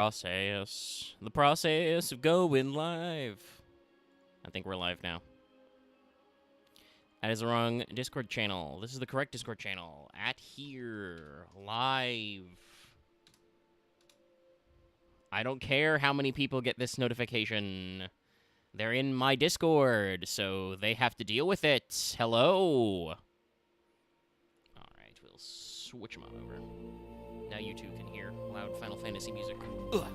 Process. The process of going live. I think we're live now. That is the wrong Discord channel. This is the correct Discord channel. At here. Live. I don't care how many people get this notification. They're in my Discord, so they have to deal with it. Hello. Alright, we'll switch them on over. Now you two can hear loud Final Fantasy music. Ugh.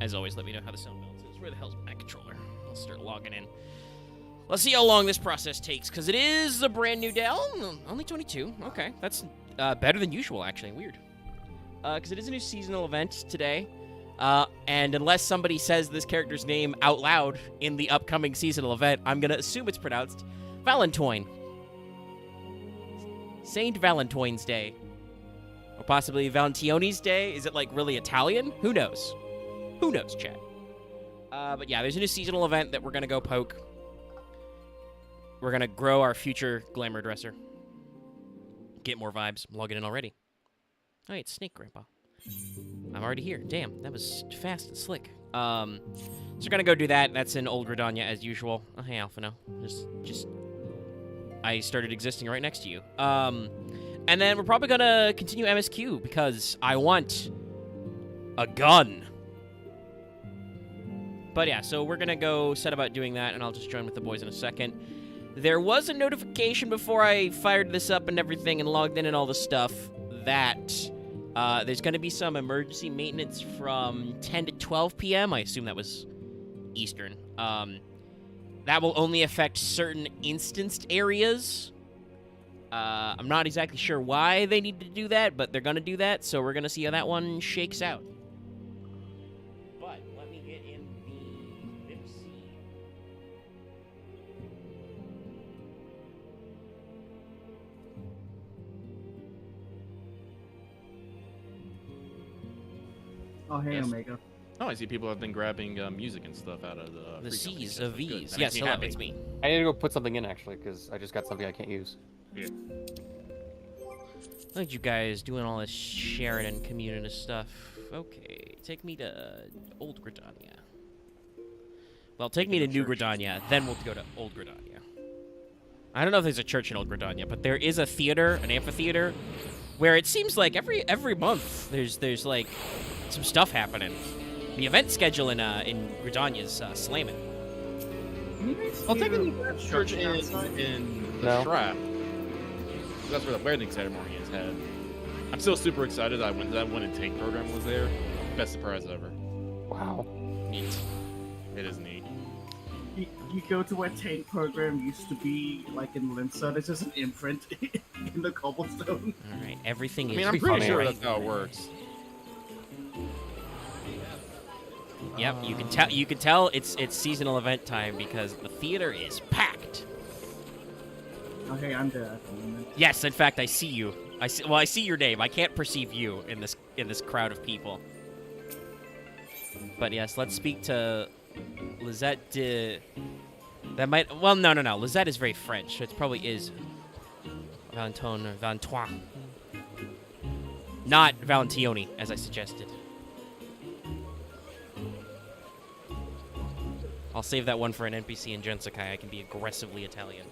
As always, let me know how the sound balance is. Where the hell's my controller? I'll start logging in. Let's see how long this process takes, because it is a brand new day. Oh, only 22. Okay, that's better than usual, actually. Weird. Because it is a new seasonal event today. And unless somebody says this character's name out loud in the upcoming seasonal event, I'm going to assume it's pronounced Valentine. Saint Valentine's Day. Or possibly Valentione's Day. Is it, like, really Italian? Who knows? Who knows, chat? But yeah, there's a new seasonal event that we're going to go poke. We're going to grow our future glamour dresser. Get more vibes. I'm logging in already. Oh, it's Snake Grandpa. I'm already here. Damn, that was fast and slick. So we're going to go do that. That's in Old Gridania as usual. Oh, hey, Alphino. Just... I started existing right next to you. And then we're probably going to continue MSQ because I want a gun. But yeah, so we're going to go set about doing that, and I'll just join with the boys in a second. There was a notification before I fired this up and everything and logged in and all the stuff that there's going to be some emergency maintenance from 10 to 12 p.m. I assume that was Eastern. That will only affect certain instanced areas. I'm not exactly sure why they need to do that, but they're going to do that, so we're going to see how that one shakes out. But let me get in the VIPC. Oh, hey, Yes. Omega. Oh, I see people have been grabbing music and stuff out of The the free company. C's That's of good. V's. That Yes, makes me hello, happy. it's me. I need to go put something in, actually, because I just got something I can't use. Look at you guys doing all this sharing and community stuff. Okay, take me to Old Gridania. Well, take me to New Gridania, then we'll go to Old Gridania. I don't know if there's a church in Old Gridania, but there is a theater, an amphitheater, where it seems like every month there's like some stuff happening. The event schedule in Gridania is slamming. I'll take a church in No. Shrap. That's where the wedding ceremony is had. I'm still super excited that that Win and Take program was there. Best surprise ever. Wow. Neat. It is neat. You go to where Tank program used to be, like in Limsa. It's just an imprint in the cobblestone. All right, everything I is. mean, I'm be pretty funny, sure right? that's how it works. Yep, you can tell it's seasonal event time because the theater is packed. Oh, hey, I'm dead. Yes, in fact, I see you. I see your name. I can't perceive you in this crowd of people. But yes, let's speak to Lizette de... That might... Well, no. Lizette is very French, so it probably is Valentone or Valentoine. Not Valentione, as I suggested. I'll save that one for an NPC in Gensakai. I can be aggressively Italian.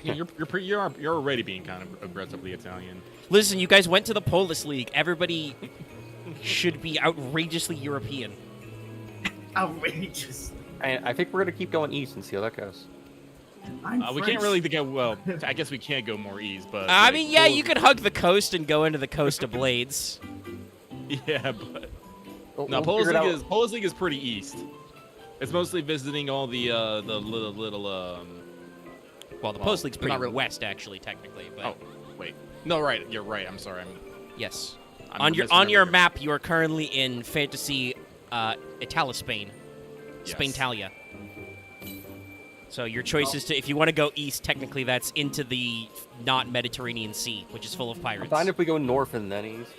Yeah, you're already being kind of aggressively Italian. Listen, you guys went to the Polis League. Everybody should be outrageously European. Outrageous. I think we're going to keep going east and see how that goes. I'm We French. can't really go. Well, I guess we can't go more east, but I like, mean, yeah, you could hug the coast and go into the Coast of Blades. Yeah, but We'll no, figure it out. Polis League is pretty east. It's mostly visiting all the little Well, the Well, Polis League's not pretty really- west, actually, technically. But Oh, wait. No, right. You're right. I'm sorry. yes, I'm on your misremembering. map, you are currently in Fantasy Italo-Spain, Yes. Spaintalia. So your choice is to, if you want to go east, technically that's into the not Mediterranean Sea, which is full of I'm pirates. fine if we go north and then east.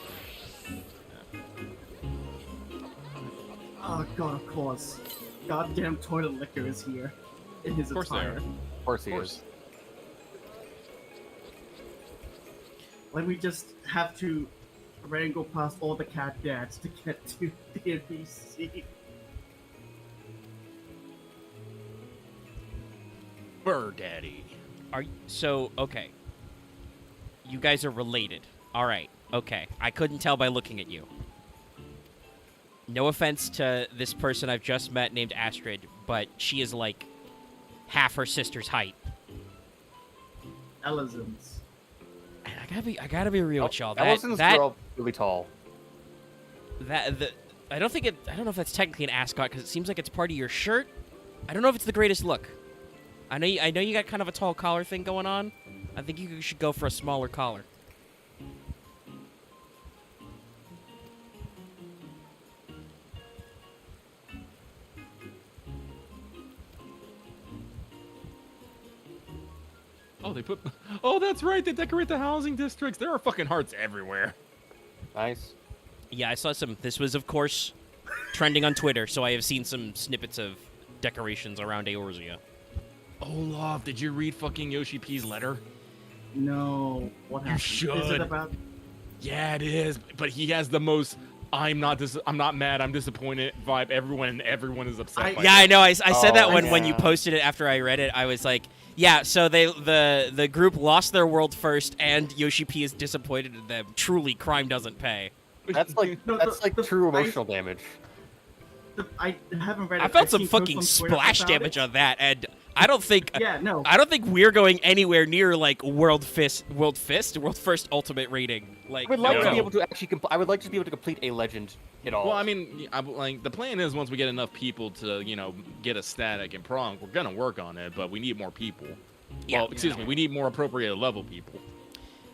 Oh god, of course. Goddamn toilet liquor is here. In his Of course they attire. are. Of course he Of course. is. Like we just have to wrangle past all the cat dads to get to the NPC. Bird Daddy. So okay? You guys are related. All right. Okay. I couldn't tell by looking at you. No offense to this person I've just met named Astrid, but she is like half her sister's height. Elizons. And I gotta be real with y'all. Ellison's girl really tall. I don't know if that's technically an ascot because it seems like it's part of your shirt. I don't know if it's the greatest look. I know you got kind of a tall collar thing going on. I think you should go for a smaller collar. Oh, they put. Oh, that's right. They decorate the housing districts. There are fucking hearts everywhere. Nice. Yeah, I saw some. This was, of course, trending on Twitter, so I have seen some snippets of decorations around Eorzea. Olaf, did you read fucking Yoshi P's letter? No, what happened? Is should. it about? Yeah, it is. But he has the most I'm not mad, I'm disappointed vibe. Everyone is upset. Yeah, I know. I said that when you yeah. posted it after I read it. I was like, yeah. So the group lost their world first, and Yoshi P is disappointed in them. Truly, crime doesn't pay. That's like No, true emotional damage. I haven't read it. I felt I've some seen posts fucking on Twitter splash about damage it. on that, and I don't think Yeah, no. I don't think we're going anywhere near like world first ultimate rating. Like, I would like No. to be able to actually. I would like to be able to complete a legend at all. Well, I mean, like the plan is once we get enough people to, get a static and prong, we're gonna work on it, but we need more people. Yeah. Well, excuse me, we need more appropriate level people.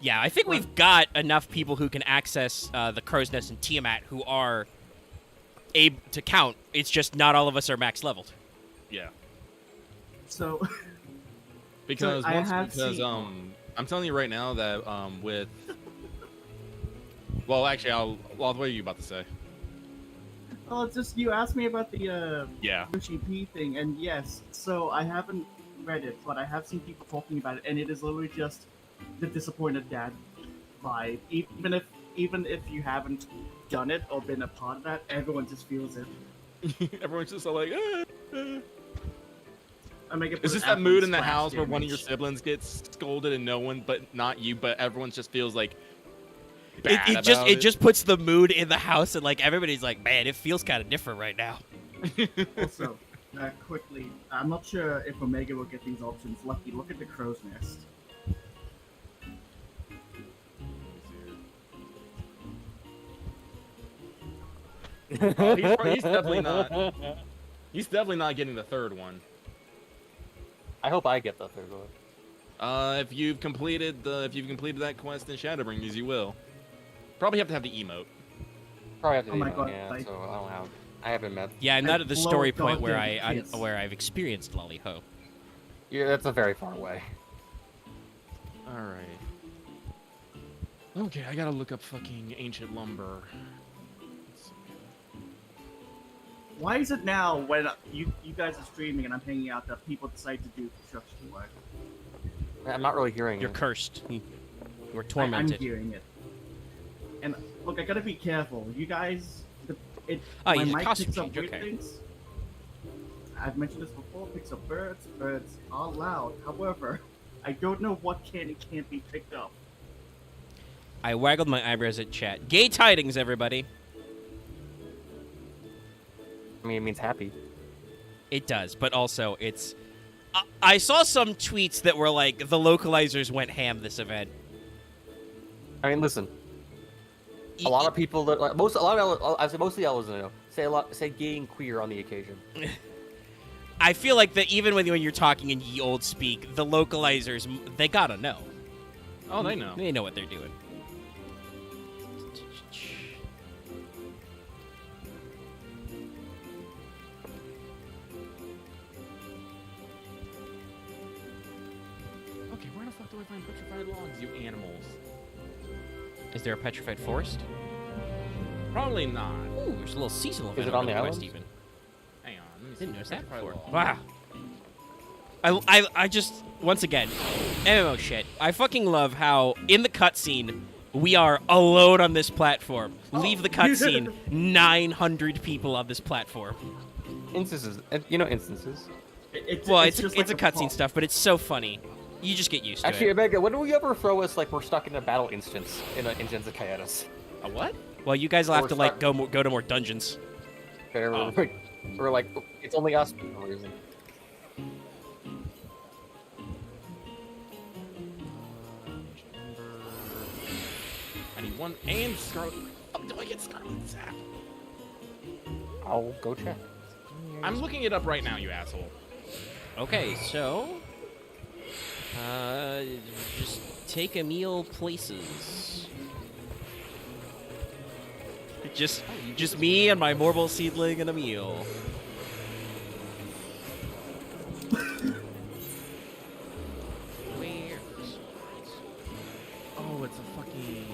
yeah, I think we've got enough people who can access the Crow's Nest and Tiamat who are able to count. It's just not all of us are max leveled. Yeah. So Because I once, have because seen- I'm telling you right now that with well, actually, what are you about to say? well, it's just you asked me about the Yeah. Yoshi P thing, and yes, so I haven't read it, but I have seen people talking about it, and it is literally just the disappointed dad vibe. Even if you haven't done it or been a part of that, everyone just feels it. Everyone's just like, I make it. Is this that mood in the house where one of your siblings gets scolded and no one, but not you, but everyone just feels like bad It just about it just puts the mood in the house, and like everybody's like, man, it feels kind of different right now. Also, quickly, I'm not sure if Omega will get these options. Lucky, look at the Crow's Nest. Oh, he's definitely not. He's definitely not getting the third one. I hope I get the third one. If you've completed that quest in Shadowbringers, you will. Probably have to have the emote. Probably have to Oh do my that, God, yeah. like- So I haven't met. Yeah, I'm not at the blow story a point where goddamn kiss. where I've experienced Lolly Ho. Yeah, that's a very far away. All right. Okay, I gotta look up fucking ancient lumber. Why is it now when you guys are streaming and I'm hanging out that people decide to do construction work? I'm not really hearing You're it. cursed. We're I'm tormented. hearing it. And look, I gotta be careful. You guys, Oh, my you did mic costume picks up change, weird okay. things. I've mentioned this before. Picks up birds. Birds are loud. However, I don't know what can and can't be picked up. I waggled my eyebrows at chat. Gay tidings, everybody. I mean, it means happy. It does, but also it's. I saw some tweets that were like the localizers went ham this event. I mean, listen. A lot of people that I say mostly Elizano say gay and queer on the occasion. I feel like that even when you're talking in ye old speak, the localizers they gotta know. Oh, they know. They know what they're doing. Okay, where the fuck do I find petrified logs, you animals? Is there a petrified forest? Probably not. Ooh, there's a little seasonal event it on the West islands? even. Hang on, let me see. Didn't notice that Petrified before. log. Wow. I just once again MMO shit. I fucking love how in the cutscene We are alone on this platform. Leave the cutscene. 900 people on this platform. Instances, you know instances. Well, it's just a like cutscene pop. stuff, but it's so funny. You just get used to Actually, it. Omega, when do we ever throw us like we're stuck in a battle instance in Gens of Chaos? A what? Well, you guys will have Or to like start- go to more dungeons. Where Oh. we're like, it's only us for some reason. I need one and Scarlet. Fuck, do I get Scarlet Sap? I'll go check. I'm looking it up right now, you asshole. Okay, so just take a meal places. Just me and my Morbol seedling and a meal. Where? Oh, it's a fucking.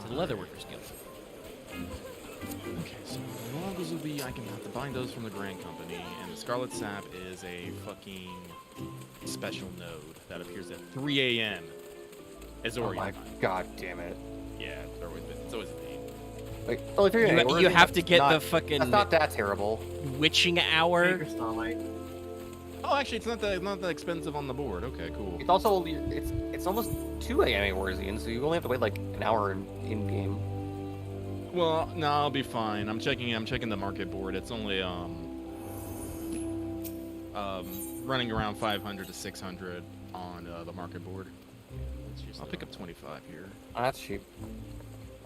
To the Leatherworkers Guild. Okay, so Logos will be. I can have to bind those from the Grand Company, and the Scarlet Sap is a fucking special node that appears at 3 a.m. As Oh my Orient. god damn it. Yeah, it's always a thing. Wait, only 3 a.m. You have to get the That's fucking not that terrible. witching hour. Maker Starlight. Oh, actually, it's not that expensive on the board. Okay, cool. It's also only it's almost 2 a.m. at Warzian, so you only have to wait like an hour in game. Well, no, I'll be fine. I'm checking the market board. It's only running around 500 to 600 on the market board. I'll pick up 25 here. Oh, that's cheap.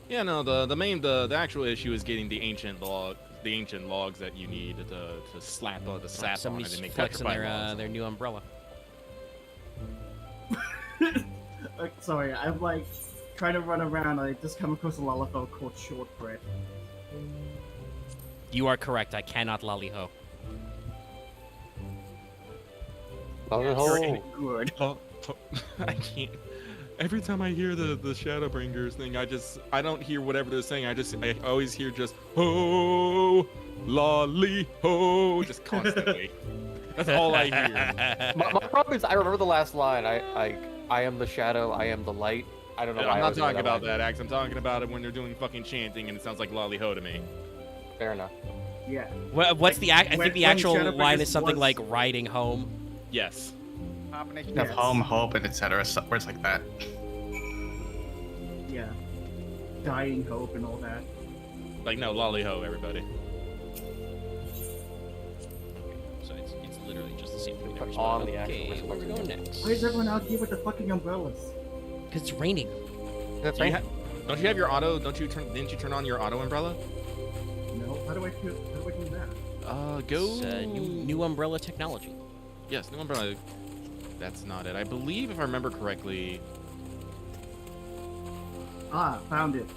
Yeah, no, the actual issue is getting the ancient logs that you need to slap the sap on Somebody's and make flexing petrified logs. their new umbrella. Sorry, I'm like trying to run around. I just come across a Lalafell called Shortbread. You are correct. I cannot lollyho. Oh, Good. I can't. Every time I hear the Shadowbringers thing, I don't hear whatever they're saying. I always hear just ho, lolly ho, just constantly. That's all I hear. my problem is I remember the last line. I am the shadow. I am the light. I don't know why. I'm I not always remember talking about line. that, Axe. I'm talking about it when they're doing fucking chanting and it sounds like lolly ho to me. Fair enough. Yeah. What's the? I think when- the when actual Shadowbringers line is something was- like "riding home." Yes. Combination of Yes. home, hope, and etc. Words like that. Yeah. Dying hope and all that. Like, no, lolly ho, everybody. So it's literally just the same thing. Put every on spot. the actual Okay, whistle where are we going again. next? Why is everyone out here with the fucking umbrellas? Because it's raining. That's Do you right. don't you have your auto? Didn't you turn on your auto umbrella? No. How do I do that? Go. It's, new umbrella technology. Yes, new umbrella. That's not it. I believe, if I remember correctly. Ah, found it.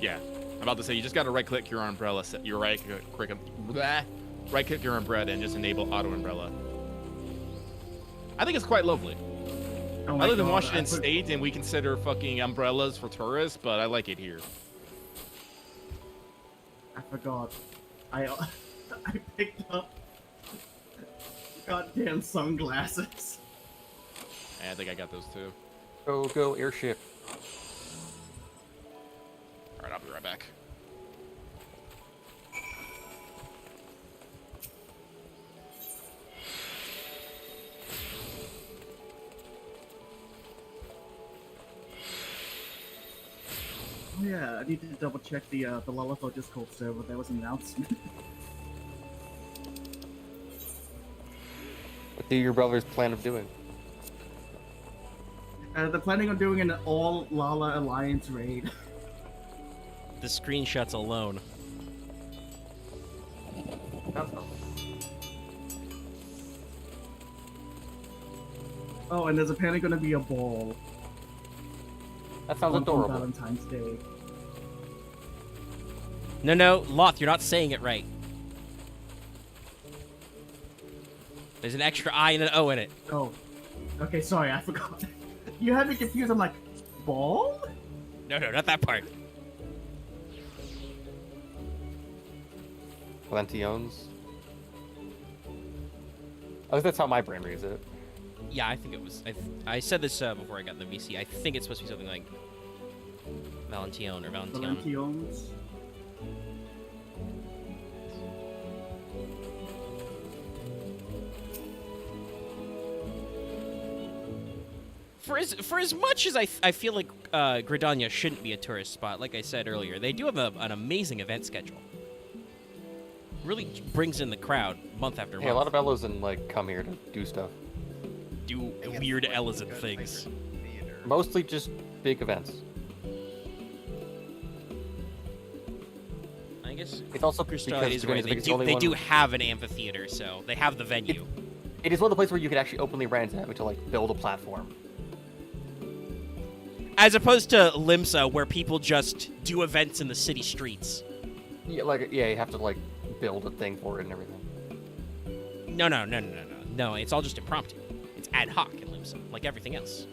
Yeah, I'm about to say you just got to right-click your umbrella. Set your right-click your umbrella and just enable auto umbrella. I think it's quite lovely. Oh my I live in God, Washington I put- State, and we consider fucking umbrellas for tourists, but I like it here. I forgot. I I picked up goddamn sunglasses. I think I got those too. Go airship. All right, I'll be right back. Oh yeah, I need to double check the Lalafell Discord server. There was an announcement. What do your brothers plan of doing? They're planning on doing an all Lala Alliance raid. The screenshots alone. Oh, and there's apparently going to be a ball That sounds on adorable. Valentine's Day. No, Loth, you're not saying it right. There's an extra I and an O in it. Oh, okay, sorry, I forgot. You had me confused. I'm like, ball? No, not that part. Valentiones. I think that's how my brain reads it. Yeah, I think it was. I said this before I got in the VC. I think it's supposed to be something like Valentione or Valentione. Valentiones. For as much as I feel like Gridania shouldn't be a tourist spot, like I said earlier, they do have an amazing event schedule. Really brings in the crowd month after month. Yeah, a lot of Elezen like come here to do stuff. Do I guess weird like Elezen good things. favorite theater. Mostly just big events. I guess It's also Crystal because is Dragon right. is They the do, only they one- do have an amphitheater, so they have the venue. It is one of the places where you could actually openly rent it to like build a platform. As opposed to Limsa, where people just do events in the city streets. Yeah, you have to like build a thing for it and everything. No, it's all just impromptu. It's ad hoc in Limsa, like everything else.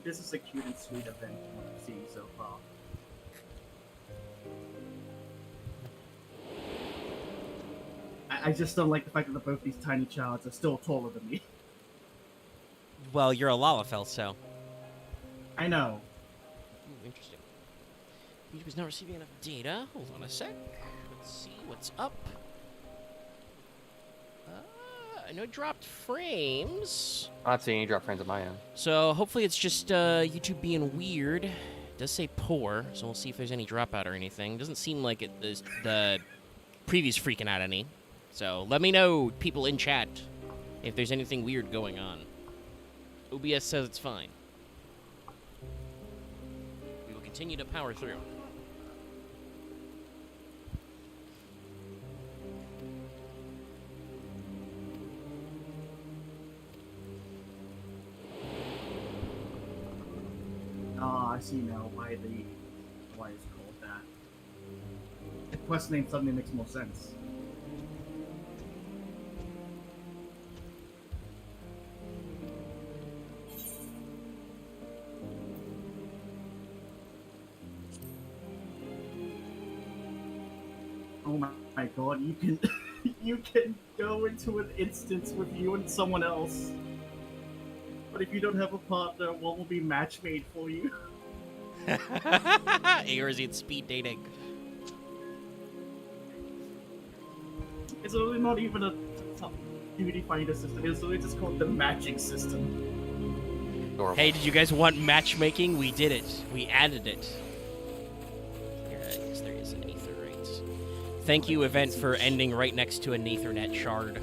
This is a cute and sweet event I've seen so far. I just don't like the fact that both these tiny childs are still taller than me. Well, you're a Lalafell, so. I know. Interesting. YouTube is not receiving enough data. Hold on a sec. Let's see what's up. No dropped frames. I'm not seeing any drop frames at my end. So hopefully it's just YouTube being weird. It does say poor, so we'll see if there's any dropout or anything. Doesn't seem like the preview's freaking out any. So let me know, people in chat, if there's anything weird going on. OBS says it's fine. We will continue to power through. Ah, I see now why it's called that. The quest name suddenly makes more sense. Oh my god, you can you can go into an instance with you and someone else. But if you don't have a partner, what will be match made for you? Or is it speed dating? It's really not even a beauty finder system. It's literally just called the matching system. Adorable. Hey, did you guys want matchmaking? We did it. We added it. Here, yes, there is an Aetherite. Thank you, event, for ending right next to a Nethernet shard.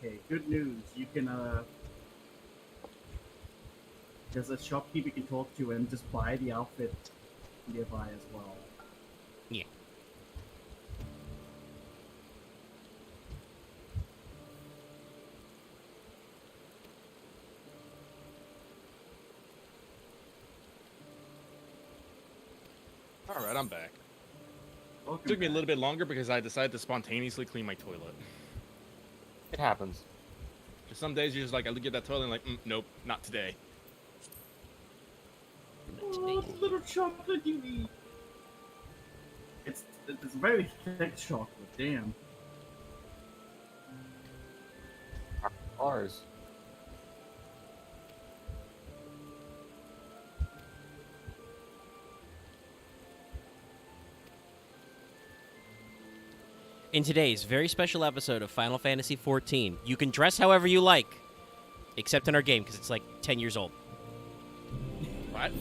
Okay, good news. You can there's a shopkeeper you can talk to and just buy the outfit nearby as well. Yeah. All right, I'm back. Welcome Took me a back. little bit longer because I decided to spontaneously clean my toilet. It happens. Just some days you're just like, I look at that toilet and like, nope, not today. Oh, the little chocolate you eat. It's very thick chocolate. Damn. Ours. In today's very special episode of Final Fantasy XIV, you can dress however you like, except in our game because it's like 10 years old. What?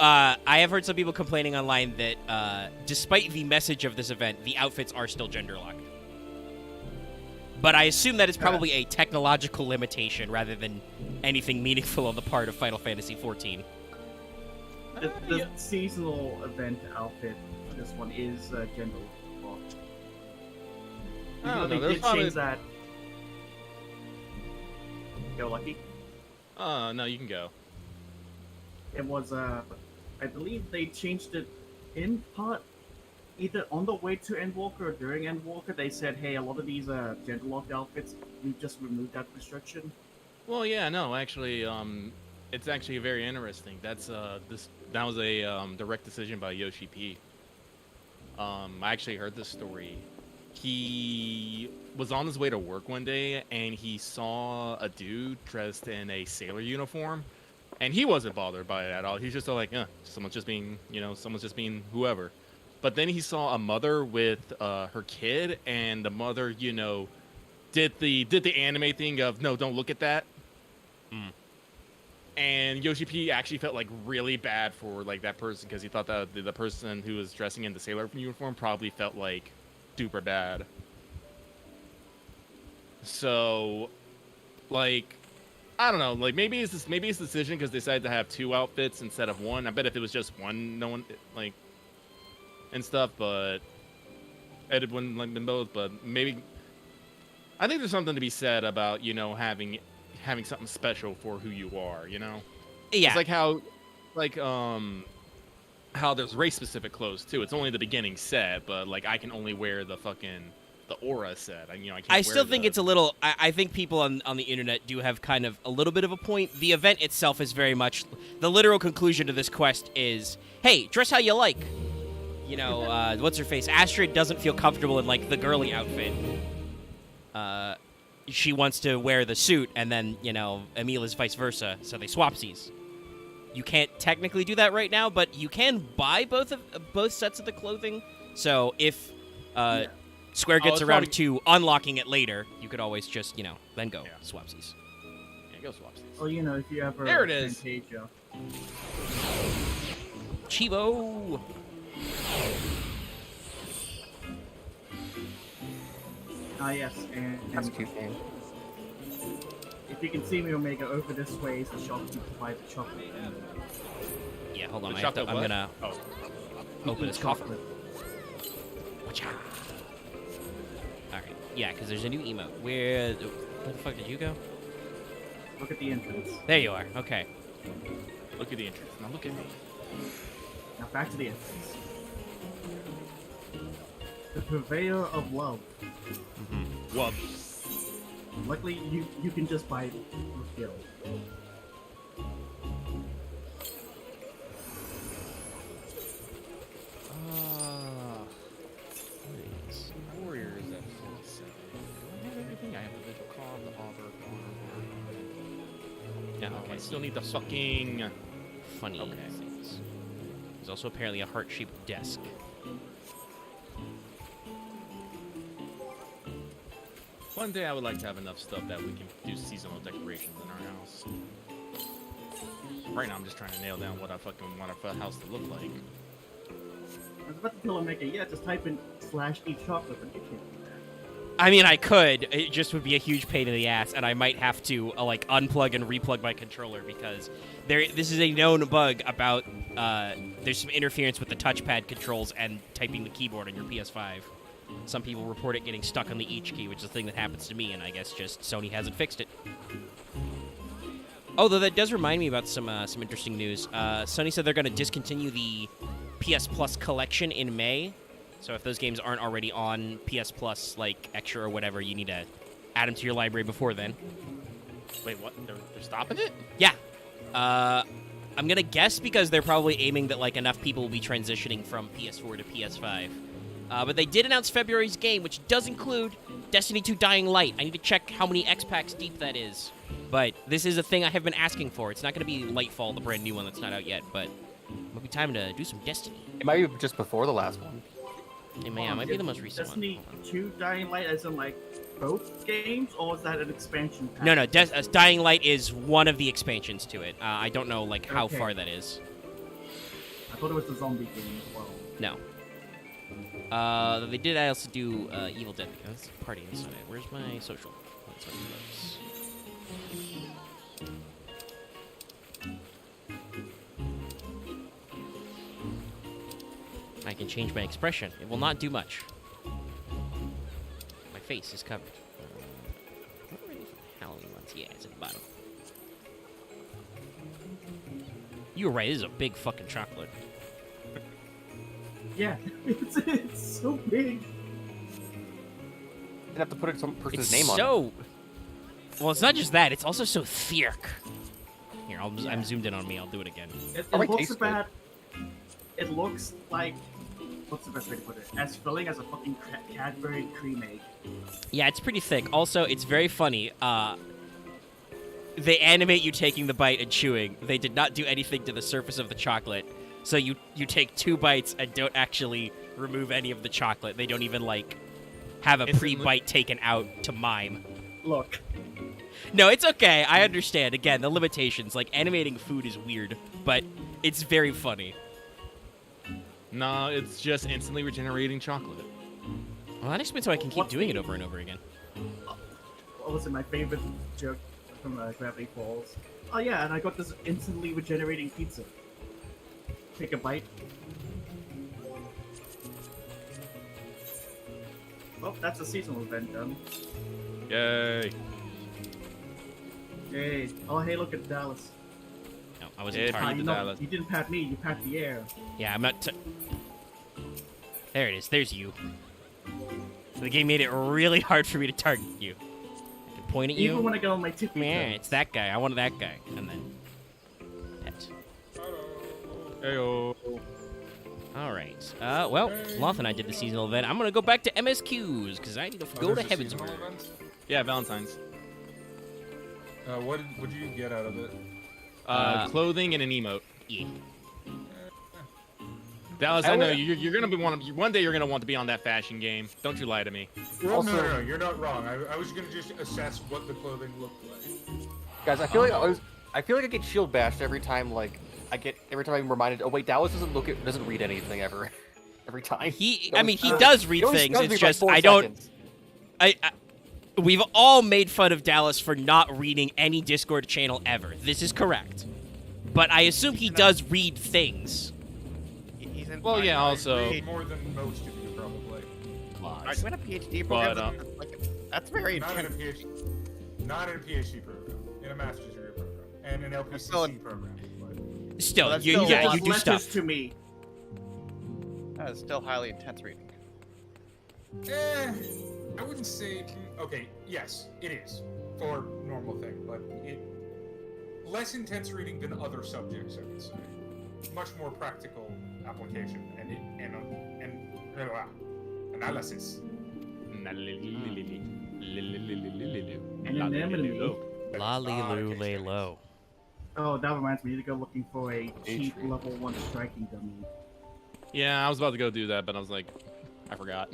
I have heard some people complaining online that despite the message of this event, the outfits are still gender locked. But I assume that is probably a technological limitation rather than anything meaningful on the part of Final Fantasy XIV. The seasonal event outfit for this one is gender locked. I don't They know, there's did probably- change that. Go Lucky. No, you can go. It was I believe they changed it in part either on the way to Endwalker or during Endwalker. They said, hey, a lot of these gender locked outfits, we just removed that restriction. Well, yeah, no, actually, it's actually very interesting. That was a direct decision by Yoshi P. I actually heard this story. He was on his way to work one day and he saw a dude dressed in a sailor uniform, and he wasn't bothered by it at all. He's just like, someone's just being whoever. But then he saw a mother with her kid, and the mother, did the anime thing of no, don't look at that. And Yoshi P actually felt like really bad for like that person because he thought that the person who was dressing in the sailor uniform probably felt like super bad. So, like, I don't know. Like maybe it's a decision because they decided to have two outfits instead of one. I bet if it was just one, no one like and stuff. But Ed wouldn't like them both. But maybe I think there's something to be said about having something special for who you are. Yeah. It's like how there's race specific clothes too. It's only the beginning set, but like I can only wear the aura set. I can't. I still think it's a little. I think people on the internet do have kind of a little bit of a point. The event itself is very much the literal conclusion to this quest is, hey, dress how you like. What's her face? Astrid doesn't feel comfortable in like the girly outfit. She wants to wear the suit, and then Emil is vice versa. So they swapsies. You can't technically do that right now, but you can buy both sets of the clothing. So if Square gets it's around probably- to unlocking it later, you could always just then go swapsies. Yeah, go swap seats. Well, if you ever There it is. Fantasia. Chivo. Yes, and That's a cute name. if you can see me, Omega, over this way is the shop to buy the chocolate. Yeah, hold on. The I'm chocolate what? gonna Oh, open this coffer. Wacha. All right. Yeah, because there's a new emote. Where the fuck did you go? Look at the entrance. There you are. Okay. look at the entrance. Now look at me. Now back to the entrance. The Purveyor of Love. Well, Luckily, you can just buy it with skill. please. Warriors at 47. Do I have everything? I have the visual call, the auger. Yeah. I Okay. still need the fucking. Funny things. There's also apparently a heart-shaped desk. One day I would like to have enough stuff that we can do seasonal decorations in our house. Right now I'm just trying to nail down what I fucking want our house to look like. I was about to tell Omega, yeah, just type in /eat chocolate, but you can't do that. I mean, I could. It just would be a huge pain in the ass, and I might have to like unplug and replug my controller because this is a known bug about there's some interference with the touchpad controls and typing the keyboard on your PS5. Some people report it getting stuck on the each key, which is a thing that happens to me, and I guess just Sony hasn't fixed it. Although that does remind me about some interesting news. Sony said they're going to discontinue the PS Plus collection in May. So if those games aren't already on PS Plus, like Extra or whatever, you need to add them to your library before then. Wait, what? They're stopping it? Yeah. I'm going to guess because they're probably aiming that like enough people will be transitioning from PS4 to PS5. But they did announce February's game, which does include Destiny 2 Dying Light. I need to check how many X-Packs deep that is. But this is a thing I have been asking for. It's not going to be Lightfall, the brand new one that's not out yet, but it might be time to do some Destiny. It might be just before the last one. It might be the most recent one. Destiny Hold on. 2 Dying Light as in like both games, or is that an expansion pack? No, Dying Light is one of the expansions to it. I don't know like how Okay. far that is. I thought it was the zombie game as well. No. They did also do Evil Dead. That's party inside it. Where's my social? That's what it looks. I can change my expression. It will not do much. My face is covered. What are these Halloween ones? Yeah, it's at the bottom. You were right. This is a big fucking chocolate. Yeah, it's so big. You'd have to put some person's It's name on it. so. Well, it's not just that. It's also so thick. Here, I'm zoomed in on me. I'll do it again. It Probably looks tastes good. bad. It looks like, what's the best way to put it? As filling as a fucking Cadbury cream egg. Yeah, it's pretty thick. Also, it's very funny. They animate you taking the bite and chewing. They did not do anything to the surface of the chocolate. So you take 2 bites and don't actually remove any of the chocolate. They don't even like have a Instantly- pre-bite taken out to mime. Look, No, it's okay. I understand. Again, the limitations. Like animating food is weird, but it's very funny. No, it's just instantly regenerating chocolate. Well, that explains why I can keep What's doing it the- over and over again. what was it? My favorite joke from Gravity Falls. Oh yeah, and I got this instantly regenerating pizza. Take a bite. Well, that's a seasonal event done. Yay! Hey, oh hey, look at Dallas. No, I was Yeah, in Pat Target. the you, Dallas. you didn't pat me, you pat the air. Yeah, I'm not. There it is. There's you. So the game made it really hard for me to target you. I can point at Even you. when I get on my tippy Man, toes. it's that guy. I wanted that guy. And then pet. Heyo. All right. Well, Loth and I did the seasonal event. I'm gonna go back to MSQs because I need to go to Heavensburg. Yeah, Valentine's. What did you get out of it? Clothing and an emote. Yeah. Dallas, I I know would- you're gonna be one day you're gonna want to be on that fashion game. Don't you lie to me. Well, Also- no, you're not wrong. I was gonna just assess what the clothing looked like. Guys, I feel like I get shield bashed every time I'm reminded. Oh wait, Dallas doesn't read anything ever, every time. I mean, he does read He only things. stuns me It's for like just 4 I don't. seconds. We've all made fun of Dallas for not reading any Discord channel ever. This is correct. But I assume he does read things. He's in. Well, yeah. I Also, read more than most of you probably. Are you in a PhD program? But, Like, that's very Not in a intense. PhD, not in a PhD program, in a master's degree program, and an still LPCC program. But Still, Well, that's you, still yeah, a lot you do Letters stuff. to me. That is still highly intense reading. I wouldn't say. Okay, yes, it is for normal thing, but it less intense reading than other subjects. I would say, much more practical application and analysis. Anonymity. Lolly loo lay low. Oh, that reminds me, I need to go looking for a cheap tree. level 1 striking dummy. yeah, I was about to go do that, but I was like, I forgot.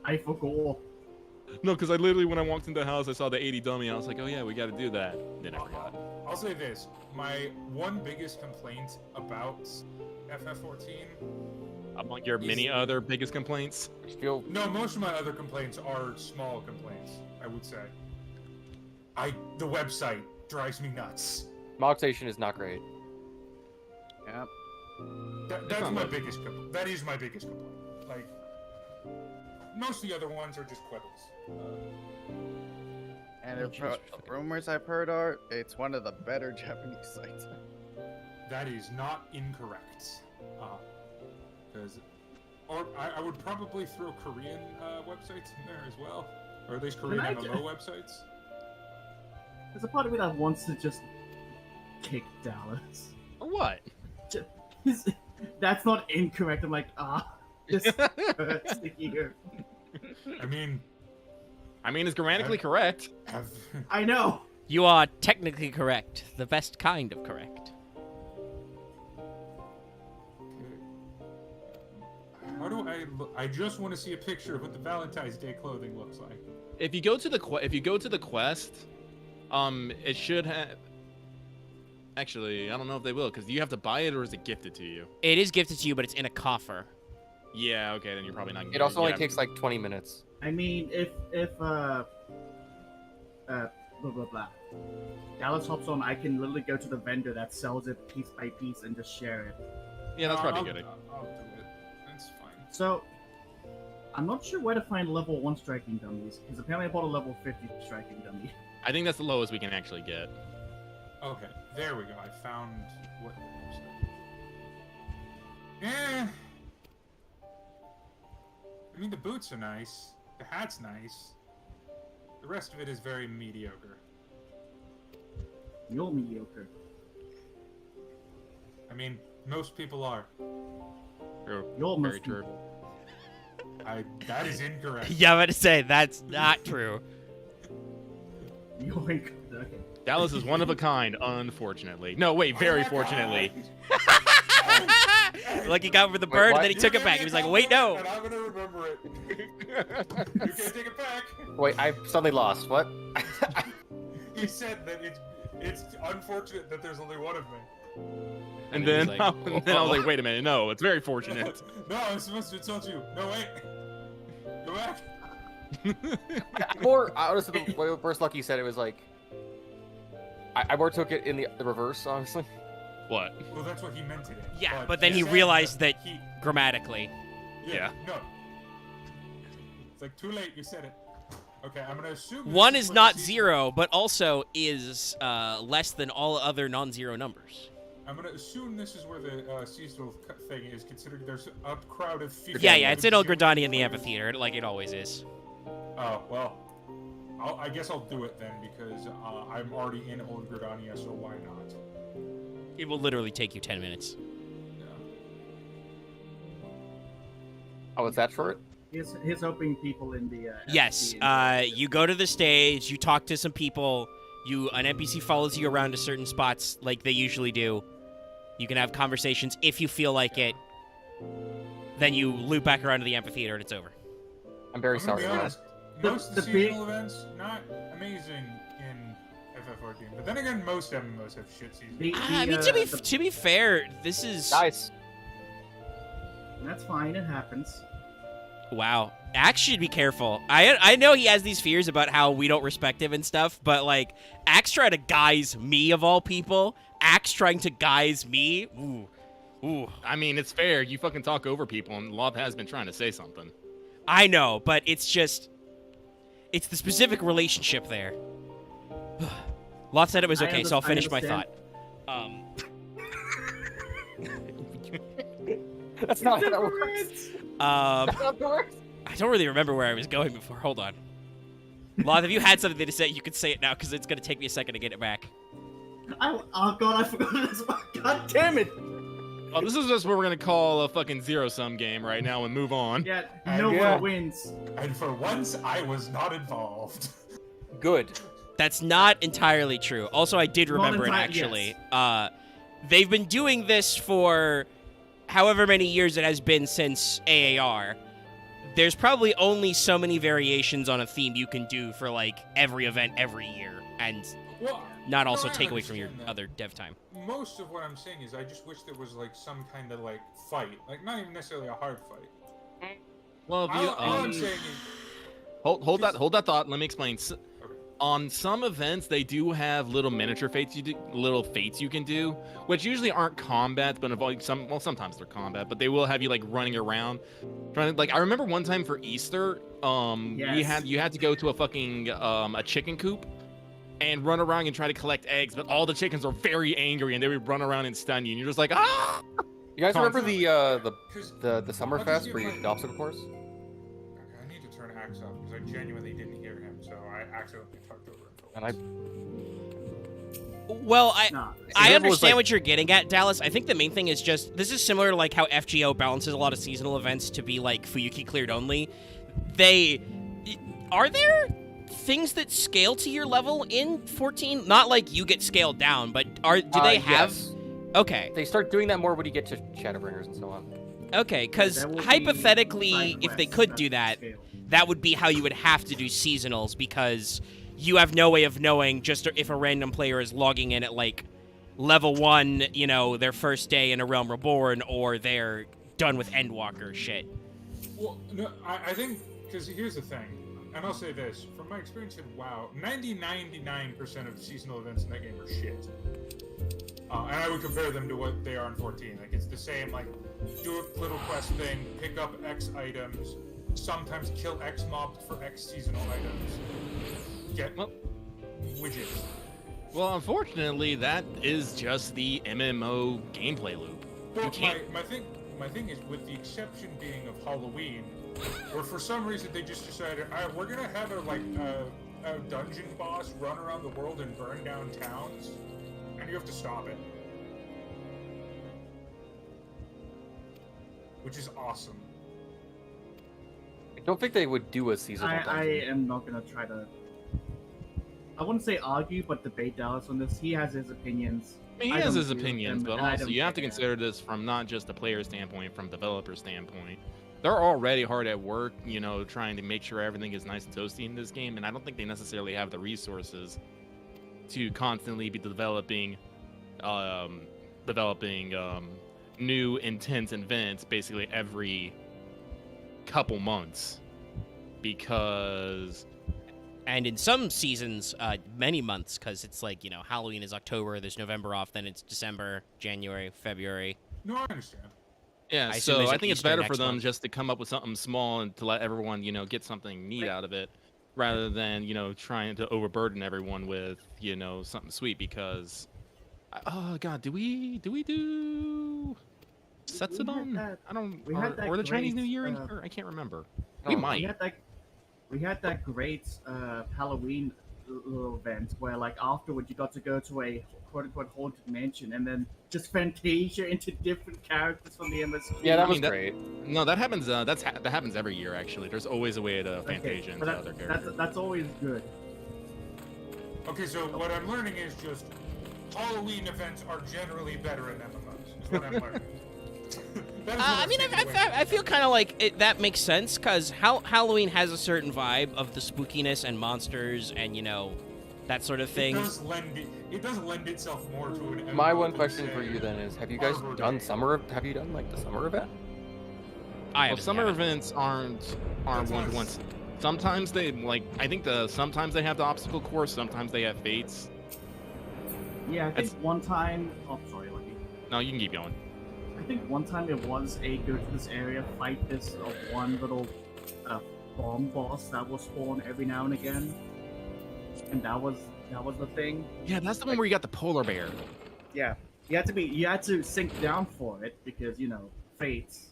I forgot. No, because I literally, when I walked into the house, I saw the 80 dummy, and I was like, oh yeah, we got to do that. Then I forgot. I'll say this: my one biggest complaint about FF14. Among your many other biggest complaints. Feel No, most of my other complaints are small complaints. I would say. The website drives me nuts. Mog Station is not great. Yep. That's not my much. biggest. That is my biggest complaint. Like most of the other ones are just quibbles. And if rumors I've heard are, it's one of the better Japanese sites. That is not incorrect. Because, or I would probably throw Korean websites in there as well, or at least Korean I MMO websites. There's a part of me that wants to just kick Dallas. Or what? That's not incorrect. I'm like, this hurts to hear. I mean, it's grammatically correct. have I know. You are technically correct. The best kind of correct. how do I I just want to see a picture of what the Valentine's Day clothing looks like. If you go to the quest, it should have. Actually, I don't know if they will, because you have to buy it or is it gifted to you? It is gifted to you, but it's in a coffer. Yeah, okay, then you're probably not. It also only takes like 20 minutes. I mean, if blah blah blah, Dallas hops on, I can literally go to the vendor that sells it piece by piece and just share it. Yeah, that's probably good. I'll do it. That's fine. So, I'm not sure where to find level 1 striking dummies, because apparently I bought a level 50 striking dummy. I think that's the lowest we can actually get. Okay, there we go. I found what. Eh. I mean, the boots are nice. The hat's nice. The rest of it is very mediocre. You're mediocre. I mean, most people are. True. You're Very most true. That is incorrect. Yeah, I'm about to say that's not true. You're incorrect. Okay. Dallas is one of a kind, unfortunately. No, wait, very Oh my fortunately. God. Like he got for the bird, and what? then he took it back. He was like, "Wait, no." And I'm gonna remember it. You can't take it back. Wait, I suddenly lost. What? He said that it's unfortunate that there's only one of me. And he was then, like, and then I was like, wait a minute, no, it's very fortunate. No, I'm supposed to insult you. No, wait. Go back. Or honestly, the way Burst Lucky said it was like, I more took it in the reverse, honestly. What? Well, that's what he meant it in. Yeah, but then he said realized that he. grammatically. Yeah. No. It's like too late. You said it. Okay, I'm gonna assume. this One is is what not the 0, but also is less than all other non-zero numbers. I'm gonna assume this is where the seasonal thing is, considering there's a crowd of 50. Yeah, it's in El Gradani in the amphitheater, like it always is. Oh well. I guess I'll do it then because I'm already in Old Gridania, so why not? It will literally take you 10 minutes. Yeah. Oh, is that for it? He's hoping people in the Yes, FD you go to the stage, you talk to some people, an NPC follows you around to certain spots like they usually do. You can have conversations if you feel like it. Then you loop back around to the amphitheater and it's over. I'm very I'm gonna sorry. be man. honest. Most of the the big- seasonal events not amazing in FF14, but then again, most MMOs have shit seasons. I mean, to be fair, this is Guys, That's fine. It happens. wow. Axe should be careful. I know he has these fears about how we don't respect him and stuff, but like Axe trying to guise me of all people. Axe trying to guise me. Ooh. I mean, it's fair. You fucking talk over people, and Loth has been trying to say something. I know, but it's the specific relationship there. Loth said it was okay, so I'll finish my thought. that's not how that works. That's not the works. I don't really remember where I was going before. Hold on. Loth, if you had something to say, you could say it now, because it's going to take me a second to get it back. Oh god, I forgot this one. God damn it! Oh, this is just what we're gonna call a fucking zero-sum game right now and move on. Yeah, And Nova yeah. wins. And for once, I was not involved. Good. That's not entirely true. Also, I did remember it, Not actually. They've been doing this for however many years it has been since AAR. There's probably only so many variations on a theme you can do for, like, every event every year. And Well, not also no, I take away from your understand that. other dev time. Most of what I'm saying is I just wish there was like some kind of like fight, like not even necessarily a hard fight. Well, if you, All I'm saying is, hold that thought. Let me explain. On some events, they do have little miniature fates little fates you can do, which usually aren't combats, but involve sometimes they're combat, but they will have you like running around, trying to like. I remember one time for Easter, Yes. you had to go to a fucking a chicken coop and run around and try to collect eggs, but all the chickens are very angry and they would run around and stun you, and you're just like, ah! You guys remember Constantly. the Summerfest where you did the obstacle course? okay, I need to turn Axe off because I genuinely didn't hear him, so I accidentally talked over him. And I Well, Nah. I Example was understand like- what you're getting at, Dallas. I think the main thing is just this is similar to like how FGO balances a lot of seasonal events to be like Fuyuki cleared only. Are there things that scale to your level in 14? Not like you get scaled down, but do they have? yes. Okay. They start doing that more when you get to Shadowbringers and so on. Okay, because That will be hypothetically, side if they quests, could that's do the that, scale. that would be how you would have to do seasonals, because you have no way of knowing just if a random player is logging in at, like, level 1, you know, their first day in A Realm Reborn, or they're done with Endwalker shit. Well, no, I think, because here's the thing, and I'll say this, from my experience in WoW, 99% of seasonal events in that game are shit. And I would compare them to what they are in 14. Like, it's the same, like, do a little quest thing, pick up X items, sometimes kill X mobs for X seasonal items, get widgets. Well, unfortunately, that is just the MMO gameplay loop. Well, You can't. my thing is, with the exception being of Halloween, where for some reason they just decided, we're gonna have a dungeon boss run around the world and burn down towns, and you have to stop it. Which is awesome. I don't think they would do a seasonal I dungeon. am not gonna try to. I wouldn't say argue, but debate Dallas on this. He has his opinions. I mean, he I has don't his agree with opinions, them, but and I also don't you have to care. consider this from not just the player standpoint, from developer standpoint. They're already hard at work, you know, trying to make sure everything is nice and toasty in this game, and I don't think they necessarily have the resources to constantly be developing new intense events basically every couple months, because And in some seasons, many months, because it's like, you know, Halloween is October, there's November off, then it's December, January, February. No, I understand. yeah, I assume so there's I an think it's Easter better for next them month. just to come up with something small and to let everyone, you know, get something neat out of it, rather than, you know, trying to overburden everyone with, you know, something sweet. Because, oh god, do we do Setsubon? that- I don't, we had that or the Chinese New great, Year in uh, here? I can't remember. I We don't know. might. We had that great Halloween little event where, like, afterward you got to go to a quote-unquote haunted mansion and then just Fantasia into different characters from the MSQ. Yeah, that I was mean, that- great. No, that happens. That happens every year. Actually, there's always a way to Okay, Fantasia into but other characters. that's always good. Okay, so what I'm learning is just Halloween events are generally better in MMOs. Is what I'm learning. That is what I I'm mean, taking away I feel kind of like that makes sense, because Halloween has a certain vibe of the spookiness and monsters and, you know, that sort of thing. It does lend itself more to an My MMO one than, question say, for you then is: have you guys Arbor done Day. summer? Have you done like the summer event? I Well, haven't summer yet. events aren't That's one to nice. ones. Sometimes they I think sometimes they have the obstacle course. Sometimes they have fates. Yeah, I think That's- one time. Oh, sorry, Lucky. No, you can keep going. I think one time it was a go to this area, fight this one little bomb boss that will spawn every now and again, and that was the thing. Yeah, that's the one where you got the polar bear. Yeah, you had to sink down for it because, you know, fates.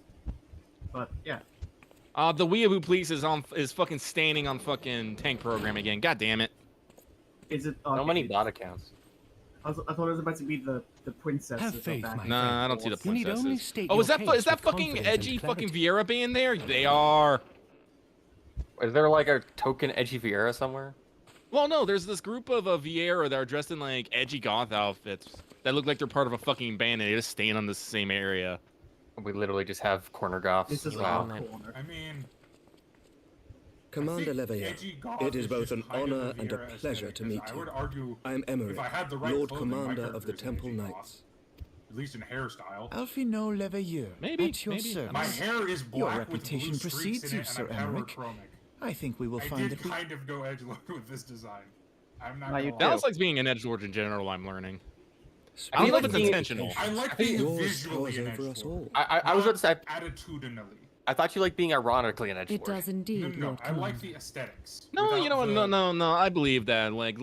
But yeah, The Weeaboo Police is fucking standing on fucking tank program again. God damn it. is it? How many bot accounts? I thought it was about to be the princesses. Have of faith, that my Nah, I don't see the You need only princesses. state Oh, your is that case is that with fucking confidence edgy and fucking clarity. Vieira being there? They are. Is there like a token Edgy Vieira somewhere? Well, no, there's this group of Vieira that are dressed in like edgy goth outfits that look like they're part of a fucking band and they just stand on the same area. We literally just have corner goths. This is Wow. our corner. I mean, Commander I think Leveilleur, edgy goth it is both just an kind of honor the and a Vieira pleasure aesthetic, to 'cause meet I you. would argue I am Emmerich, if I had the right Lord clothing, my Commander of the character is an Temple edgy Knights. goth, at least in hairstyle. Alphino Leveilleur, Maybe, at your maybe. service. My hair is Your black with reputation blue streaks precedes in you, it, Sir and I'm Emmerich. heterochromic. I think we will I find did that we... kind of go edgelord with this design. I'm not Now you gonna do. lie. Dallas likes being an edgelord in general. I'm learning. I I don't feel know if like it's being- intentional. I like think being Yours visually towers an over us edgelord. all. I was about to say. Attitudinally. I thought you liked being ironically an edgelord. It does indeed, No, Lord I like Commander. the aesthetics. No, without you know what? the- No. I believe that. Like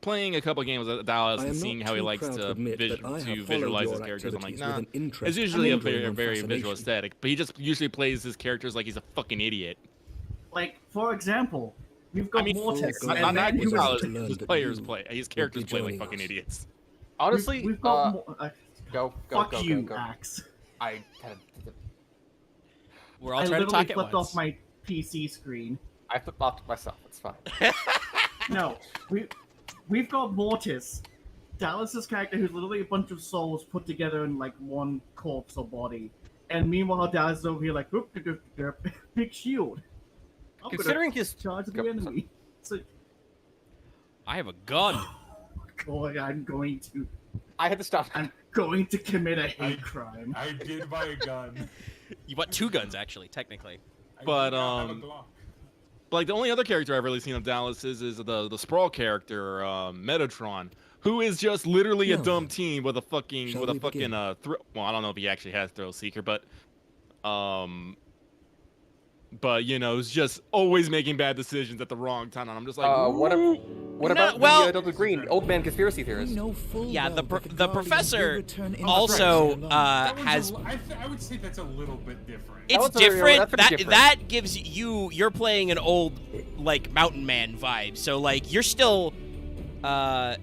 playing a couple games with Dallas I and am seeing not how he too likes proud to, admit that I have followed visualize his your characters. I'm like, activities nah. with an interest It's usually a bordering very, on very visual fascination. aesthetic, but he just usually plays his characters like he's a fucking idiot. Like, for example, we've got I mean, Mortis, Oh, not, and not then actors, he was Dallas, to learn his that players you play. His would characters be play like joining fucking us. idiots. Honestly, we've got go, fuck go, you, go, go. Axe. I kind of, We're all I trying to literally talk at flipped once. off my PC screen. I flipped off myself. It's fine. No, we've got Mortis, Dallas's character, who's literally a bunch of souls put together in like one corpse or body, And meanwhile, Dallas is over here like, "Oop, big shield. I'm gonna Considering his charge the Go- enemy. So, I have a gun. boy, I'm going to commit a hate crime. I did buy a gun. You bought 2 guns, actually, technically. I But, do not have a Glock. Like the only other character I've really seen of Dallas is the Sprawl character, Metatron, who is just literally a No. dumb teen with a fucking Shall with a we fucking begin? well, I don't know if he actually has Thrill Seeker, but you know, it's just always making bad decisions at the wrong time, and I'm just like, what "Ooh." about well- Delta Green, old man conspiracy We theorist? know full Yeah, well the that pro- the the Guardians professor will return in also, the That one's has- I would say that's a little bit different. It's was a very- different. that's pretty different. That gives you're playing an old like mountain man vibe. So like you're still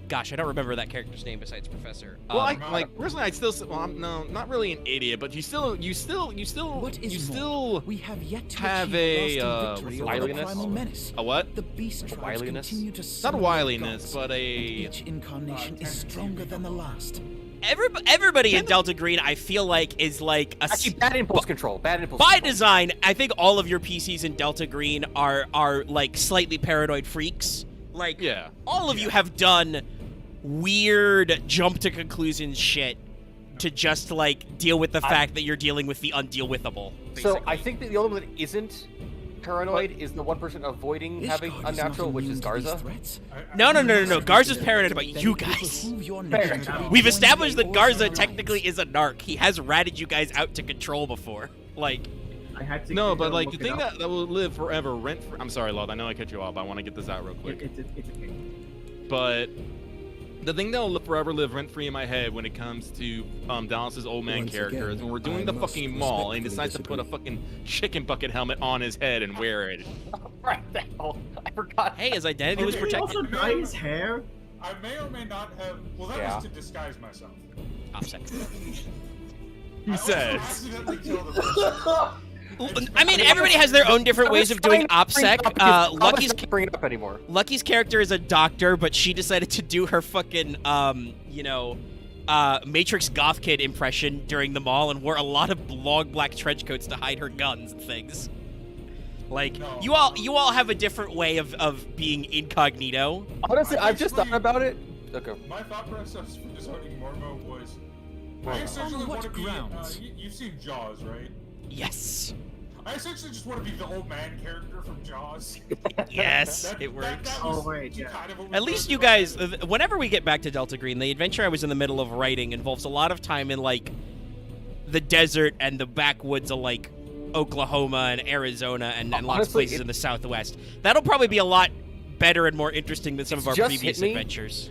gosh, I don't remember that character's name besides Professor. Well, I, Um, like personally, I'd still. Well, I'm no, not really an idiot, but you still, What is still We have yet to have achieve a, lasting victory what's over the the word? primal menace. a what? The beast tribes wiliness? continue to Not summon wiliness, gods, but and a. each incarnation is stronger than the last. Everybody in Delta Green, I feel like, is like a Actually, bad impulse control. Bad impulse. by control. design. I think all of your PCs in Delta Green are like slightly paranoid freaks. Like Yeah. all of you have done weird jump to conclusions shit to just like deal with the fact that you're dealing with the undeal-withable. So basically. I think that the only one that isn't paranoid is the one person avoiding Is having Garza not unnatural, which is immune to these Garza. threats? No. Garza's paranoid about Then you will guys. behoove your Fair nation to enough. be We've joined established in that the Garza alliance. technically is a narc. He has ratted you guys out to control before. Like, I had to No, go but like look the it thing up. that will live forever, rent. I'm sorry, Lord. I know I cut you off. I want to get this out real quick. It's okay. But the thing that will forever live rent free in my head when it comes to Dallas's old man Once character again, is when we're I doing the must fucking mall and he respectfully decides to put a disagree. fucking chicken bucket helmet on his head and wear it. Right. I forgot. hey, his identity was Okay, Did he protected. also dye his hair? I may or may not have. Well, that Yeah. was to disguise myself. OPSEC. Who I also says? accidentally killed a person. I mean, everybody has their own different ways of doing OPSEC. Lucky's can't bring it up anymore. Lucky's character is a doctor, but she decided to do her fucking, Matrix Goth Kid impression during the mall and wore a lot of long black trench coats to hide her guns and things. Like, No. you all have a different way of being incognito. Honestly, I've just thought Basically- about it. Okay. My thought process for designing Mormo was. I Right. essentially On want to what be. grounds? You've seen Jaws, right? Yes. I essentially just want to be the old man character from Jaws. Yes, it works. That Oh, was wait, yeah. kind of what we At least talked you about. guys, whenever we get back to Delta Green, the adventure I was in the middle of writing involves a lot of time in, like, the desert and the backwoods of, like, Oklahoma and Arizona and lots of Honestly, places in the Southwest. That'll probably be a lot better and more interesting than some of our Just previous hit me. adventures.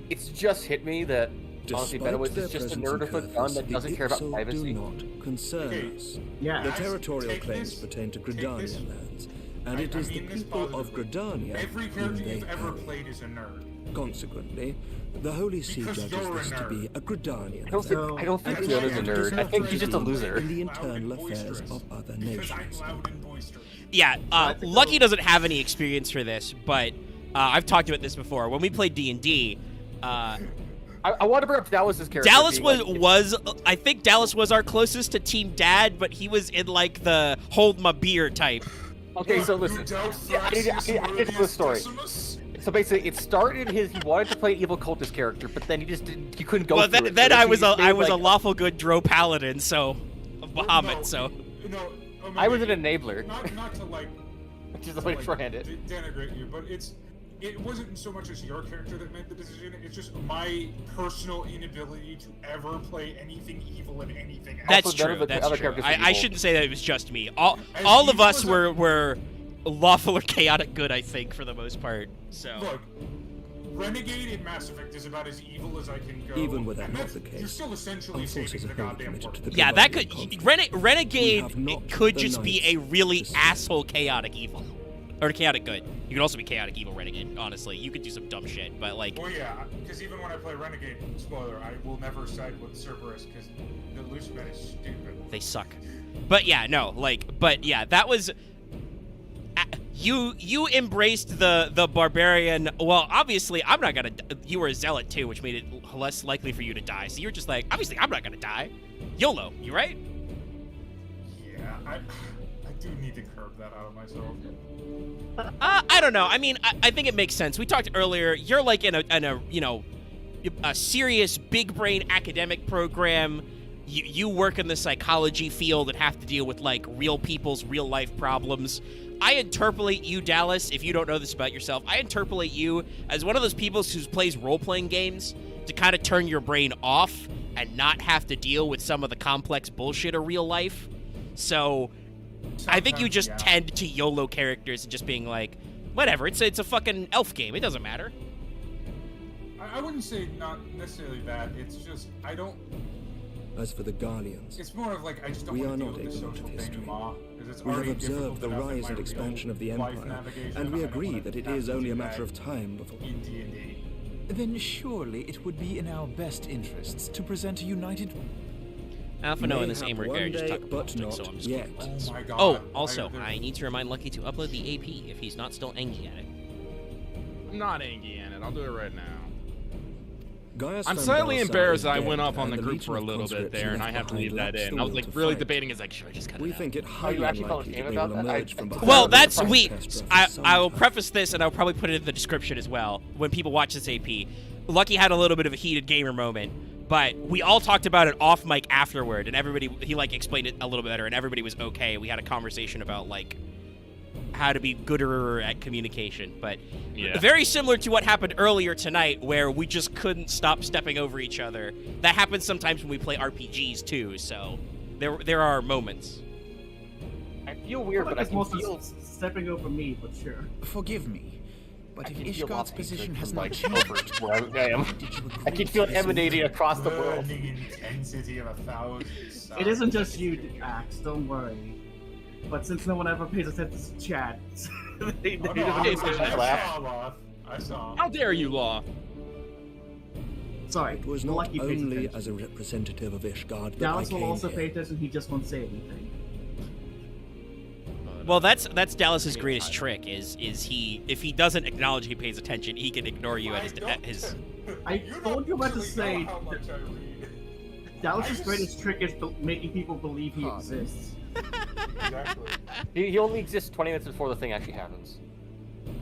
It's just hit me that honestly, Despite Benowitz their is just a presence nerd in with a gun Curthus, that the doesn't care about Ipso privacy. do not concern Okay. us. Yeah. The Guys, territorial take claims this- pertain to take this- Gridania lands, and I it is the mean this people of positively. Gridania Every whom character they you've ever harry. played is a nerd. Consequently, the Holy See Because judges you're a this to be nerd. a Gridanian I don't think, affair, I don't think and That's Leona's a why it is nerd. I not think he's just a to be loser. in the Loud and internal affairs boisterous. of other Because I'm nations. loud and boisterous. Yeah, I think Lucky they'll- doesn't have any experience for this, but I've talked about this before. When we played D&D, I want to bring up Dallas's character. Dallas being was like, I think Dallas was our closest to Team Dad, but he was in like the hold my beer type. Okay, so You listen. doubt Yeah, I need Thracius to tell the Meridius story. Decimus? So basically, it started he wanted to play an evil cultist character, but then he just didn't, he couldn't go Well, through it. then So I he was a just made, a like, lawful good Dro Paladin, so of Bahamut. No, So No, I was an mean, enabler, Not to like. which is the way to shorthand it. Denigrate you, but it wasn't so much as your character that made the decision. It's just my personal inability to ever play anything evil in anything. else. that's none of true. the That's other true. characters are I evil. shouldn't say that it was just me. All As of evil us as were lawful or chaotic good, I think, for the most part. So Look, Renegade in Mass Effect is about as evil as I can go. Even were that and not that's- the case, you're still essentially our forces saving are the wholly goddamn committed world. to the yeah, that Gridanian could conflict. Renegade. We have not It could the just be knights a really to save. asshole chaotic evil, or chaotic good. You could also be chaotic evil Renegade. Honestly, you could do some dumb shit, but like. Well, yeah, because even when I play Renegade, spoiler, I will never side with Cerberus because the loose men is stupid. They suck. But yeah, no, like, but yeah, that was you embraced the barbarian. Well, obviously, I'm not gonna. You were a zealot too, which made it less likely for you to die. So you're just like, obviously, I'm not gonna die. YOLO, you right? I do need to curb that out of myself. I don't know. I mean, I think it makes sense. We talked earlier. You're like in a you know, a serious big brain academic program. You work in the psychology field and have to deal with like real people's real life problems. I interpolate you, Dallas, if you don't know this about yourself. I interpolate you as one of those people who plays role-playing games to kind of turn your brain off and not have to deal with some of the complex bullshit of real life. So I think you Sometimes, just yeah. tend to YOLO characters and just being like, whatever, it's a fucking elf game. It doesn't matter. I wouldn't say not necessarily that. It's just I don't. As for the Guardians, It's more of like I just don't We want to are deal not with the ignorant social of history. denouement, 'cause it's we have already difficult observed the enough in rise my and real expansion of the life Empire, navigation, and we I don't agree wanna that it have is to only do a matter that of time before... in D&D. Then surely it would be in our best interests to present a united... Alpha No May and this have Amory one guy are just day, talking but politics, so not I'm just yet. going with this. Oh my god. Oh, also, there's- I need to remind Lucky to upload the AP if he's not still angry at it. I'm not angry at it. I'll do it right now. Gaius I'm van slightly Barsar embarrassed is that I dead, went off on and the group Legion for a of little bit conscripts there, and left I have to behind leave that lacks in. the I was will like to really fight. debating. Is like, should I just cut it We out? think it highly you actually unlikely felt that ashamed they will about that? emerge from behind Well, the that's Orchestra we. for some I will time. preface this, and I'll probably put it in the description as well. When people watch this AP, Lucky had a little bit of a heated gamer moment, but we all talked about it off mic afterward, and he like explained it a little bit better, and everybody was okay. We had a conversation about like how to be gooder at communication, but Yeah. very similar to what happened earlier tonight, where we just couldn't stop stepping over each other. That happens sometimes when we play RPGs too. So there are moments. I feel weird, but I it's can mostly feel... stepping over me, but sure. Forgive me, but I if can feel Ishgard's lots of position hatred has from, not like, changed, over where I am. did you I agree can to feel it this emanating across the world. Burning intensity of 1,000 suns. It isn't just you, Axe, don't worry. But since no one ever pays attention to chat, they Oh, no, don't I understand. saw Loth. I saw. How dare you, Law? Sorry, It was not Lucky pays only attention. as a representative of Ishgard that Dallas I will came also here. pay attention, he just won't say anything. Well, that's Dallas's greatest trick is he if he doesn't acknowledge he pays attention, he can ignore you at his I You don't told you about to really say know how much I read. Dallas's I just- greatest trick is making people believe he Pardon. exists. Exactly. He only exists 20 minutes before the thing actually happens.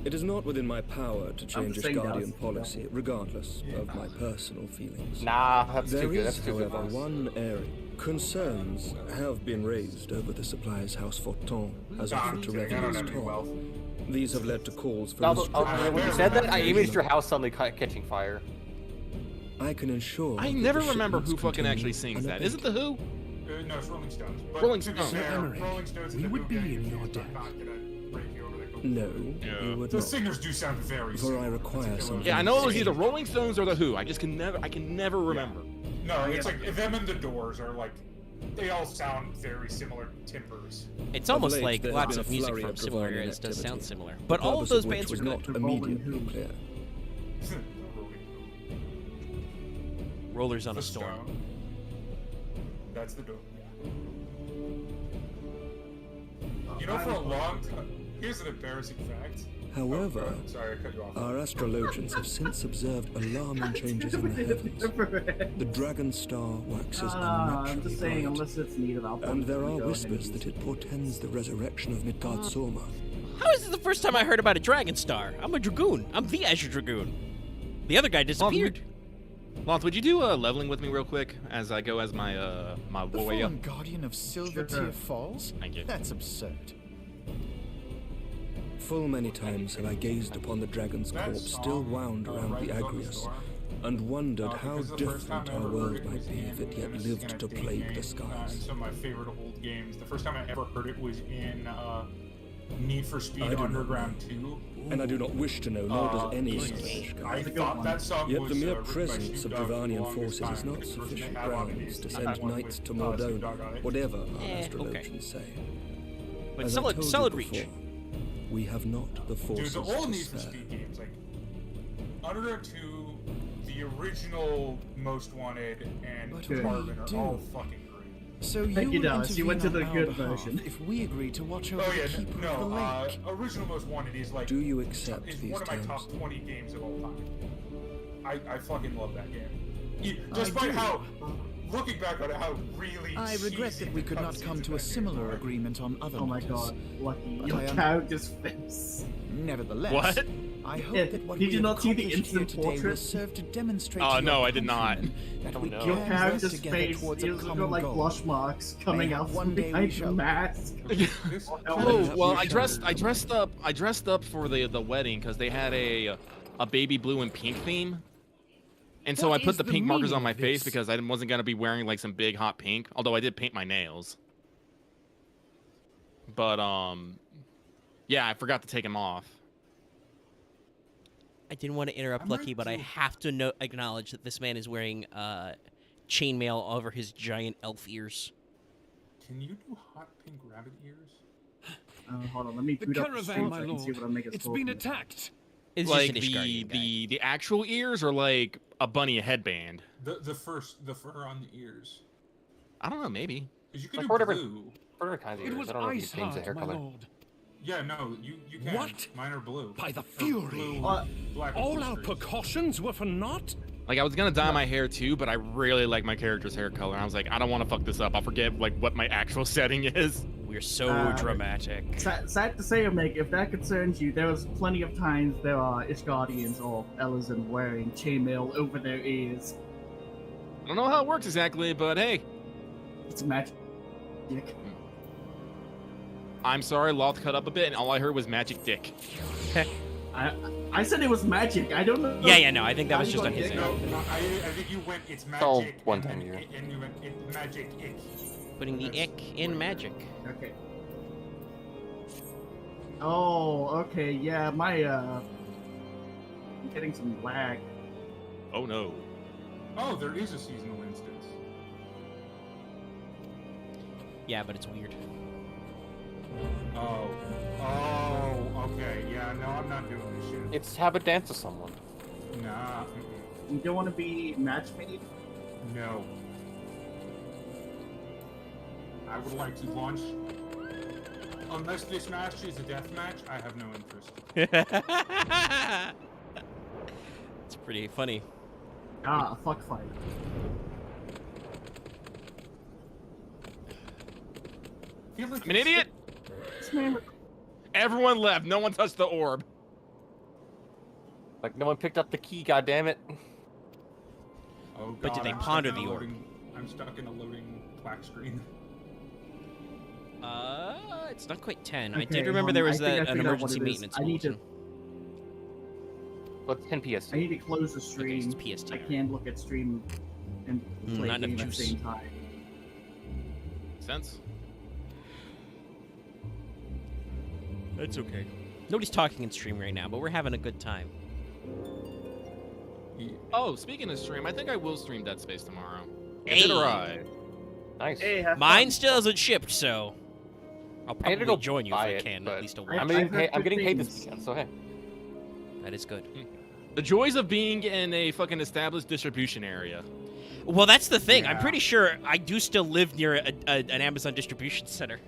It is not within my power to change just saying Ishgardian Dallas. policy, regardless of my personal feelings. Nah, that's There too good. is, That's too good. however, one area. Concerns have been raised over the supplies House Fortin has Nah, offered I'm to kidding. I don't revenues have any wealth. toll. These have led to calls for Although, restriction. when you said that, I imaged your house suddenly catching fire. I can ensure. I that never the remember who shipments fucking contain actually sings that. Is it unabated- the Who? No, it's Rolling Stones. But Rolling to be Stones. fair, Emmerich, Rolling Stones and we the would Who be getting in your confused. debt. I'm not gonna break you over that. No, Yeah. you would The not. singers do sound very For I similar. require particularly- something Yeah, I know it was Same. either Rolling Stones or the Who. I can never remember. No, it's like them and the Doors are like they all sound very similar timbres. It's almost late, like there has lots been of a music flurry from of similar Dravanian eras does sound activity, similar. the But all of purpose those which bands are was good. not The Rolling immediately Who. clear. Rollers on The a Storm. Stone. That's the door. You know, for a long time. Here's an embarrassing fact. However, Sorry, I cut you off. our astrologians have since observed alarming changes in the heavens. The dragon star waxes I'm unnaturally just saying, bright, unless it's needed, I'll and there probably are go whispers ahead that it portends the resurrection of Midgard Sorma. How is this the first time I heard about a Dragon Star? I'm a Dragoon. I'm the Azure Dragoon. The other guy disappeared. Loth, would you do leveling with me real quick as I go as my my the warrior? fallen guardian of Silvertear Sure. Falls? Thank you. That's absurd. Full many times have I gazed upon the dragon's That corpse song, still wound around Right the Above the Agrius, Storm, and wondered how because the first time different I our ever heard world it might was be if it in yet this lived kinda to date plague game, the and skies. some of my favorite old games. The first time I ever heard it was in Need for I Speed do not Underground 2. And I do not wish to know, nor does any please. son of I Ishgard. a good thought one. that song Yet was the mere written by presence Snoop of Dogg for the Dravanian longest forces is time. not The version they sufficient had on it grounds is to the send one knights with, to Snoop Mordona, Dogg on it. whatever our okay. astrologians say. But As I solid, told you solid before, reach. we have not the Dude, forces the old to Need for spare. Speed games, like Underground 2, the original Most Wanted, and But we Carbon are do. all fucking great. So Thank you, will Dallas. You went to intervene the on good our behalf version. if we agree to watch over Oh the yeah, keeper of the no, lake. original Most Wanted is like Do you accept is these one of my terms? top 20 games of all time. I fucking love that game. I Despite do. how looking back on it, how really I regret cheesy that we the could not cutscenes come in to a that game similar are. agreement on other Oh my matters. god, Lucky. But Your I am- character's face. Nevertheless, What? I hope Yeah, that what did we you have not see the accomplished here instant today will portrait? serve to demonstrate Oh, to no, your I did not. countrymen that Oh, we no. can Your work character's together face towards is a common got like goal. blush marks coming Maybe out one from day we behind shall- the mask. This Oh well, I character- dressed up for the wedding because they had a baby blue and pink theme, and so What I put is the the pink markers meaning on my of face this? because I wasn't gonna be wearing like some big hot pink. Although I did paint my nails, but yeah, I forgot to take them off. I didn't want to interrupt I Lucky, might but I do- have to acknowledge that this man is wearing chainmail over his giant elf ears. Can you do hot pink rabbit ears? Hold on, let me The boot up the caravan, stream my so I can see lord. what I make it It's called. been attacked. It's Like just an Ishgardian guy. the actual ears or like a bunny headband. The fur on the ears. I don't know, maybe. 'Cause you could Like do four different- blue. What other kinds of It ears? was I don't know if you ice change the hair hot, my color. lord. Yeah, no, you can. What? Mine are blue. By the Or fury. blue, What? black and All blue our streaks. precautions were for naught? Like I was gonna dye my hair too, but I really like my character's hair color. I was like, I don't want to fuck this up. I'll forget like what my actual setting is. We're so dramatic. Sad to say, Omega, if that concerns you, there was plenty of times there are Ishgardians or Elezen wearing chainmail over their ears. I don't know how it works exactly, but hey, It's magic. Dick. I'm sorry, Loth cut up a bit, and all I heard was magic dick. I said it was magic. I don't know. Yeah, no, I think that how was you just got on his dick. end. No, I think you went, it's magic. all and one then time a year. And you went, it's magic, ick. Putting the That's ick in what- magic. Okay. Oh, okay. Yeah, my I'm getting some lag. Oh no. Oh, there is a seasonal instance. Yeah, but it's weird. Oh, okay. Yeah, no, I'm not doing this shit. It's have a dance with someone. Nah, You don't want to be match-made? no. I would like to launch. Unless this match is a death match, I have no interest. It's pretty funny. Ah, a fuck fight. I feel like I'm an idiot. This man, Everyone left. No one touched the orb. Like no one picked up the key. God damn it! Oh, But did God, they I'm ponder stuck in the a orb? loading- I'm stuck in a loading black screen. It's not quite 10. I Okay, did remember there I was think I an figured out what emergency it is. maintenance I need to- bulletin. Well, it's 10 PS. I need to close the Okay, stream. it's PST. I can't look at stream and play not enough game at the juice. same time. Sense. That's okay. Nobody's talking in stream right now, but we're having a good time. Oh, speaking of stream, I think I will stream Dead Space tomorrow. Hey. It did arrive. Nice. Hey, have Mine fun. still hasn't shipped, so I'll I had to probably go join you if buy I it, can, but at least a I- week. I'm I've getting heard paid. I'm good getting paid this things. weekend, so hey. That is good. The joys of being in a fucking established distribution area. Well, that's the thing. I'm Yeah. pretty sure I do still live near an Amazon distribution center.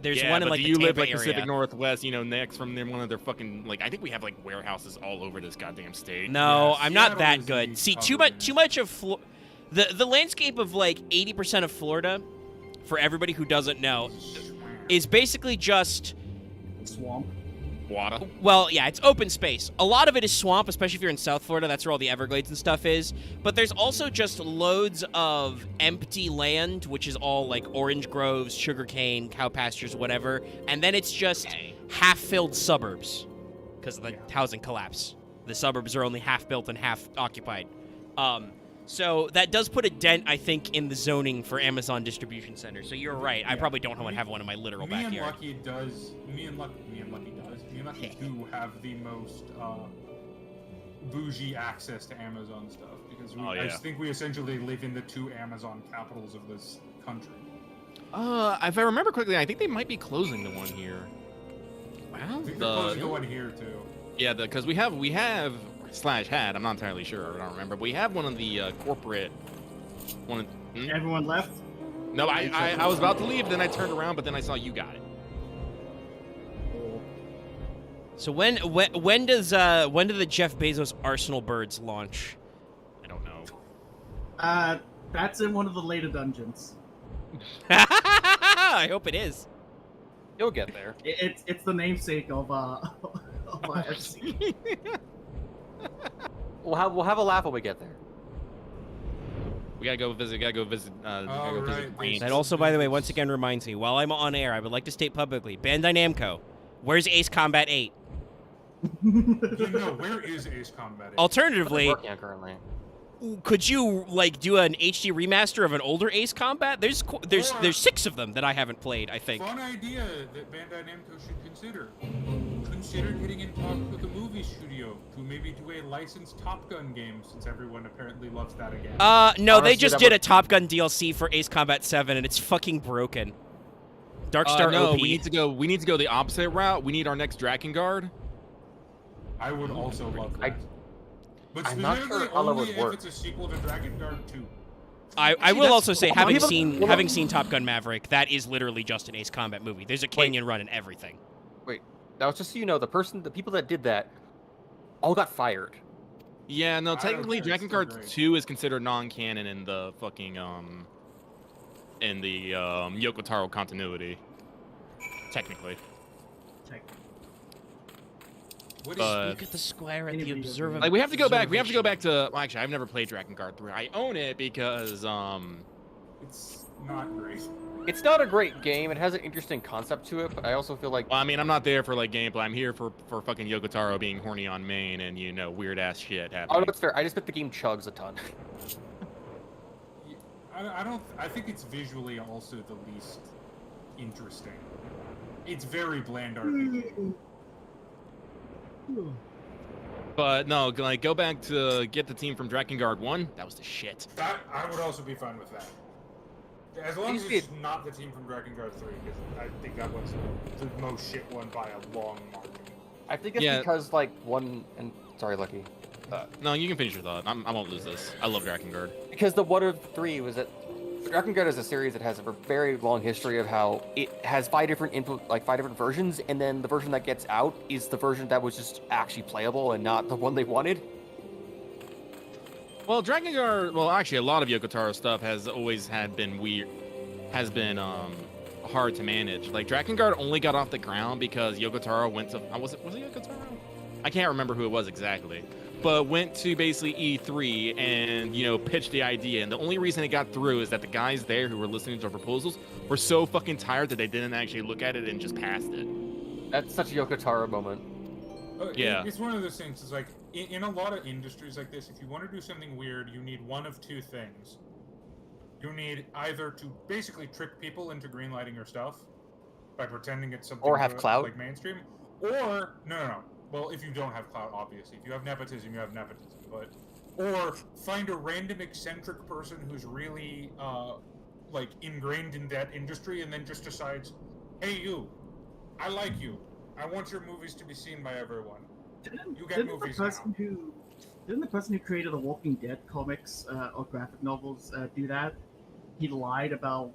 There's yeah, one but in like do the you Tampa live like area. Pacific Northwest? You know, next from one of their fucking like I think we have like warehouses all over this goddamn state. No, Yeah, I'm not Seattle that is good. the See, covered too much of the landscape of like 80% of Florida, for everybody who doesn't know, is basically just Swamp. Water. well, yeah, it's open space. A lot of it is swamp, especially if you're in South Florida. That's where all the Everglades and stuff is. But there's also just loads of empty land, which is all like orange groves, sugarcane, cow pastures, whatever. And then it's just half-filled suburbs because of the housing collapse. The suburbs are only half built and half occupied. So that does put a dent, I think, in the zoning for Amazon distribution center. So you're right. I Yeah. probably don't have one in my literal Me and backyard. Lucky do have the most bougie access to Amazon stuff because Oh, I yeah. think we essentially live in the two Amazon capitals of this country. If I remember correctly, I think they might be closing the one here. I Wow. think The- they're closing the one here too. Yeah, because we have slash had. I'm not entirely sure. I don't remember, but we have one of the corporate one. Everyone left. No, I was about to leave, then I turned around, but then I saw you got it. So when do the Jeff Bezos Arsenal birds launch? I don't know. That's in one of the later dungeons. I hope it is. You'll get there. It's the namesake of FC. We'll have a laugh when we get there. We gotta go visit. right. Brain. That also, by the way, once again reminds me, while I'm on air, I would like to state publicly, Bandai Namco, where's Ace Combat 8? Where is Ace Combat 8? Alternatively, Working on currently. could you like do an HD remaster of an older Ace Combat? There's 6 of them that I haven't played, I think. Fun idea that Bandai Namco should consider. Consider getting in talks with a movie studio to maybe do a licensed Top Gun game, since everyone apparently loves that again. No, they Honestly, just that did would- a Top Gun DLC for Ace Combat 7, and it's fucking broken. Darkstar No, OP. we need to go the opposite route. We need our next Drakengard. I would also love I- that. But I'm not specifically sure how that only would if work. it's a sequel to Dragon Guard 2. I will also say, having people- seen Top Gun Maverick, that is literally just an Ace Combat movie. There's a canyon run and everything. Now, just so you know, the people that did that all got fired. Yeah, no, I don't technically care, it's still Drakengard great. 2 is considered non-canon in the fucking Yoko Taro continuity. Technically. What is But- Look at the square at Any the video observer. Like we have to go back to well, actually I've never played Drakengard 3. I own it because It's not great. It's not a great game. It has an interesting concept to it, but I also feel like well, I mean I'm not there for like gameplay. I'm here for fucking Yoko Taro being horny on main and weird ass shit oh, happening. that's fair. I just bet the game chugs a ton. I think it's visually also the least interesting. It's very bland RPG. But no, like go back to get the team from Drakengard 1. That was the shit. That I would also be fine with that. As long as it's not the team from Dragon Guard 3, because I think that was the most shit one by a long margin. I think it's Yeah. because like one and sorry, Lucky. No, you can finish your thought. I won't lose this. I love Drakengard. Because the one of three was that Drakengard is a series that has a very long history of how it has 5 different versions, and then the version that gets out is the version that was just actually playable and not the one they wanted. Well, Drakengard, well, actually, a lot of Yoko Taro stuff has been weird, hard to manage. Like, Drakengard only got off the ground because Yoko Taro went to, was it Yoko Taro? I can't remember who it was exactly, but went to basically E3 and, pitched the idea. And the only reason it got through is that the guys there who were listening to our proposals were so fucking tired that they didn't actually look at it and just passed it. That's such a Yoko Taro moment. Yeah. It's one of those things. It's like in a lot of industries like this, if you want to do something weird, you need one of two things. You need either to basically trick people into greenlighting your stuff by pretending it's something Or have clout. like mainstream, or no. Well, if you don't have clout, obviously. If you have nepotism, you have nepotism. But or find a random eccentric person who's really ingrained in that industry, and then just decides, "Hey, you, I like you. I want your movies to be seen by everyone." You get movies now. Didn't the person who created the Walking Dead comics or graphic novels do that? He lied about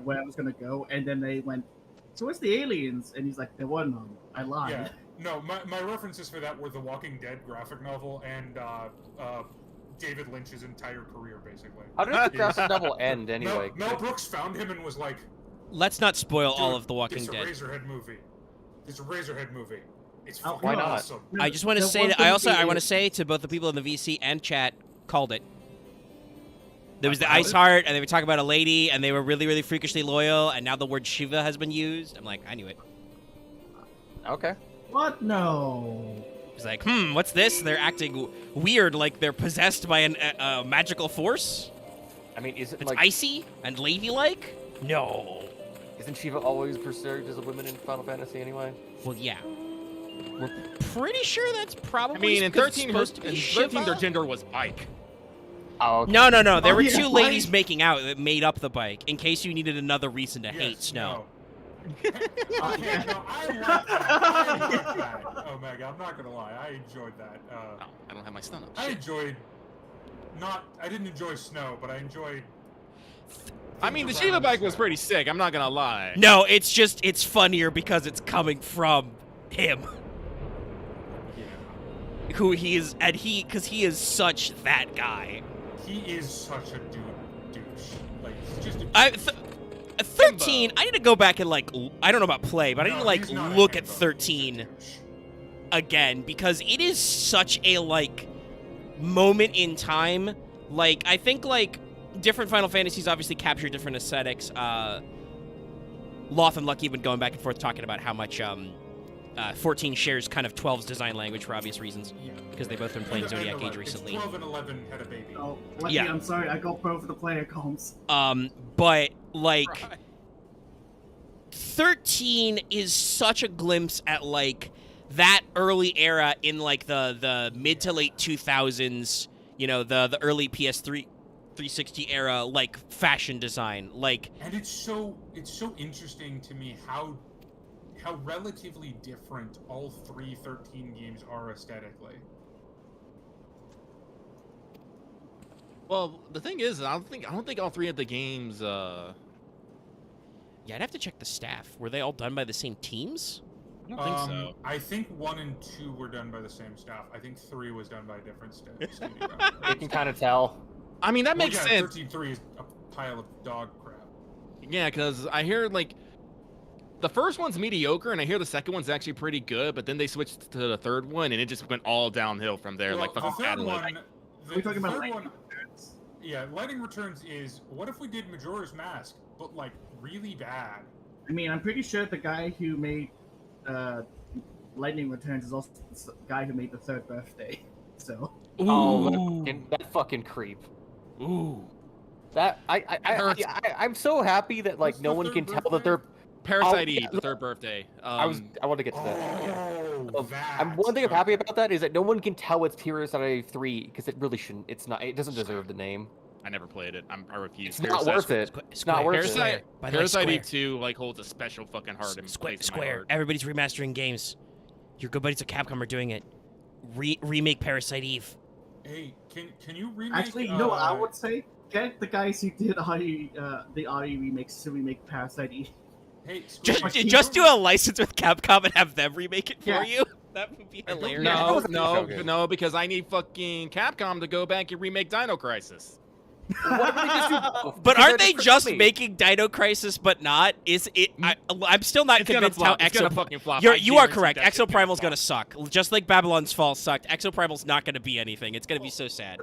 where it was gonna go, and then they went, "So where's the aliens?" And he's like, "There were none. I lied." Yeah. No, my references for that were the Walking Dead graphic novel and David Lynch's entire career, basically. How did the graphic novel end anyway? Mel Brooks found him and was like, Let's not spoil all "Dude, of The Walking it's Dead. It's a Razorhead movie. It's Oh, fucking why not? awesome." I just want to There say that wasn't I the- want to say to both the people in the VC and chat, called it. There was the Called Ice it? Heart, and they were talking about a lady, and they were really, really freakishly loyal, and now the word Shiva has been used. I'm like, I knew it. Okay. What? No. It's like, what's this? They're acting weird, like they're possessed by a magical force. I mean, is it It's like icy and ladylike. No. isn't Shiva always perceived as a woman in Final Fantasy anyway? Well, yeah. We're pretty sure that's probably. I mean, in 13, supposed to be their Shiva? gender was Ike. Oh, okay. No. There Oh, were yeah, 2 right. ladies making out that made up the bike, in case you needed another reason to hate Snow. Okay, no, I like that. I like that. Oh, Meg, I'm not gonna lie. I enjoyed that. Oh, I don't have my stun up. I Shit. enjoyed. I didn't enjoy Snow, but I enjoyed. I mean, the Shiva bike was pretty sick. I'm not gonna lie. No, it's funnier because it's coming from him. Yeah. Who he is, and because he is such that guy. He is such a douche. Like, he's just a I 13. I need to go back and like I don't know about play, but I need to like he's not a look at himbo. 13 He's a douche. again because it is such a like moment in time. Like I think like different Final Fantasies obviously capture different aesthetics. Loth and Lucky have been going back and forth talking about how much 14 shares kind of 12's design language for obvious reasons Yeah. because they've both been playing And Zodiac 11. Age recently. It's 12 and 11 had a baby. Oh, Lucky, Yeah. I'm sorry, I got both of the player comps. But like 13 is such a glimpse at like that early era in like the mid to late 2000s, you know, the early PS3 360 era like fashion design. Like And it's so interesting to me how relatively different all 13 games are aesthetically. Well, the thing is, I don't think all three of the games. yeah, I'd have to check the staff. Were they all done by the same teams? I don't think so. I think 1 and 2 were done by the same staff. I think 3 was done by a different studio. You can kind of tell. I mean, that makes yeah, sense. 13-3 is a pile of dog crap. Yeah, because I hear like the first one's mediocre, and I hear the second one's actually pretty good, but then they switched to the third one, and it just went all downhill from there. Well, like fucking the third Catalyst. one, Are we talking about third Lightning one, Returns? yeah, Lightning Returns is what if we did Majora's Mask, but like really bad. I mean, I'm pretty sure the guy who made Lightning Returns is also the guy who made the Third Birthday. So Oh, that fucking creep. Ooh. That hurts. I'm so happy that like What's no the one third can tell that birthday? they're. Parasite Oh, Eve, yeah, the third birthday. I want to get to that. Oh, that. One thing I'm happy about that is that no one can tell it's Parasite Eve 3 because it really shouldn't. It's not. It doesn't deserve the name. I never played it. I refuse. It's not worth it. It's not worth it. Parasite, By the way, Parasite Square. Eve 2 like holds a special fucking heart in place in my Square. heart. Everybody's remastering games. Your good buddies at Capcom are doing it. Remake Parasite Eve. Hey, can you remake? actually, you know what I would say? Get the guys who did the RE remakes to remake Parasite Eve. Hey, Square, Just do a license with Capcom and have them remake it for Yeah. you. That would be hilarious. that No, wasn't so good. no, because I need fucking Capcom to go back and remake Dino Crisis. Why don't they just do both? But Because aren't they're they different just companies. making Dino Crisis but not? Is it? I'm still not It's gonna convinced how flop. It's Exo. gonna fucking flop. You are guarantee correct. that shit's Exoprimal's gonna gonna suck. Just like Babylon's Fall sucked. Exoprimal's not gonna be anything. It's gonna be so sad.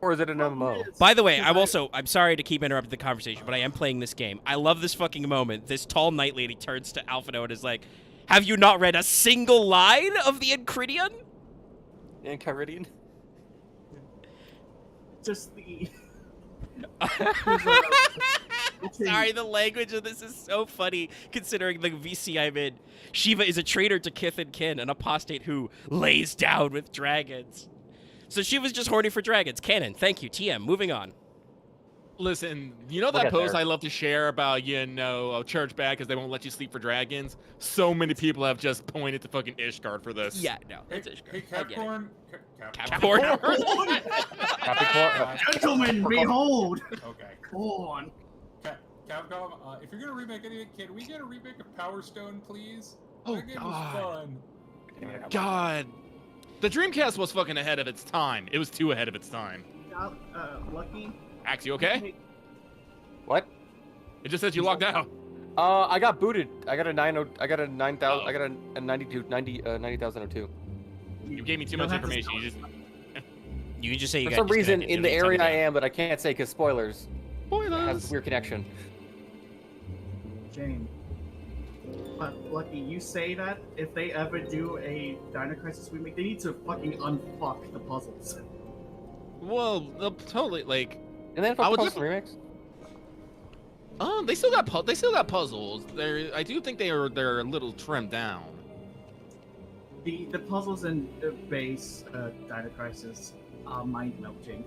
Or is it an MMO? By the way, I'm sorry to keep interrupting the conversation, but I am playing this game. I love this fucking moment. This tall knight lady turns to Alphino and is like, "Have you not read a single line of the Enchiridion?" And Kyridian? Just the. Sorry, the language of this is so funny considering the VC I'm in. Shiva is a traitor to kith and kin, an apostate who lays down with dragons. So she was just horny for dragons. Canon. Thank you, TM. Moving on. Listen, you know We'll that get post there. I love to share about, church bad because they won't let you sleep for dragons? So many people have just pointed to fucking Ishgard for this. Yeah, no. Hey, That's Ishgard. hey I get it. Capcorn. Capricorn. Capricorn? Gentlemen, behold! Okay. Corn. Capcom, if you're gonna remake anything, can we get a remake of Power Stone, please? Oh, That game God. was fun. God. The Dreamcast was fucking ahead of its time. It was too ahead of its time. Lucky. Axe, you okay? What? It just says you logged out. I got booted. I got a 90,000. I got a 90,002. You gave me too You'll much have to information. You just You can just say you For got some reason, disconnected. in the You don't need to area I tell me am, but I can't say because spoilers. It has spoilers. a weird connection. Jane. But Lucky, you say that if they ever do a Dino Crisis remake, they need to fucking unfuck the puzzles. Well, they'll totally like. And then I would post remix. They still got puzzles. I do think they're a little trimmed down. The puzzles in the base Dino Crisis are mind melting.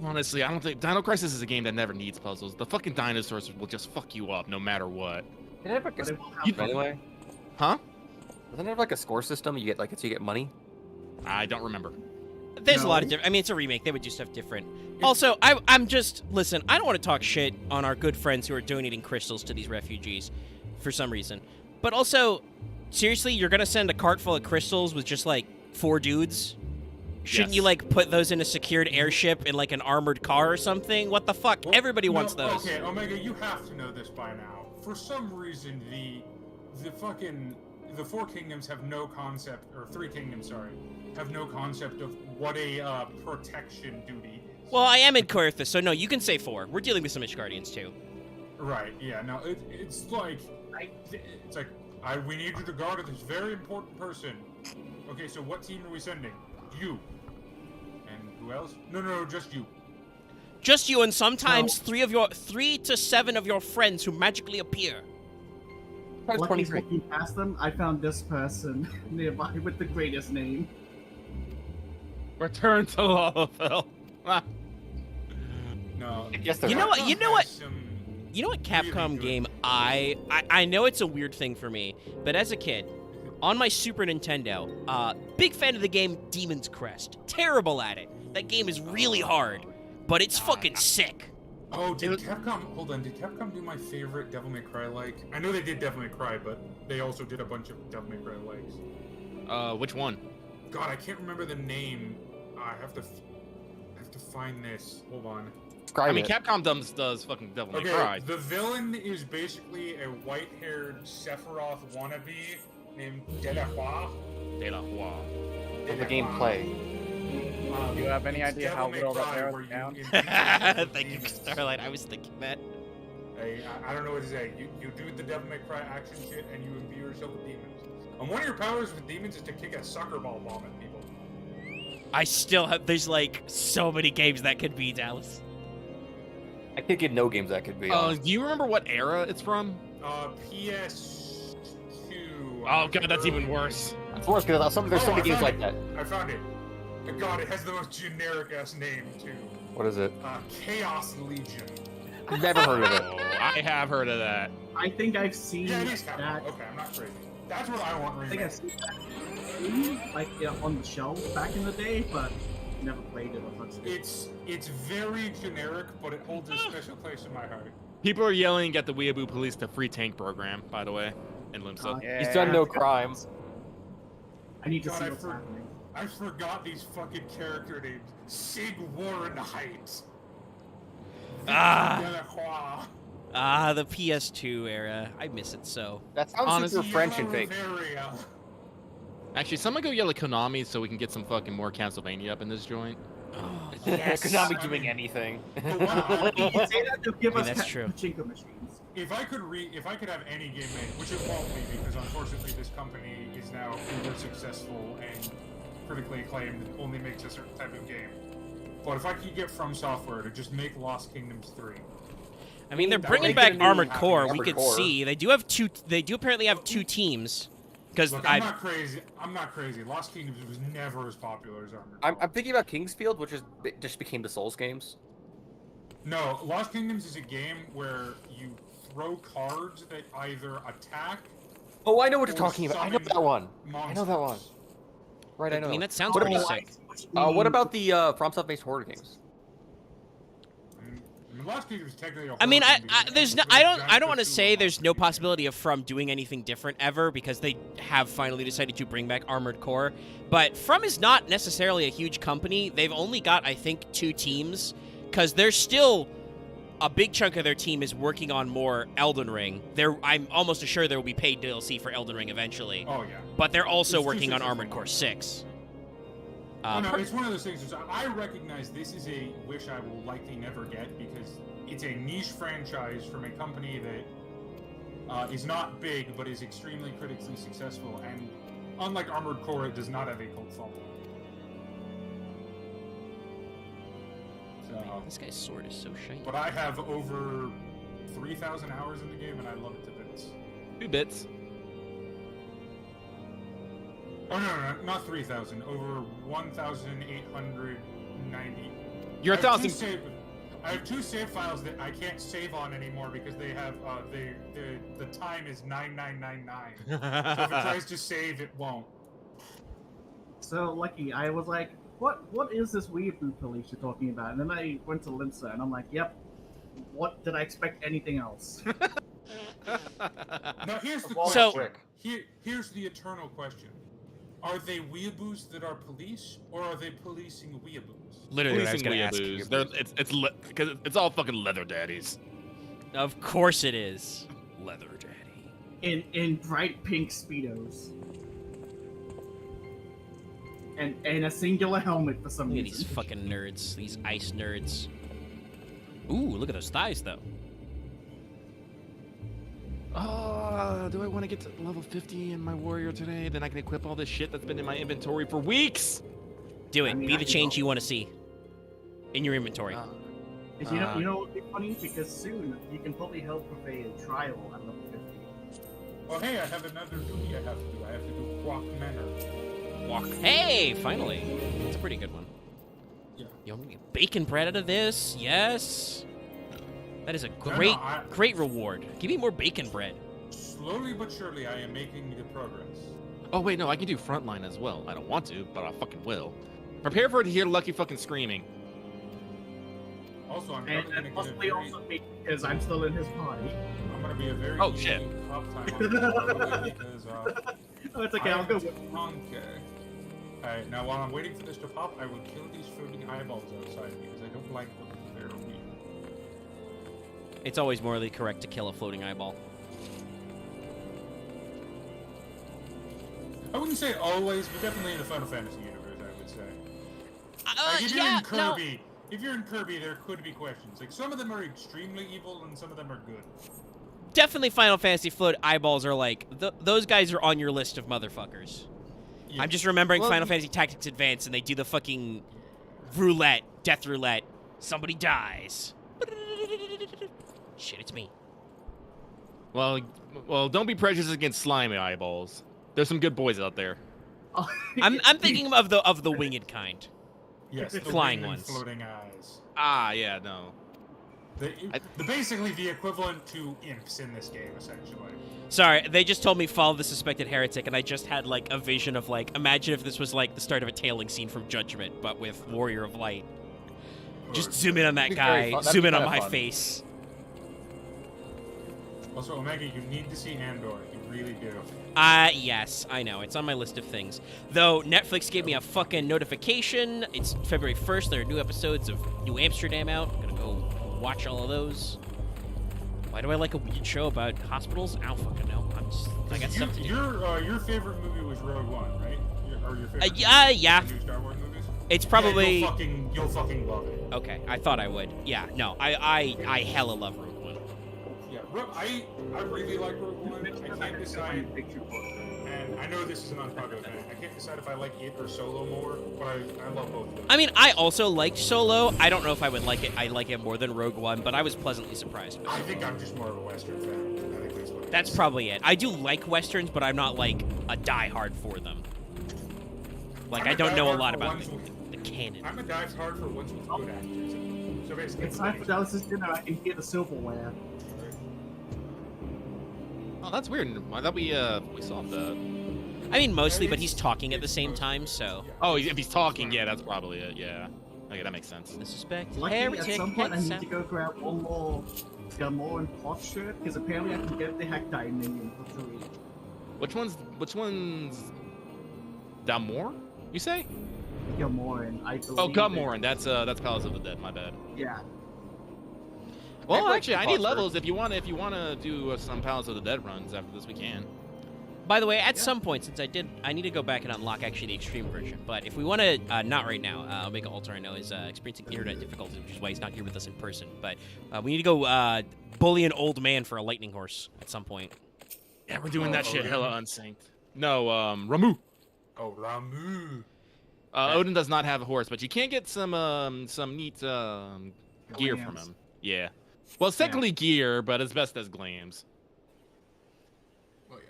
Honestly, I don't think Dino Crisis is a game that never needs puzzles. The fucking dinosaurs will just fuck you up no matter what. Did it have like But it a, will have anyway? Huh? Doesn't it have like a score system? You get like so you get money. I don't remember. There's a lot of No. different. I mean, it's a remake. They would do stuff different. Also, I'm just listen. I don't want to talk shit on our good friends who are donating crystals to these refugees, for some reason. But also, seriously, you're gonna send a cart full of crystals with just like 4 dudes? Shouldn't you Yes. like put those in a secured airship in like an armored car or something? What the fuck? Well, Everybody no, wants those. Okay, Omega, you have to know this by now. For some reason, the Four Kingdoms have no concept, or Three Kingdoms, sorry, have no concept of what a protection duty is. Well, I am in Coerthas, so no, you can say 4. We're dealing with some Ishgardians too. Right, yeah, no, it's like, we need you to guard this very important person. Okay, so what team are we sending? You. And who else? No, just you. Just you and sometimes 3 to 7 of your friends who magically appear. Times Lucky 23. walking past them, I found this person nearby with the greatest name. Return to Lalafell. No. Yes, there You are. know what? You know what? Some You know what really Capcom good- game I know it's a weird thing for me, but as a kid, on my Super Nintendo, big fan of the game Demon's Crest. Terrible at it. That game is really hard, but it's fucking sick. Oh, did Capcom do my favorite Devil May Cry like? I know they did Devil May Cry, but they also did a bunch of Devil May Cry likes. Which one? God, I can't remember the name. I have to find this. Hold on. Describe I mean, it. Capcom does fucking Devil May Okay, Cry. the villain is basically a white-haired Sephiroth wannabe named Delacroix. De La Hua. Of the gameplay. Do you have any idea how well that narrows down? Thank you, Starlight. I was thinking that. I don't know what to say. You do the Devil May Cry action shit, and you imbue yourself with demons. And one of your powers with demons is to kick a soccer ball bomb at people. I still have. There's like so many games that could be Dallas. I can't get no games that could be. Do you remember what era it's from? PS2. Oh god, that's even worse. It's worse because there's so many games like that. I found it. God, it has the most generic ass name too. What is it? Chaos Legion. Never heard of it. Oh, I have heard of that. I think I've seen Yeah, it is Capcom. that. Okay, I'm not crazy. That's what I want I think I've remade. seen that like on the shelf back in the day, but never played it or touched it. It's very generic, but it holds a special place in my heart. People are yelling at the Weeaboo Police to free tank program, by the way, in Limsa. Yeah. He's done no crime. I need to God, see what's happening. I forgot these fucking character names. Sig Warren Height. Ah. Delacroix. The PS2 era. I miss it so. That sounds Honestly, super French and fake. Riveria. Actually, someone go yell at Konami so we can get some fucking more Castlevania up in this joint. Oh, Yes. Konami doing anything. The one I- You say that they'll give I mean, us that's true. pachinko machines. If I could have any game made, which it won't be because unfortunately this company is now uber successful and critically acclaimed and only makes a certain type of game. But if I could get From Software to just make Lost Kingdoms 3. I mean, they're That bringing would back make me Armored happy. Core. We Armored could Core. see they do have two. They do apparently have 2 teams. Because Look, I'm not crazy. Lost Kingdoms was never as popular as Armored Core. I'm thinking about Kingsfield, which just became the Souls games. No, Lost Kingdoms is a game where you throw cards that either attack. Oh, I know what you're or talking about. I know summon that one. Monsters. I know that one. Right, I know. I mean, that sounds What pretty about- sick. What about the FromSoft based horror games? I mean, Lost Kingdoms is technically a I mean, horror I game because there's it's no. with I giant don't want to Cthulhu say there's no monster. possibility of From doing anything different ever because they have finally decided to bring back Armored Core. But From is not necessarily a huge company. They've only got, I think, 2 teams because they're still. A big chunk of their team is working on more Elden Ring. I'm almost assured there will be paid DLC for Elden Ring eventually. Oh yeah. But they're also It's working on 266 Armored Core 6. Oh, no, it's one of those things. I recognize this is a wish I will likely never get because it's a niche franchise from a company that is not big but is extremely critically successful. And unlike Armored Core, it does not have a cult following. So, This guy's sword is so shiny. but I have over 3,000 hours in the game, and I love it to bits. 2 bits. Oh no, not 3,000. Over 1,890. You're I have 1,000. I have 2 save files that I can't save on anymore because they have the time is 9999. So if it tries to save, it won't. So Lucky, I was like, what is this weeaboo police you're talking about? And then I went to Limsa and I'm like, yep. What did I expect anything else? Now here's the So- question. Here's the eternal question. Are they weeaboos that are police, or are they policing weeaboos? Literally, what I was Policing gonna ask you. weeaboos. They're- because it's all fucking leather daddies. Of course it is. Leather daddy. In bright pink speedos. And a singular helmet for some Look at reason. these fucking nerds. These ice nerds. Ooh, look at those thighs, though. Do I want to get to level 50 in my warrior today? Then I can equip all this shit that's been in my inventory for weeks. Do it. I mean, Be I the can change go. you want to see in your inventory. You know what would be funny? Because soon you can probably help with a trial at level 50. Oh, hey, I have another duty I have to do. I have to do Quack Manor. Walk. Hey, finally. That's a pretty good one. Yeah. Yo, I'm gonna get bacon bread out of this. Yes. That is a No, great, I- great reward. Give me more bacon bread. Slowly but surely, I am making good progress. Oh wait, no, I can do frontline as well. I don't want to, but I fucking will. Prepare for it to hear Lucky fucking screaming. Also, I'm And probably possibly gonna also me, because I'm still in his body. I'm gonna be a very Oh, easy shit. tough time on this because Oh, it's okay, I'll go with Okay. Alright, now while I'm waiting for this to pop, I will kill these floating eyeballs outside because I don't like them. They're weird. It's always morally correct to kill a floating eyeball. I wouldn't say always, but definitely in the Final Fantasy universe, I would say. Like, if you're yeah, in Kirby, if you're in Kirby, there could be questions. Like, some of them are extremely evil and some of them are good. Definitely Final Fantasy float eyeballs are like, those guys are on your list of motherfuckers. Yeah. I'm just remembering Well, Final Fantasy Tactics Advance and they do the fucking roulette, death roulette. Somebody dies. Shit, it's me. Well, don't be prejudiced against slimy eyeballs. There's some good boys out there. I'm thinking of the winged kind. Yes, the Flying winged and ones. floating eyes. Ah, yeah, no. They're basically the equivalent to imps in this game, essentially. Sorry, they just told me follow the suspected heretic, and I just had like a vision of like, imagine if this was like the start of a tailing scene from Judgment, but with Warrior of Light. Just zoom in on that That'd be very guy, fun. That'd zoom be in on kinda my fun. face. Also, Omega, you need to see Andor. You really do. Yes, I know. It's on my list of things. Though Netflix gave me a fucking notification. It's February 1st. There are new episodes of New Amsterdam out. I'm gonna go watch all of those. Why do I like a weird show about hospitals? I don't fucking know. I got stuff to do. Your favorite movie was Rogue One, right? Or your favorite yeah. new Star Wars movies? It's probably Yeah, you'll fucking love it. okay. I thought I would. Yeah, no. I hella love Rogue One. Yeah, I really like Rogue One. I can't decide, and I know this is an unpopular opinion. I can't decide if I like it or Solo more, but I love both of them. I mean, I also liked Solo. I don't know if I would like it. I like it more than Rogue One, but I was pleasantly surprised with it. I think I'm just more of a Western fan. I think that's what it That's is. probably it. I do like westerns, but I'm not like a diehard for them. Like I'm I a don't know a diehard lot for about ones the canon. I'm a dive hard for ones with good actors. So basically, It's time for Dallas's dinner. I can hear the silverware. Oh, that's weird. I thought we solved that. I mean, mostly, but he's talking at the same time, so. Oh, if he's talking, yeah, that's probably it. Yeah. Okay, that makes sense. The suspect Lucky heretic at some point I heads need up. to go grab one more Gamorrean pot shirt, because apparently I can get the Hack Diamond for free. Which one's Damor? You say? Gamorrean, I believe. Oh, Gutmoran. That's Palace of the Dead. My bad. Yeah. Well, like actually, the I need Foster. levels. If you wanna do some Palace of the Dead runs after this, we can. By the way, at some point, since I need to go back and unlock actually the extreme version. But if we want to, not right now. Omega Alter, I know, is experiencing internet difficulties, which is why he's not here with us in person. But we need to go bully an old man for a lightning horse at some point. Yeah, we're doing that shit Odin? hella unsynced. No, Ramu. Oh, Ramu. Odin does not have a horse, but you can get some neat gear from Glams. him. Yeah. Well, it's technically gear, but it's best as glams. Well, yeah.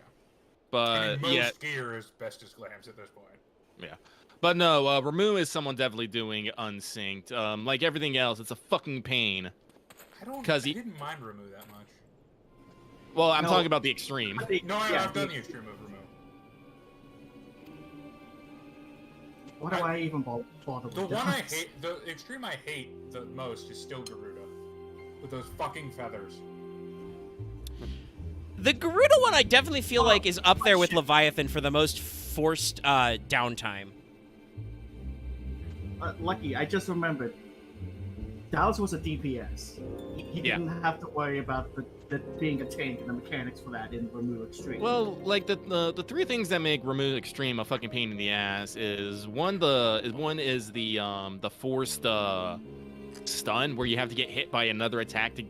But I mean, most yeah, gear is best as glams at this point. yeah. But no, Ramu is someone definitely doing unsynced. Like everything else, it's a fucking pain. I didn't mind Ramu that much. Well, I'm No. talking about the extreme. No, Yeah, I've done the extreme of Ramu. What do I even bother with The one I that? hate, the extreme I hate the most is still Garuda. With those fucking feathers. The Garuda one, I definitely feel like is up there with Leviathan for the most forced downtime. Lucky, I just remembered. Dallas was a DPS. He Yeah. didn't have to worry about the being a tank and the mechanics for that in Remove Extreme. Well, like the three things that make Remove Extreme a fucking pain in the ass is one is the forced stun where you have to get hit by another attack to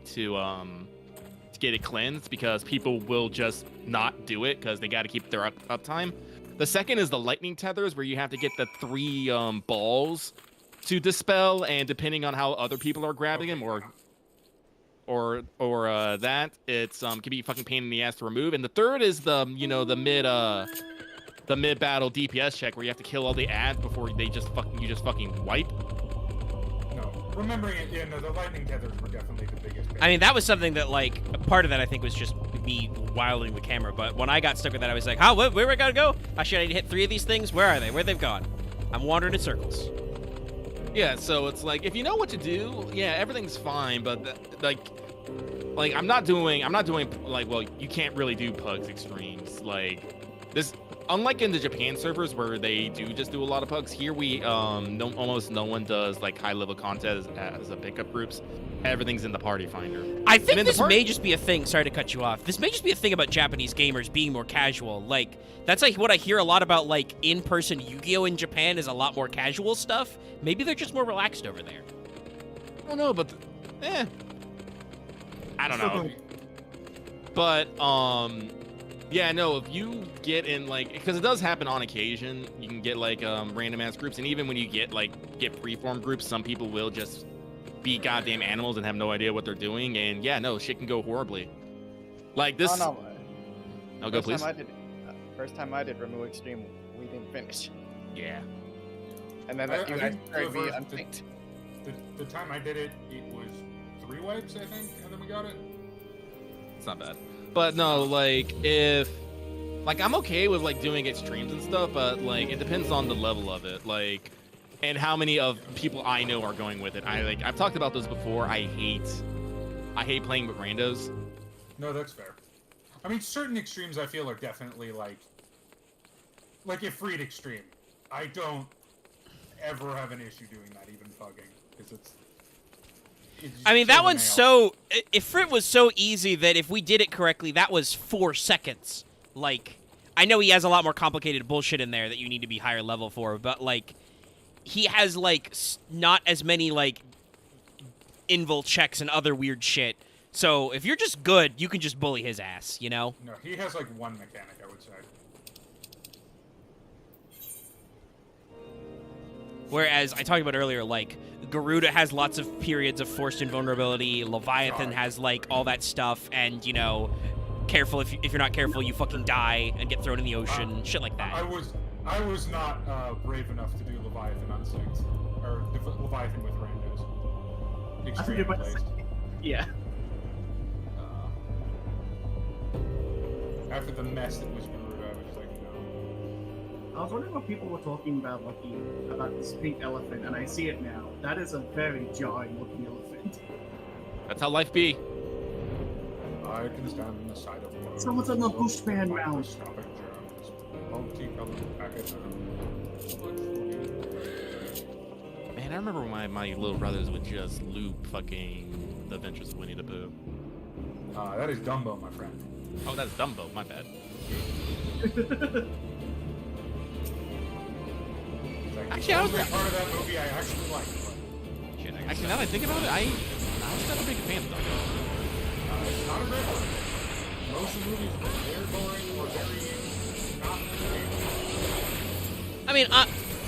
get it cleansed because people will just not do it because they got to keep their uptime. The second is the lightning tethers where you have to get the 3 balls to dispel, and depending on how other people are grabbing them or that it's can be a fucking pain in the ass to remove. And the third is the mid battle DPS check where you have to kill all the ads before you just fucking wipe. No, remembering it, yeah, no, the lightning tethers were definitely the biggest pain. I mean, that was something that, like, a part of that I think was just me wilding the camera. But when I got stuck with that, I was like, where I gotta go? I should hit 3 of these things. Where are they? Where they've gone? I'm wandering in circles. Yeah, so it's like if you know what to do, yeah, everything's fine. But like I'm not doing like, well, you can't really do pugs extremes like this. Unlike in the Japan servers where they do just do a lot of pugs, here we almost no one does like high level contests as a pickup groups. Everything's in the party finder. I think this may just be a thing. Sorry to cut you off. This may just be a thing about Japanese gamers being more casual. Like, that's like what I hear a lot about, like, in-person Yu-Gi-Oh! In Japan is a lot more casual stuff. Maybe they're just more relaxed over there. I don't know, but I don't know. But yeah, no, if you get in like, because it does happen on occasion, you can get like random ass groups, and even when you get freeform groups, some people will just be goddamn animals and have no idea what they're doing, and yeah, no, shit can go horribly. Like this. Oh, no. Go please. First time I did Remove Extreme, we didn't finish. Yeah. And then you guys carried me unsynced. The time I did it, it was 3 wipes, I think, and then we got it. It's not bad. But no, like if like I'm okay with like doing extremes and stuff, but like it depends on the level of it, like, and how many of people I know are going with it. I've talked about this before. I hate playing with randos. No, that's fair. I mean, certain extremes I feel are definitely like if Freed Extreme. I don't ever have an issue doing that, even pugging, because it's I mean, that one's so... If Frit was so easy that if we did it correctly, that was 4 seconds. Like, I know he has a lot more complicated bullshit in there that you need to be higher level for, but, like, he has, like, not as many, like, invul checks and other weird shit. So, if you're just good, you can just bully his ass, you know? No, he has, like, one mechanic, I would say. Whereas, I talked about earlier, like, Garuda has lots of periods of forced invulnerability, Leviathan has, like, all that stuff, and, you know, careful, if you're not careful, you fucking die and get thrown in the ocean, shit like that. I was not brave enough to do Leviathan unsynced, or Leviathan with randos. Extreme placed. Yeah. After the mess that was Garuda, I was just like, no. I was wondering what people were talking about, Lucky, about this pink elephant, and I see it now. That is a very jarring-looking elephant. That's how life be. I can stand on the side of one. Someone's on the bushman round. Man, I remember when my little brothers would just loop fucking The Adventures of Winnie the Pooh. That is Dumbo, my friend. Oh, that's Dumbo. My bad. Actually, I was part of that movie I actually liked. Shit, actually, now that I think about it, I was not a big fan of Dumbo. It's not a great one. Most of the movies were very boring or very not entertaining. I mean,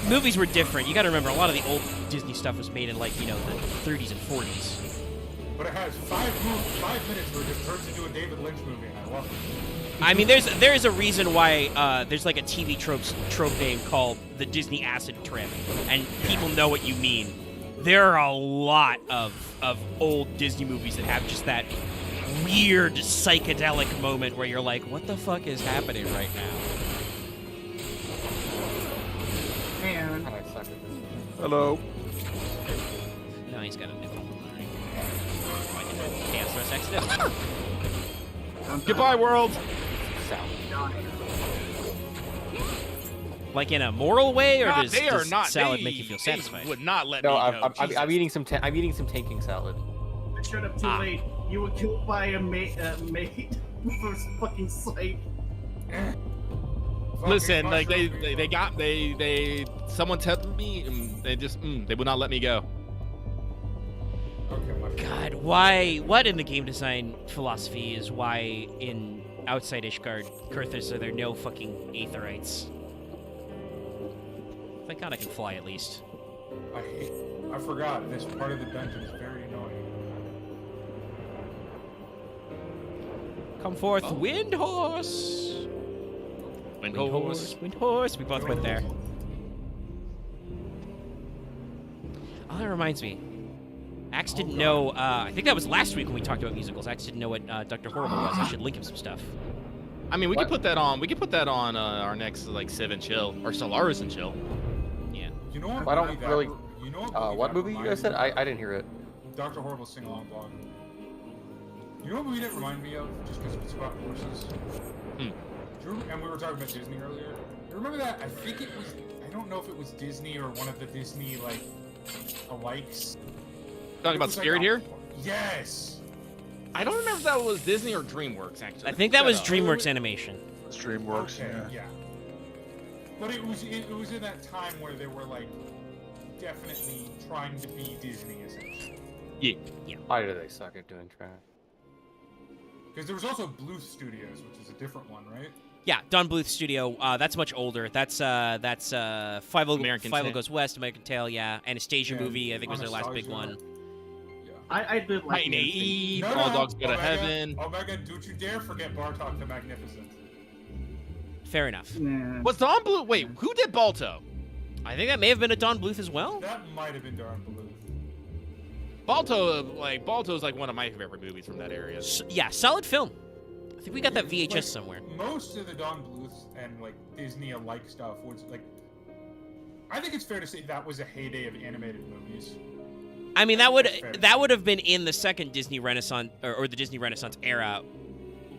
movies were different. You gotta remember, a lot of the old Disney stuff was made in, like, you know, the 30s and 40s. But it has 5 minutes where it just turns into a David Lynch movie, and I love it. I mean, there is a reason why there's like a TV trope name called the Disney Acid Trip, and people know what you mean. There are a lot of old Disney movies that have just that weird psychedelic moment where you're like, what the fuck is happening right now? And hello. No, he's got a new one. Dance for a sex Goodbye, world. Like in a moral way, or God, does, they are does not. salad they, make you feel they satisfied? would not let No, me I'm, go. I'm eating some. I'm eating some tanking salad. I showed up too late. You were killed by a mate first fucking sight. Listen, Fucking like mushroom they someone tested me, and they just they would not let me go. Okay, mushroom. God, why? What in the game design philosophy is why in outside Ishgard, Kurthus, are there no fucking Aetherites? Thank God I can fly at least. I forgot. This part of the dungeon is very annoying. Come forth, Windhorse! Windhorse. Windhorse! We both went there. Oh, that reminds me. Axe didn't know, I think that was last week when we talked about musicals. Axe didn't know what Dr. Horrible was. I should link him some stuff. I mean, we could put that on. We could put that on our next like Civ and Chill or Solaris and Chill. Yeah. You know what? I don't movie that really- You know What movie you guys said? I didn't hear it. Dr. Horrible sing-along blog. You know what movie that reminded me of? Just because it's about horses. And we were talking about Disney earlier. You remember that? I think it was. I don't know if it was Disney or one of the Disney like alikes. Talking It about was like Spirit a- here? Yes. I don't remember if that was Disney or DreamWorks actually. I think that was Shut up. DreamWorks Animation. DreamWorks. Okay, Yeah. yeah. But it was in that time where they were like definitely trying to be Disney essentially. Why do they suck at doing trash? Because there was also Bluth Studios, which is a different one, right? Yeah, Don Bluth Studio. That's much older. That's Five American Tail. Goes West, American Tail. Yeah, Anastasia Yeah, movie. I think was their last big Anastasia. one. Yeah. I did like Titan the AE, No, All no, Dogs Go to Omega, Heaven. Omega, don't you dare forget Bartok the Magnificent. Fair enough. Nah. Was Don Blue? Wait, who did Balto? I think that may have been a Don Bluth as well. That might have been Darn Bluth. Balto's like one of my favorite movies from that area. Yeah, solid film. I think we got that VHS Like, somewhere. Most of the Don Bluth and like Disney alike stuff was like. I think it's fair to say that was a heyday of animated movies. I mean, that Fair. would have been in the second Disney Renaissance or the Disney Renaissance era,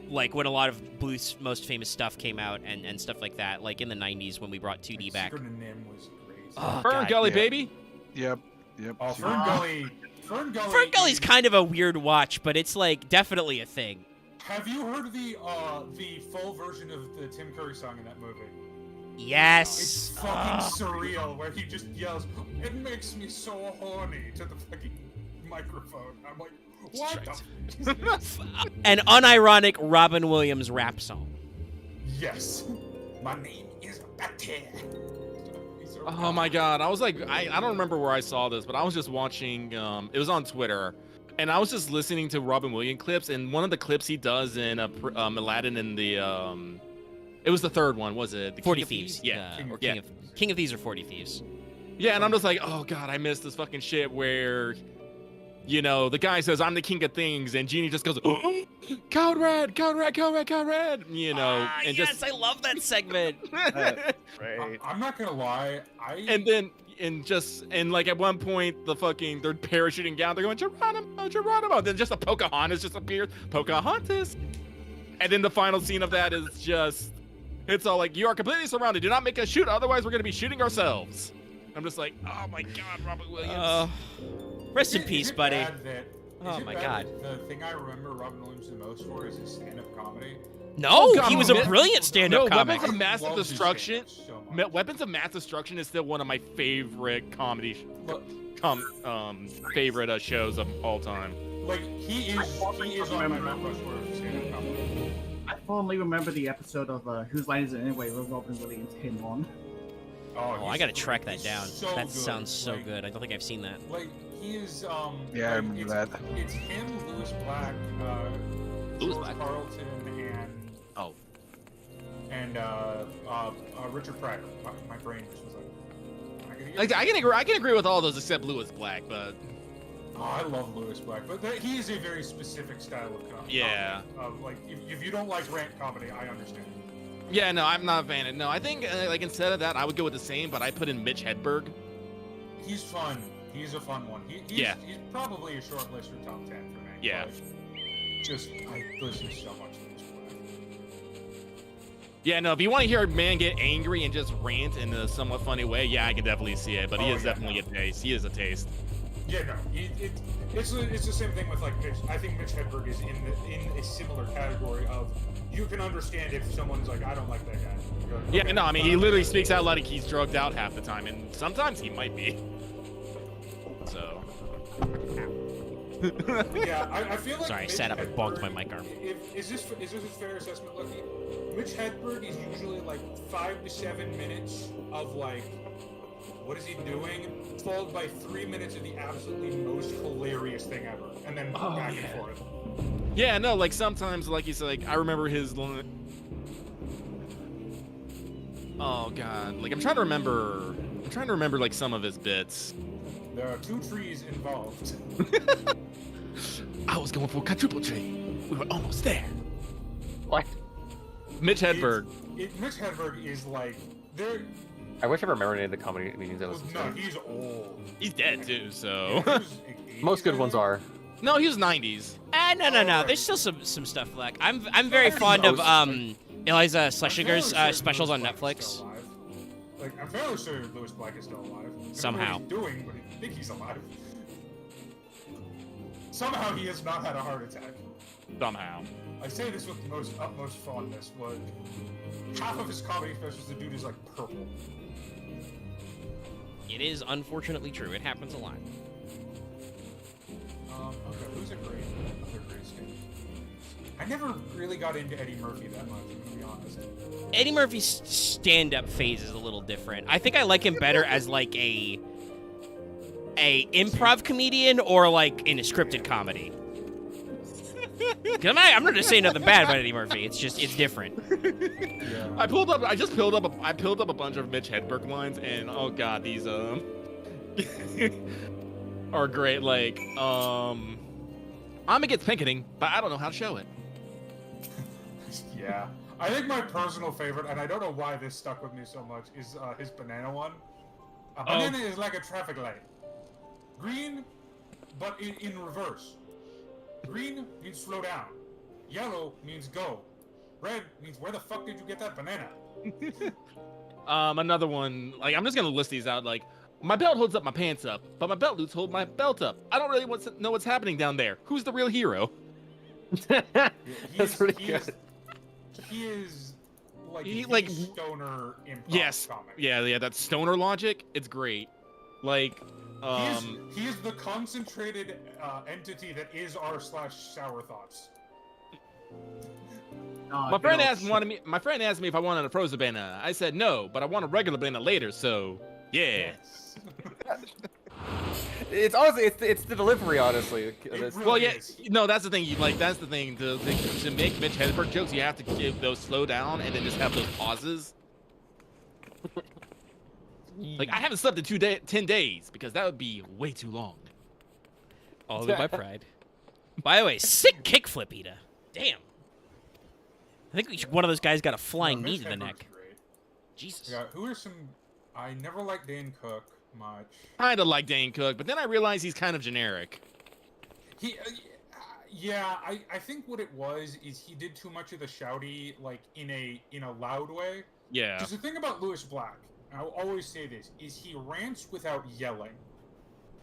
like when a lot of Bluth's most famous stuff came out and stuff like that, like in the 90s when we brought 2D Like, back. Secret of Nim was crazy. Oh, Fern God. Gully, Yeah. baby. Yep. Oh, Fern Gully. Fern Gully. Fern Gully's is- kind of a weird watch, but it's like definitely a thing. Have you heard the full version of the Tim Curry song in that movie? Yes. It's fucking surreal, where he just yells, "It makes me so horny" to the fucking microphone. I'm like, what the? An unironic Robin Williams rap song. Yes. My name is Betty. Oh my god, I was like, I don't remember where I saw this, but I was just watching, it was on Twitter, and I was just listening to Robin Williams clips, and one of the clips he does in Aladdin in the, it was the third one, was it? The 40 King of Thieves. Yeah. Or Yeah. King of Thieves or 40 Thieves. Yeah, and I'm just like, oh god, I missed this fucking shit where, you know, the guy says, I'm the king of things, and Genie just goes, oh, Code Red, Code Red, Code Red, Code Red, you know, and yes, just... I love that segment. Right. I'm not gonna lie. And like at one point the fucking they're parachuting down, they're going Geronimo, Geronimo, then just a Pocahontas just appears, Pocahontas, and then the final scene of that is just, it's all like, you are completely surrounded, do not make us shoot, otherwise we're gonna be shooting ourselves. I'm just like, oh my god, Robert Williams. Rest in Is peace, it buddy. bad that- Oh is it my bad God. that The thing I remember Robin Williams the most for is his stand-up comedy. No, Oh, God, he was a no. brilliant stand-up No, comic. Weapons of Mass I love his Destruction. stand-up so much. Weapons of Mass Destruction is still one of my favorite comedy, Look, favorite shows of all time. like he is on my Mount Rushmore of stand-up comedy. I fondly remember the episode of Whose Line Is It Anyway where Robin Williams came on. Oh, I he's gotta great. track that He's down. so That good. sounds so Like- good. I don't think I've seen that. Like he is Yeah, I like, remember it's, that. It's him, Lewis Black, Lewis George Black. Carlton, and Richard Pryor. My brain just was like. I can agree with all those except Lewis Black, but Oh, I love Lewis Black, but he is a very specific style of comedy. Yeah. Like if you don't like rant comedy, I understand. yeah, no, I'm not a fan of. No, I think like instead of that, I would go with the same, but I put in Mitch Hedberg. He's fun. He's a fun one. He's probably a short list for top 10 for me. Yeah. But I listen so much to Lewis Black. Yeah, no, if you want to hear a man get angry and just rant in a somewhat funny way, yeah, I can definitely see it. But he is definitely a taste. He is a taste. Yeah, no, it's the same thing with like Mitch. I think Mitch Hedberg is in a similar category of you can understand if someone's like, I don't like that guy. You're like, Yeah, okay, no, I mean, fine. he literally speaks out like he's drugged out half the time, and sometimes he might be. So. Yeah, I feel like. Sorry, I Mitch sat up and bonked my Hedberg- mic arm. Is this a fair assessment, Lucky? Mitch Hedberg is usually like 5 to 7 minutes of like, what is he doing? Followed by 3 minutes of the absolutely most hilarious thing ever, and then back and forth. Yeah, no, like sometimes, like he's like, I remember his. Oh god, like I'm trying to remember like some of his bits. There are 2 trees involved. I was going for a quadruple tree. We were almost there. What? Mitch Hedberg. Mitch Hedberg is like there. I wish I remembered any of the comedy meetings that was. No, he's old. He's dead too, so. Yeah, he was 80s, Most good I ones think. are. No, he was 90s. No. Alright. There's still some stuff like I'm very fond of Eliza Schlesinger's specials on Netflix. Like, I'm fairly sure Lewis Black is still alive. I don't know Somehow. what he's doing, but I think he's alive. Somehow he has not had a heart attack. Somehow. I say this with the utmost fondness, but half of his comedy specials, the dude is like purple. It is unfortunately true. It happens a lot. Okay, who's another great skate? I never really got into Eddie Murphy that much, to be honest. Eddie Murphy's stand-up phase is a little different. I think I like him better as like a improv comedian or like in a scripted comedy. 'Cause I'm not just saying nothing bad about Eddie Murphy. It's different. Yeah. I just pulled up a bunch of Mitch Hedberg lines, and oh god, these are great. Like I'm against picketing, but I don't know how to show it. Yeah. I think my personal favorite, and I don't know why this stuck with me so much, is his banana one. A banana is like a traffic light. Green, but in reverse. Green means slow down. Yellow means go. Red means where the fuck did you get that banana? Another one. Like I'm just gonna list these out. Like my belt holds up my pants up, but my belt loops hold my belt up. I don't really want to know what's happening down there. Who's the real hero? That's pretty good. He is like He, the like, stoner improv Yes. comic. Yeah. That stoner logic. It's great. Like He is the concentrated entity that is r/sour thoughts. My friend asked me if I wanted a frozen banana. I said no, but I want a regular banana later. So yeah. It's honestly, it's the delivery, honestly. It's- really Well, yeah. is. No, that's the thing. That's the thing. To make Mitch Hedberg jokes, you have to give those slow down and then just have those pauses. Like I haven't slept in 10 days because that would be way too long. All in my pride. By the way, sick kickflip, Ida. Damn. I think one of those guys got a flying knee Mitch to the Hedberg's neck. great. Jesus. Yeah, who are some? I never liked Dan Cook much. Kind of like Dane Cook, but then I realized he's kind of generic. He, yeah, I think what it was is he did too much of the shouty, like in a loud way. Yeah. Because the thing about Lewis Black, and I'll always say this, is he rants without yelling.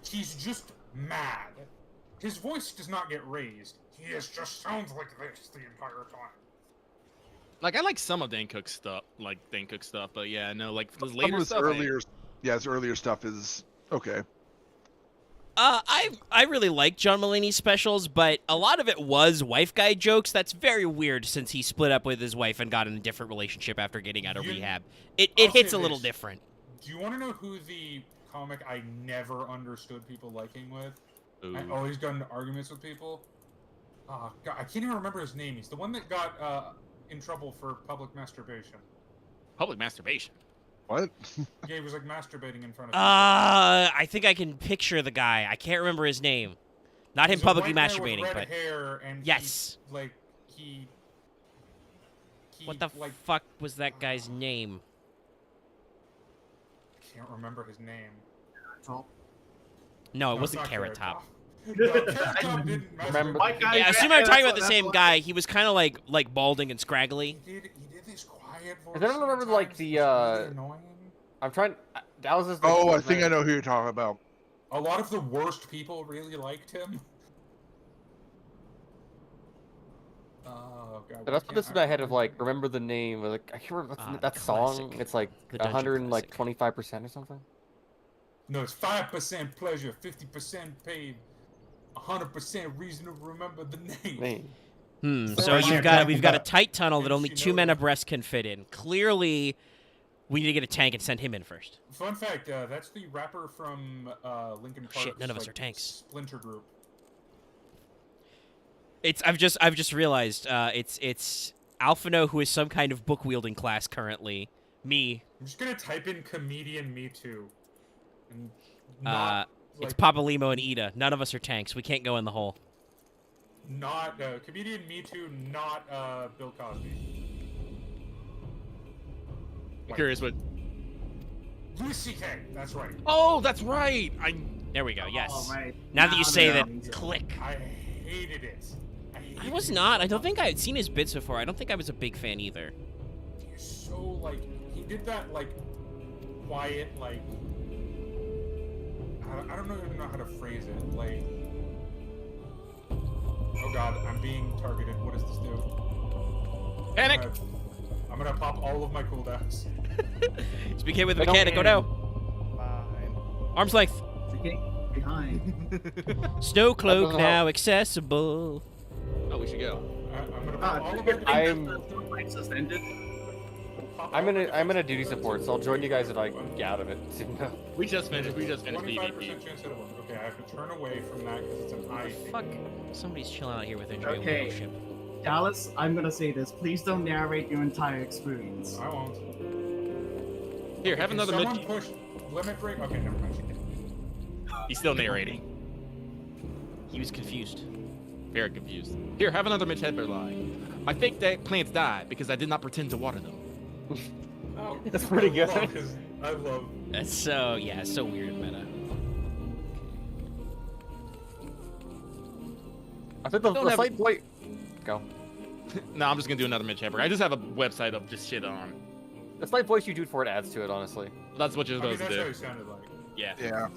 He's just mad. His voice does not get raised. He just sounds like this the entire time. Like I like some of Dane Cook's stuff, but yeah, no, like his Some later of his stuff. his earlier stuff is okay. I really like John Mulaney's specials, but a lot of it was wife guy jokes. That's very weird since he split up with his wife and got in a different relationship after getting out of rehab. It I'll hits say a little this. different. Do you want to know who the comic I never understood people liking with? I Ooh. always got into arguments with people. God, I can't even remember his name. He's the one that got in trouble for public masturbation. Public masturbation. What? Yeah, he was like masturbating in front of. I think I can picture the guy. I can't remember his name. Not him He's a publicly white guy masturbating, with red but hair and yes. He What the like fuck was that guy's name? can't remember his name. No, it it's wasn't not Carrot Top. No, Carrot Top didn't Remember- masturbate. Yeah, I assume I'm talking about the same guy. He was kind of like balding and scraggly. He did this quietly. quiet voice. Does anyone remember like sometimes the that's really annoying. I'm trying. Dallas is. The Oh, I think I know who you're talking about. A lot of the worst people really liked him. Oh god. But let's put this in my head of like remember the name of like I can't remember Ah, that the song. classic. It's like The Dungeon classic. 125% or something. No, it's 5% pleasure, 50% paid, 100% reason to remember the name. So we've got a tight tunnel that only 2 men abreast can fit in. Clearly, we need to get a tank and send him in first. Fun fact, that's the rapper from Linkin Park. Shit, none of us are tanks. Splinter Group. I've just realized it's Alphino, who is some kind of book wielding class currently. Me. I'm just gonna type in comedian me too. And it's Papa Limo and Ida. None of us are tanks. We can't go in the hole. Not comedian me too. Not Bill Cosby. I'm curious what. Louis C.K. That's right. Oh, that's right. There we go. Yes. All right. Now that you say that, yeah. click. I hated it. I was not. I don't think I had seen his bits before. I don't think I was a big fan either. He's so like he did that like quiet like I don't even know how to phrase it like. Oh god, I'm being targeted. What does this do? Panic! I'm gonna pop all of my cooldowns. Speak with the mechanic. Go now. Fine. Arm's length. Behind. Snow cloak now accessible. Oh, we should go. I'm gonna pop all of my I'm gonna duty support, so I'll join you guys if I get out of it. We just finished. We just finished 25% PvP. chance that it will. Okay, I have to turn away from that because it's an eye thing. Fuck. Somebody's chilling out here with injury Okay. ship. Dallas, I'm gonna say this. Please don't narrate your entire experience. I won't. Here, have another Someone mid. push limit break. Okay, never mind. He's still narrating. He was confused. Very confused. Here, have another Mitch Hedberg line. I think that plants died because I did not pretend to water them. Oh, That's pretty good. I love. That's so so weird meta. I think the Don't have- slight voice. Go. No, I'm just gonna do another Mitch Hedberg. I just have a website of just shit on. The slight voice you do for it adds to it, honestly. That's what you're I mean, supposed that's how to he sounded like. do. Yeah. Yeah.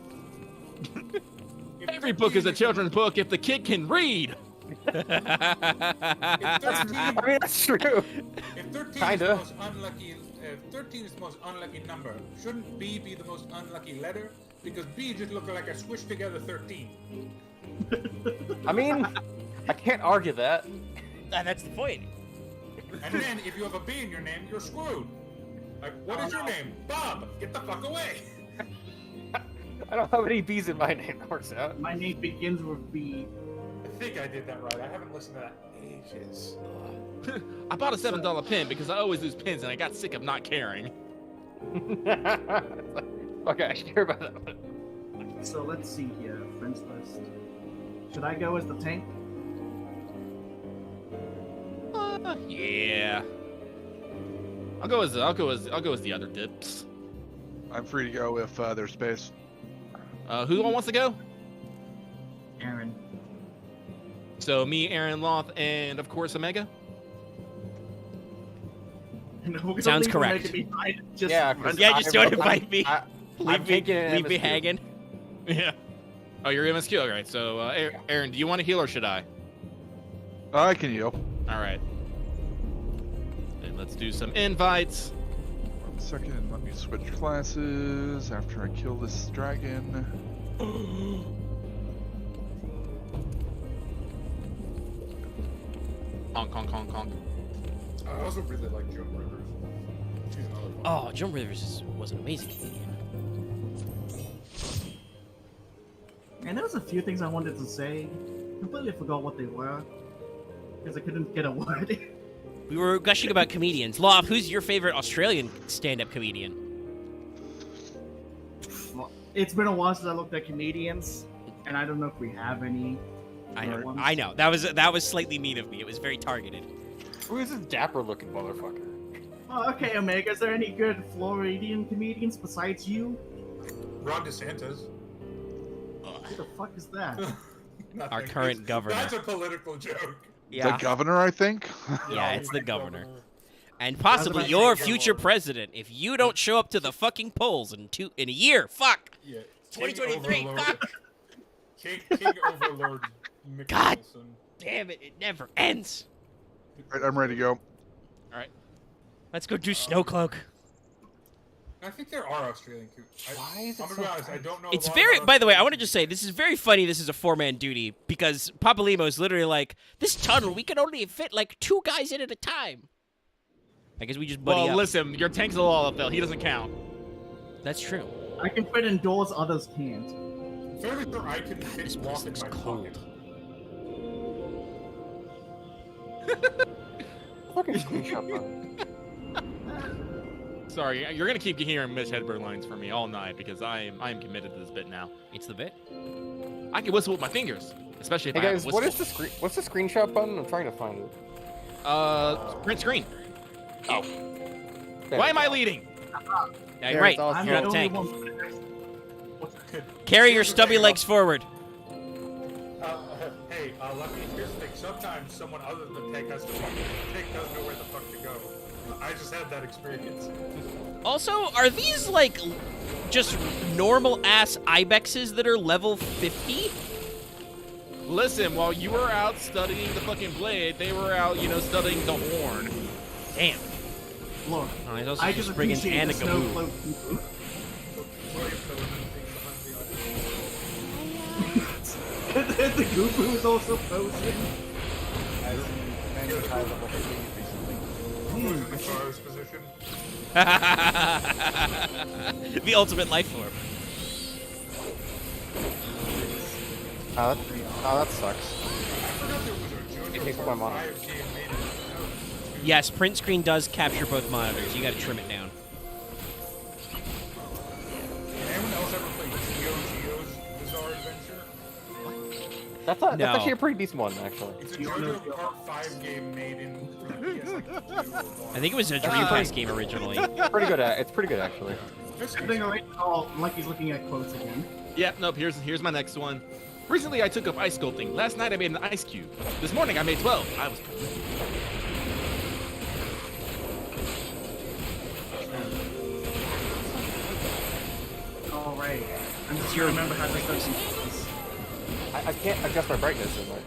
Every book is a children's book if the kid can read. If 13, I mean, that's true. if 13 is Kinda. the most unlucky, if 13 is the most unlucky number, shouldn't B be the most unlucky letter? Because B just looked like a squished together 13. I mean, I can't argue that. That's the point. And then if you have a B in your name, you're screwed. Like, what is your name? Bob. Get the fuck away. I don't have any B's in my name. That works out. My name begins with B. I think I did that right. I haven't listened to that in ages. I bought a $7 pen because I always lose pens and I got sick of not caring. Okay, I care about that one. So let's see here. Friends list. Should I go as the tank? Yeah. I'll go as the other dips. I'm free to go if there's space. Who wants to go? Aaron. So me, Aaron Loth, and of course Omega. No, we're gonna Sounds leave correct. Omega behind, just Yeah, Just don't invite me. I'm taking an leave me MSQ. hanging. Yeah. Oh, you're MSQ, all right. So Aaron, do you want to heal or should I? I can heal. All right. And let's do some invites. 1 second, let me switch classes after I kill this dragon. Honk, honk, honk, honk. I also really like Joan Rivers. She's another one. Oh, Joan Rivers was an amazing comedian. And there was a few things I wanted to say. Completely forgot what they were. Because I couldn't get a word. We were gushing about comedians. Lob, who's your favorite Australian stand-up comedian? Well, it's been a while since I looked at comedians. And I don't know if we have any. I current know. ones. I know. That was slightly mean of me. It was very targeted. Who is this dapper-looking motherfucker? Oh, okay, Omega. Is there any good Floridian comedians besides you? Ron DeSantis. Who the fuck is that? Nothing. Our current It's- governor. That's a political joke. Yeah. The governor, I think. Yeah, it's the governor. And possibly about your to say, future president if you don't show up to the fucking polls in a year. Fuck. Yeah. 2023. King Overlord. Fuck. King Overlord. God. Mickelson. Damn it! It never ends. Right, I'm ready to go. Let's go do Snowcloak. I think there are Australian coots. Why is it I'm so gonna be honest, I don't know. It's a lot very. about By the way, I Australian want to just say this is very funny. This is a 4-man duty because Papa Limo's literally like, this tunnel we can only fit like 2 guys in at a time. I guess we just buddy Well, up. listen, your tank's a Lalafell. He doesn't count. That's true. I can fit indoors, others can't. I'm fairly sure I can fit This walk place in looks my cold. pocket. Fucking screenshot button. Sorry, you're gonna keep hearing Mitch Hedberg lines from me all night because I am committed to this bit now. It's the bit. I can whistle with my fingers, especially if Hey I guys, have a what whistle. is the what's the screenshot button? I'm trying to find it. Print screen. Oh. Why am I leading? Yeah, There's you're right. also- I'm You're the not only tank. one. Carry your Here's the stubby thing, legs forward. Hey, let me. Here's the thing. Sometimes someone other than Tank has to walk. Tank doesn't know where the fuck to go. I just had that experience. Also, are these like just normal ass ibexes that are level 50? Listen, while you were out studying the fucking blade, they were out, studying the horn. Damn. Look, Oh, he's also I just just bringing appreciate the Anakaboo. Snowcloak people. The Goopoo is also posted. I've seen many high level things recently. In the Char's position. The ultimate life form. Oh, that sucks. I forgot there was a It takes JoJo one Part monitor. 5 game made in Yes, print screen does capture both monitors. You gotta trim it down. Anyone else ever played Geo's Bizarre Adventure? That's No. actually a pretty decent one, actually. It's a JoJo Part 5 game made in PS like 2 or 1. I think it was a Dreamcast game originally. Pretty good. It's pretty good actually. Good thing right now, Lucky's looking at quotes again. Yep, nope, here's my next one. Recently, I took up ice sculpting. Last night, I made an ice cube. This morning, I made 12. I was... Alright. I'm just gonna remember how this does. I can't adjust my brightness in like.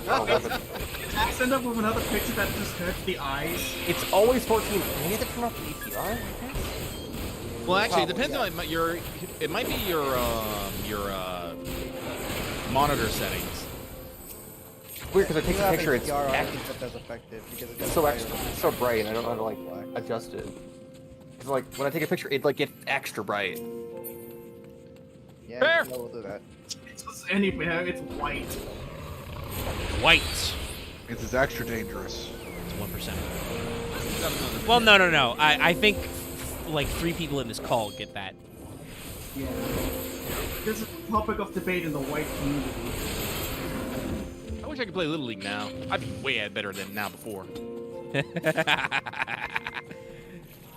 Oh, Did Axe end up with another picture that just hurts the eyes? it's always 14. Maybe they turn off the API. Well, actually, it Probably, depends on your... It might be your monitor settings. Weird because it takes a picture. It's active, but that's effective because it's so extra, it's so bright, and I don't know how to like adjust it. Cause like when I take a picture, it like gets extra bright. Yeah, Fair. we'll do that. It's just anywhere, it's white. White. This is extra dangerous. It's 1%. Well, no. I think like 3 people in this call get that. Yeah. This is a topic of debate in the white community. I wish I could play Little League now. I'd be way better than now before.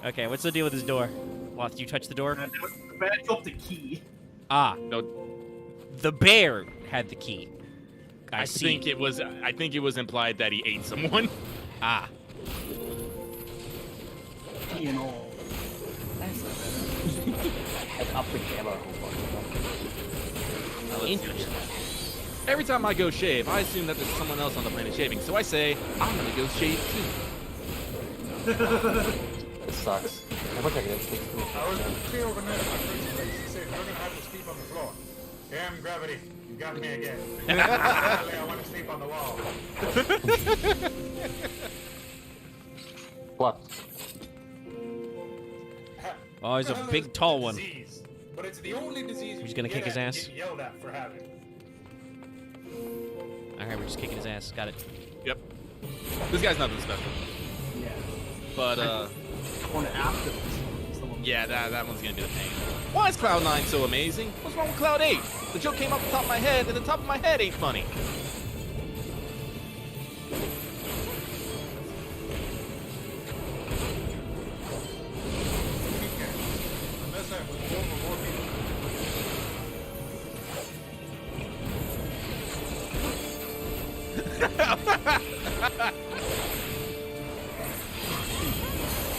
Okay, what's the deal with this door? Well, did you touch the door? The bear dropped the key. Ah, No, the bear had the key. I see. think it was implied that he ate someone. Ah, Key and all. It's up the camera. interesting. Every time I go shave, I assume that there's someone else on the planet shaving, so I say, I'm gonna go shave too. It sucks. I wish I could. I was clear overnight at my friend's place. He said, you're gonna have to sleep on the floor. Damn gravity, you got me again. Apparently, I want to sleep on the wall. What? Oh, he's a Well, big, it's tall a one. disease, but it's the only disease Who's you gonna can kick his get at and ass? get yelled at for having. Alright, we're just kicking his ass. Got it. Yep. This guy's nothing special. Yeah. But, One after this. yeah, that one's gonna be the pain. Why is Cloud9 so amazing? What's wrong with Cloud 8? The joke came off the top of my head, and the top of my head ain't funny. Unless I was born with more people.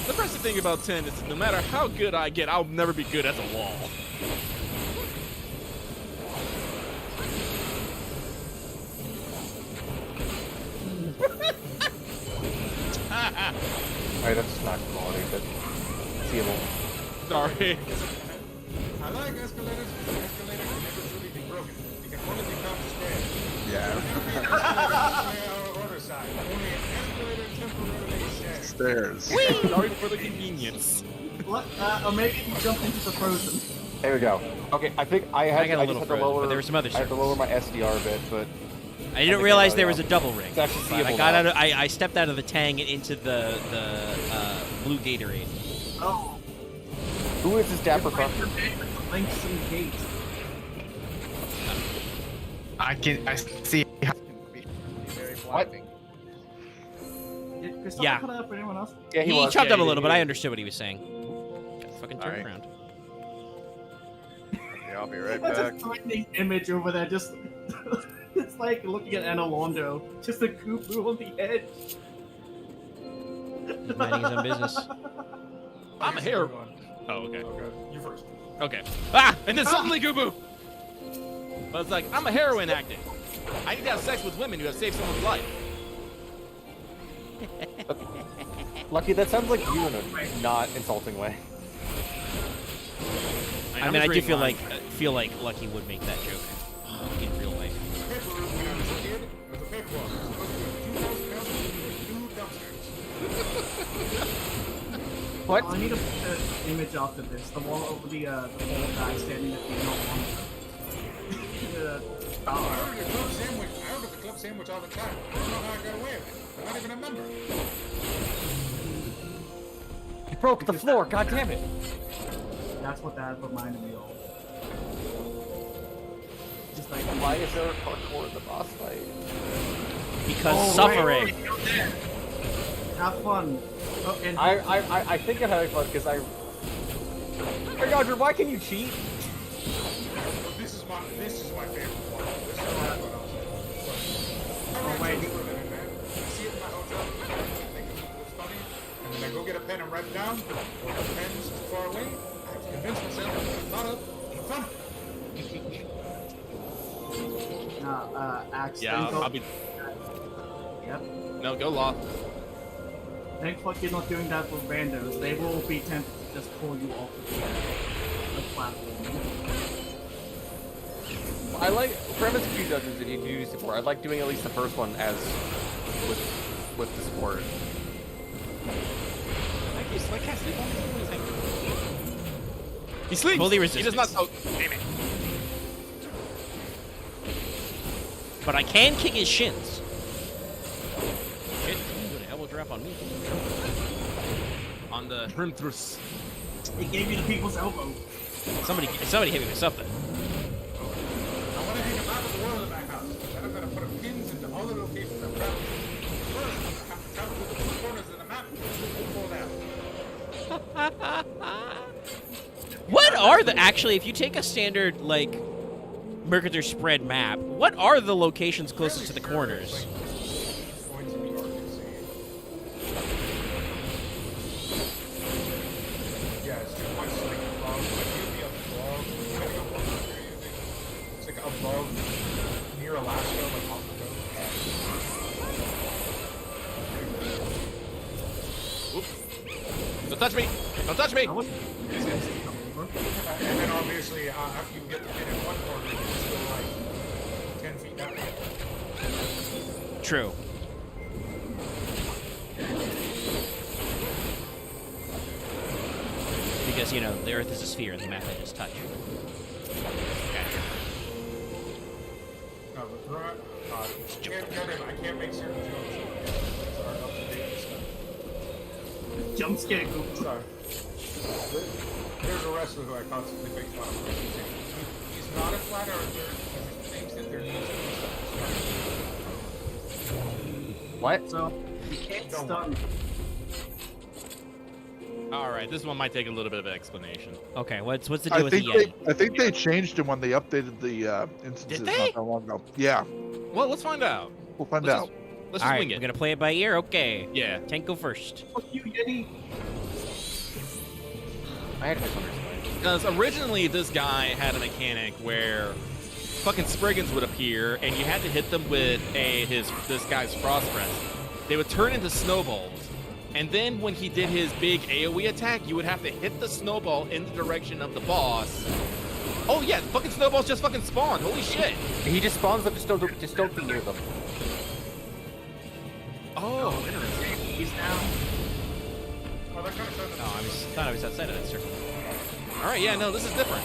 depressing thing about 10 is no matter how good I get, I'll never be good as a wall. Alright, that's not quality, but seeable. Sorry. I like escalators because escalators can never truly be broken. They can only become square. Yeah. Order side. Only an escalator temporarily shares. Stairs. Sorry for the convenience. Omega, you jump into the frozen. There we go. Okay, I think I had I got a I little just had to frozen, lower. but there were some other I had to lower my SDR a bit, but I didn't think I realize got it there was a out. double ring. It's actually But I seeable got now. out of, I stepped out of the tang and into the blue Gatorade. Oh, who is this dapper find fucker? your bed with the links and gate. I see how it can be very blinding. Did Christopher Yeah. cut out for anyone else? Yeah, He was. chopped Yeah, up a he little, did. but I understood what he was saying. Just fucking turn Alright. around. Okay, I'll be right That's back. a threatening image over there. Just it's like looking at Analondo. Just a Koopu on the edge. He's minding his own business. I'm a hair. Oh, okay. Okay, you first. Okay. Ah! And then suddenly, Goobo! But it's like, I'm a heroin addict. I need to have sex with women who have saved someone's life. Lucky, that sounds like you in a not insulting way. I mean, I do feel like Lucky would make that joke in real life. Paper when I was a kid, it was a paper walk. It was supposed to be 2,000 pounds and 2 dumpsters. What? I need to put an image after this. The one over the bald guy standing at the I ordered a club sandwich. I ordered the club sandwich all the time. I don't know how I got away with it. I'm not even a member. You broke the floor. God damn it! That's what that reminded me of. Just like Why is there a parkour in the boss fight? Because Oh, wait, suffering. wait, you're there. Have fun. Oh, and I think I'm having fun because I. Hey, Roger, why can you cheat? This is my favorite one. This is what I'll say. Oh, wait. I see it in my hotel room. I think it's funny. And then I go get a pen and write it down. Or the pen's too far away. I have to convince myself that I thought of it's funny. Axe. Yeah, thanks I'll be. Yep. No, go Law. Thanks for you're not doing that with randos. They will be tempted to just pull you off of the platform. I like for MSQ dungeons if you do support. I like doing at least the first one as with the support. He sleeps. Fully He does not. resistant. Oh, damn it. But I can kick his shins. Shit, he's doing an elbow drop on me. On the Hrimthrus. It gave you the people's elbow. Somebody hit me with something. I want to hang a map of the world in my house. Then I'm going to put pins into all the locations I'm traveling. First, I have to travel to the four corners of the map to pull down. What are the actually? If you take a standard like Mercator spread map, what are the locations closest to the corners? Going to be RPC. Yeah, it's 2 points like above, like you'd be above, depending on what country you're using. It's like above, near Alaska, like off the coast. Don't touch me. Don't touch me. I wouldn't these guys to come over. And then obviously, after you get the pin in one corner, it's still like 10 feet down. True. Because, you know, the Earth is a sphere and the map I just touched. No, but Grant, I can't make certain jokes. Sorry, up to date stuff. Jump scare group. Sorry. There's a wrestler who I constantly make fun of. He's not a flat earther. He thinks that there needs to be something. What? So you can't Don't stun. All right, this one might take a little bit of an explanation. Okay, what's the deal I with the think Yeti? I think they changed it when they updated the instances Did they? not that long ago. Yeah, Well, let's find out. we'll find Let's out. Let's All just right, wing we're it. gonna play it by ear. Okay. Yeah. Tank go first. Fuck you, Yeti. I had this understood. Because originally this guy had a mechanic where fucking Spriggans would appear, and you had to hit them with this guy's Frost Breath. They would turn into snowballs, and then when he did his big AoE attack, you would have to hit the snowball in the direction of the boss. Oh yeah, fucking snowballs just fucking spawned. Holy shit! He just spawns them. Just don't be near them. Oh, interesting. He's down. Oh, that kind of sounds. Oh, thought I was outside of that circle. All right, yeah, no, this is different.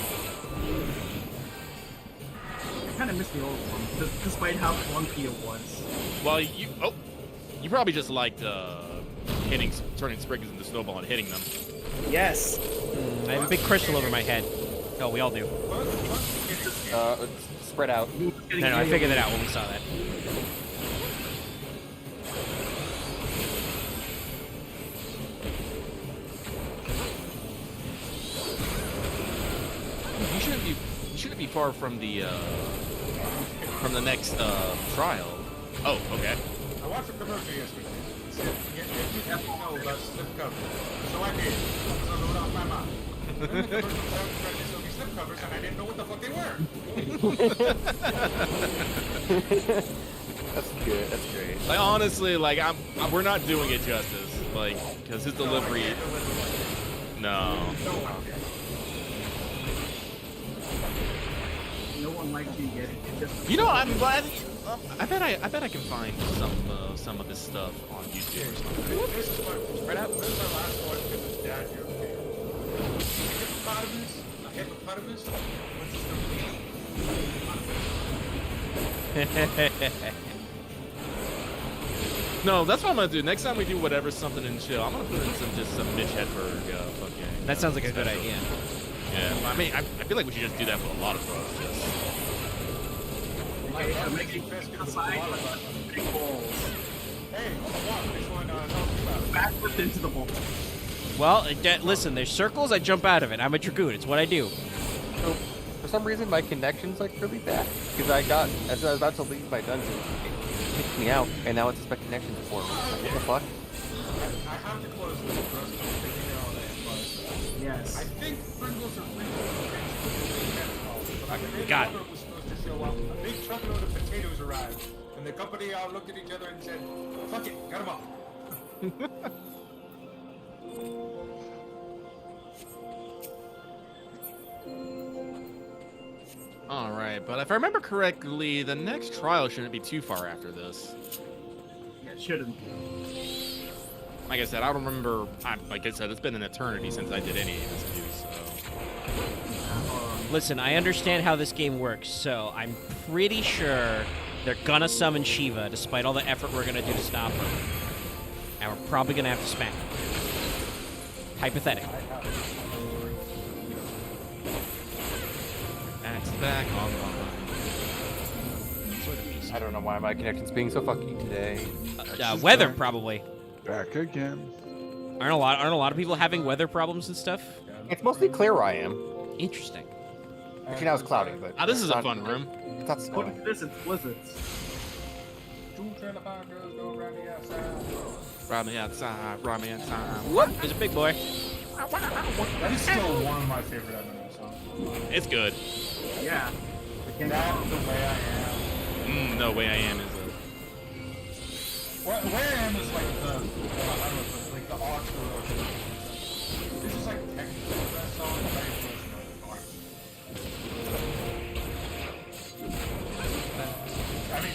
I kind of miss the old one, despite how clunky it was. Well, you probably just liked turning Spriggans into snowball and hitting them. Yes. I have a big crystal over my head. Oh, we all do. It's spread out. No, I figured that out when we saw that. You shouldn't be far from the next trial. Oh, okay. I watched a commercial yesterday. It said, you have to know about slip covers. So I did. So I wrote off my mouth. Then the commercial started to show me slip covers, and I didn't know what the fuck they were. That's good. That's great. Like honestly, like we're not doing it justice. Like, because his delivery. No. No one likes you yet. You know, I'm glad. I bet I can find some of this stuff on YouTube or something. This is my last one because his dad joked me. A hippopotamus? No, that's what I'm gonna do. Next time we do whatever, something and chill, I'm gonna put in some Mitch Hedberg fucking. That sounds like a good idea. Yeah, I mean, I feel like we should just do that with a lot of folks. I'm making aside big balls. Hey, which one talking about? Backwards into the ball. Well, listen, there's circles, I jump out of it. I'm a Dragoon, it's what I do. So, for some reason, my connection's like really bad. Because as I was about to leave my dungeon, it kicked me out, and now it's expect connections for me. What the fuck? I have to close this first because you know that, but Yes. I think Pringles are Got it. was supposed to show up. A big truckload of potatoes arrived, and the company all looked at each other and said, "Fuck it, got them all." All right, but if I remember correctly, the next trial shouldn't be too far after this. Yeah, it shouldn't. Like I said, I don't remember. Like I said, it's been an eternity since I did any of this view, so. Listen, I understand how this game works, so I'm pretty sure they're gonna summon Shiva despite all the effort we're gonna do to stop her. And we're probably gonna have to smack her. Hypothetically. That's back online. I don't know why my connection's being so fucky today. Weather, probably. Back again. Aren't a lot of people having weather problems and stuff? It's mostly clear where I am. Interesting. Actually, now it's cloudy, but Ah, this is it's a not- fun room. It's not Look snowing. at this, it's blizzards. Two trailer park girls go around the outside. Ride me outside, ride me outside. Whoop! There's a big boy. That is still one of my favorite Eminem songs. It's good. Yeah. That, The Way I Am. No Way I Am is Way I Am is like the, I don't know, like the Oxford. This is like technically the best song, but I just I mean,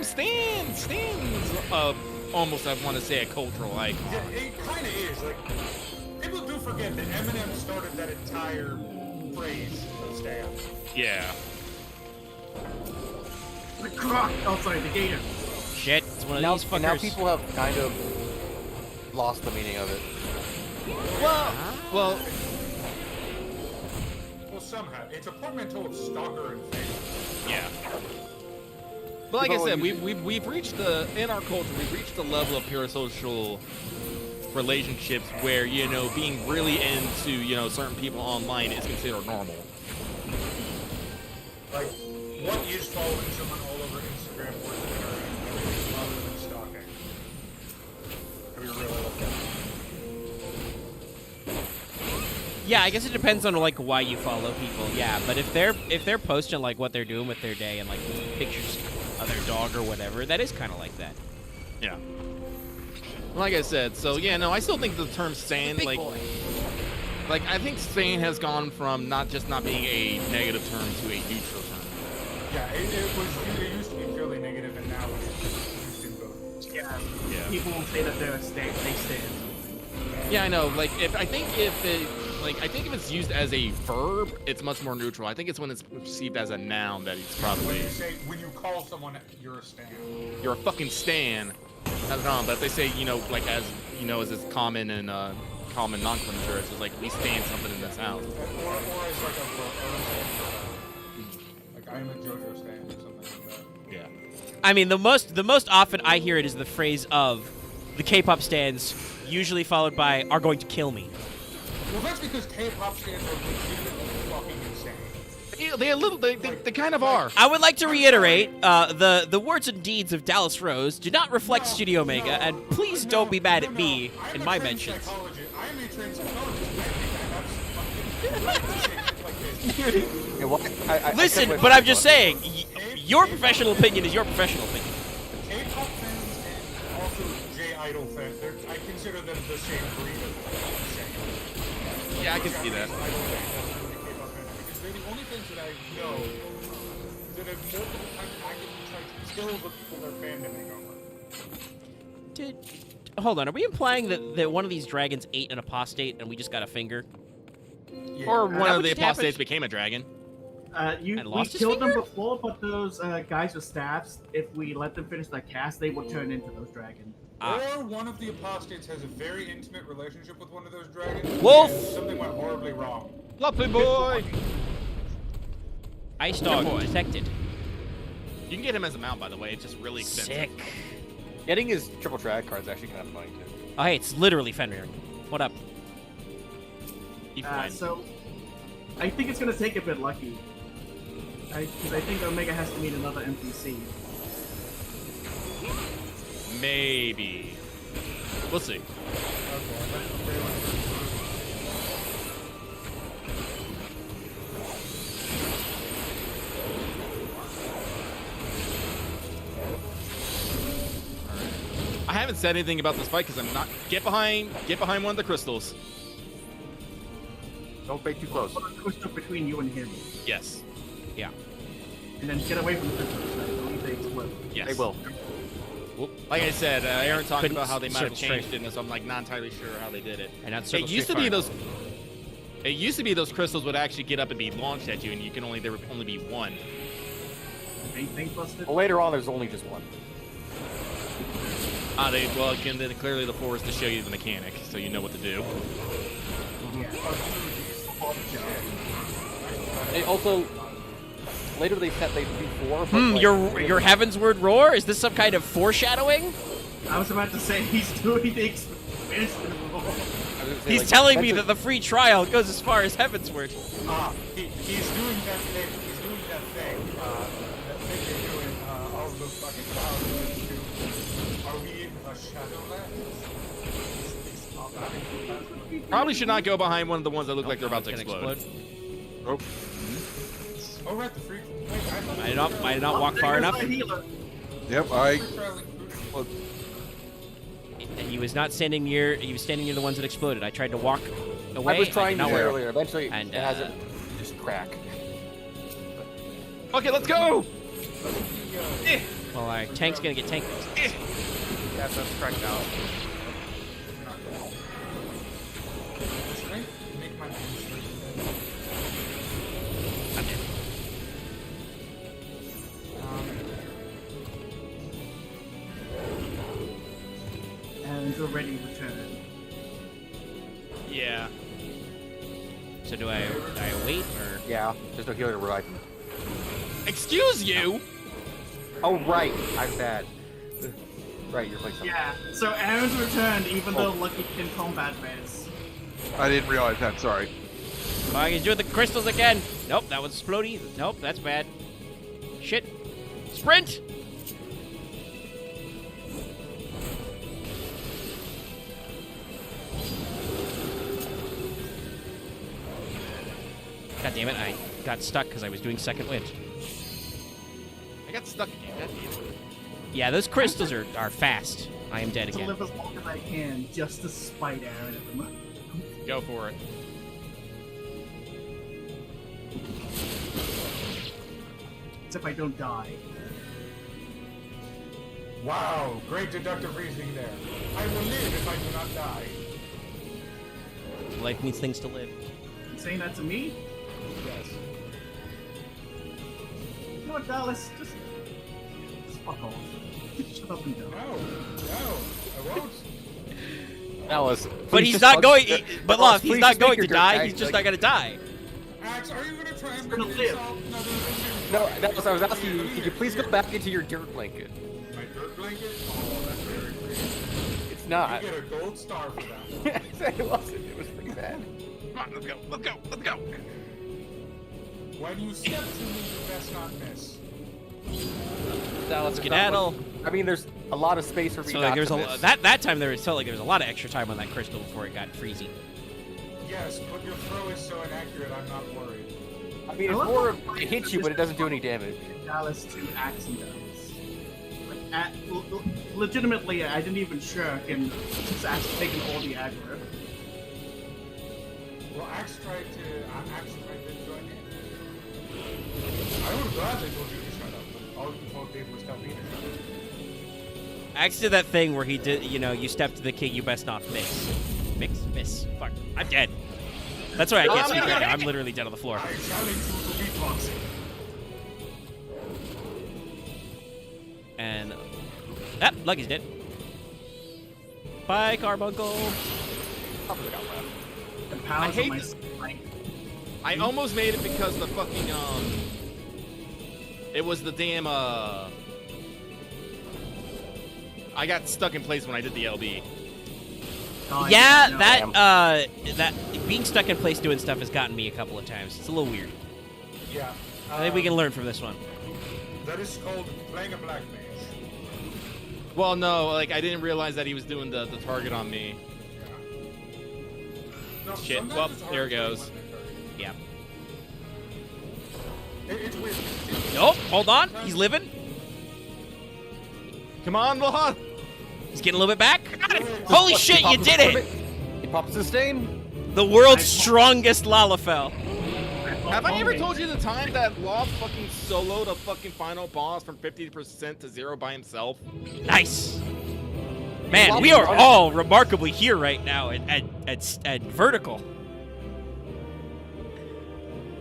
Stan. Stan's almost, I want to say, a cultural icon. Yeah, it kind of is. Like, people do forget that Eminem started that entire phrase of Stan. Yeah. The croc! Oh, sorry, the gator. Shit, it's one of Now, these fuckers. now people have kind of lost the meaning of it. Well, Well, somehow. It's a portmanteau of stalker and favorite. yeah. But like I People said, use we've reached in our culture, we've reached the level of parasocial relationships where, you know, being really into, you know, certain people online is considered normal. Like, what is following someone all over Instagram or Twitter other than stalking? Have you really looked at Yeah, I guess it depends on like why you follow people. Yeah, but if they're posting like what they're doing with their day and like pictures of their dog or whatever, that is kind of like that. Yeah. Like I said, so yeah, no, I still think the term stan, Big like, boy. I think stan has gone from not being a negative term to a neutral term. Yeah, it used to be purely negative, and now it's used in both. Yeah. Yeah. People will say that they're a stand. They stand. Yeah, I know. Like, I think if it's used as a verb, it's much more neutral. I think it's when it's perceived as a noun that it's probably When you call someone you're a stan. you're a fucking stan. That's wrong. But if they say, you know, like as you know, as is common in common non-culture, it's just like we stand something in this house. Or as like like I'm a JoJo stan or something like that. Yeah. I mean, the most often I hear it is the phrase of the K-pop stands, usually followed by "are going to kill me." Well, that's because K-pop stands are legitimately fucking insane. They kind of are. I would like to reiterate the words and deeds of Dallas Rose do not reflect Studio Omega, and please don't be mad at me in my mentions. I'm a trained psychologist. Listen, but I'm just saying, your professional opinion is your professional opinion. K-pop fans and also J-Idol fans, I consider them the same breed of insane. Yeah, I can see that. Idol fans are really K-pop fans because they're the only fans that I know that have multiple times actively tried to kill the people they're fandoming over. Hold on, are we implying that one of these dragons ate an apostate and we just got a finger? Yeah. Or one of the just happened? apostates became a dragon. We lost his killed them finger? before, but those guys with staffs, if we let them finish their cast, they will turn into those dragons. Or one of the apostates has a very intimate relationship with one of those dragons. Wolf! And something went horribly wrong. Fluffy boy. Ice dog boy. detected. You can get him as a mount, by the way. It's just really expensive. Sick. Getting his triple drag card is actually kind of funny too. Oh, hey, it's literally Fenrir. What up? He fine. So, I think it's gonna take a bit lucky. Because I think Omega has to meet another NPC. Maybe. We'll see. I haven't said anything about this fight because I'm not. Get behind one of the crystals. Don't bait too close. Put a crystal between you and him. Yes. Yeah. And then get away from the crystals. I believe they explode. Yes. They will. Like I said, Aaron talked Couldn't about how they might have search straight. changed it, so I'm like not entirely sure how they did it. And not It circle used to straight be fire. those. It used to be those crystals would actually get up and be launched at you, and there would only be one. Anything busted? Well, later on, there's only just one. Again, then clearly the 4 is to show you the mechanic, so you know what to do. They also later they said they'd do 4. But like, Your Heaven's Word roar? Is this some kind of foreshadowing? I was about to say he's doing the expansion roll. I was gonna say, He's like, telling me Spencer- that the free trial goes as far as Heaven's Word. He's doing that thing. He's doing that thing. That thing they're doing all the fucking powers do. Are we in a Shadowlands? Probably should not go behind one of the ones that look like they're about to Can explode. Oh, Oh, right, the free. Wait, I did not walk far enough. yep, I. And he was not standing near. He was standing near the ones that exploded. I tried to walk away. I was trying did to not work. earlier. Eventually, And, it has it just crack. Okay, let's go! Well, our tank's gonna get tanked. Yes, that's cracked out. Make my name straight. And already returned. Yeah. So do I wait or? Yeah, there's no healer to revive him. Excuse you! Oh right, I'm bad. Right, you're playing something. Yeah, so Aaron's returned even though Lucky can combat Vez. I didn't realize that. Sorry. Oh, he's doing the crystals again. Nope, that was exploding. Nope, that's bad. Shit. Sprint! God damn it, I got stuck because I was doing second wind. I got stuck again. God damn it. Yeah, those crystals are fast. I am dead To again. live as long as I can, just to spite Aaron at the moment. Go for it. Except I don't die. Wow, great deductive reasoning there. I will live if I do not die. Life needs things to live. You saying that to me? Yes. You know what, Dallas? Just fuck off. Shut up and go. No, I won't. Alice, But please he's just not fuck- going. Alice, But look, he's please not just make going your to dirt die. bag, He's just like- not going to die. Axe, are you gonna try and gonna make live. yourself another living? No, that was I was asking you. Could you please go back into your dirt blanket? My dirt blanket? Oh, that's very pretty. It's not. You get a gold star for that. It wasn't. It was pretty bad. Come on, let's go. Let's go. Let's go. When you step to me, you best not miss. Dallas, Skedaddle. I mean, there's a lot of space for me So not like, there's to a miss. that time there felt like there was a lot of extra time on that crystal before it got freezy. Yes, but your throw is so inaccurate, I'm not worried. I mean, I it's love more how- of it hits you, but it doesn't do any damage. Dallas to Axe and Dallas. Like, legitimately, I didn't even shirk, and just Axe taking all the aggro. Well, Axe tried to join in. I would have gladly told you to shut up, but all you folk did was tell me to shut up. Axe did that thing where he did, you step to the king, you best not miss. Fuck, I'm dead. That's why I can't speak right now. I'm literally dead on the floor. I challenge you to beatboxing. And Lucky's dead. Bye, Carbuncle. The powers hate of my this- strength. I almost made it because the fucking it was the damn I got stuck in place when I did the LB. Oh, Yeah, no. that being stuck in place doing stuff has gotten me a couple of times. It's a little weird. Yeah. I think we can learn from this one. That is called playing a black mage. Well, no, like I didn't realize that he was doing the target on me. No, Shit, sometimes well, it's hard there it to tell goes. when they're targeting. Yeah. It's weird. Nope, hold on. He's living. Come on, Lohan! He's getting a little bit back. Holy shit, you did it! He popped sustain. The world's strongest Lalafell. Have I ever told you the time that Loth fucking soloed a fucking final boss from 50% to 0 by himself? Nice. Man, we are all remarkably here right now at Vertical.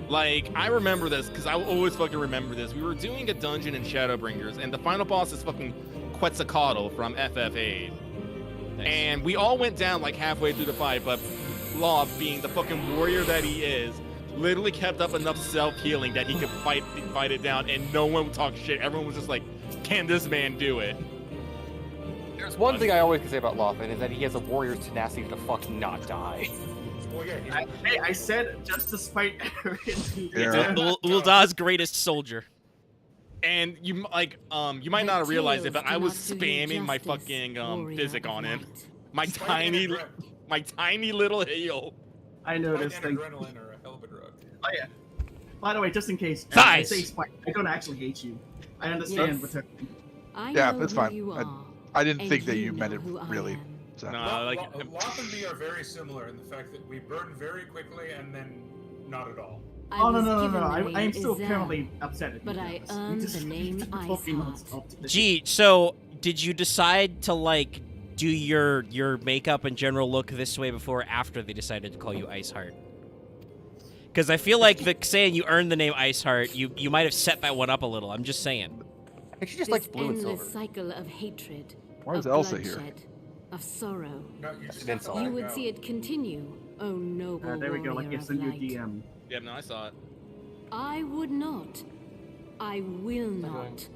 Like, I remember this, because I will always fucking remember this. We were doing a dungeon in Shadowbringers, and the final boss is fucking Quetzalcoatl from FF8. Nice. And we all went down like halfway through the fight, but Loth, being the fucking warrior that he is, literally kept up enough self-healing that he could fight it down, and no one would talk shit. Everyone was just like, can this man do it? There's one thing I always can say about Lawfin is that he has a warrior's tenacity to fucking not die. Well, yeah, I said just to spite Aaron. Yeah. Ulda's greatest soldier. And you might not have realized it, but I was spamming my fucking physic on him. My tiny little heal. I like noticed. an Thank adrenaline or a hell of a drug. Oh, yeah. By the way, just in case, I Thighs. say spite. I don't actually hate you. I understand Yes. return. Yeah, that's fine. I didn't think that you meant it really. So. No, like Loth and me are very similar in the fact that we burn very quickly and then not at all. Oh no! I am still currently upset at you. But I Dallas. earned You just the name keep talking Iceheart. nonstop to this. Gee, so did you decide to do your makeup and general look this way before or after they decided to call you Iceheart? Because I feel like saying you earned the name Iceheart, you might have set that one up a little. I'm just saying. I think she just This likes blue and endless silver. cycle of hatred, Why is of Elsa here? bloodshed, of sorrow. No, you just an have to insult. let You it would go. see it continue, O noble There we go. Like warrior it's of a new light. DM. yeah, no, I saw it. I would not. I will not.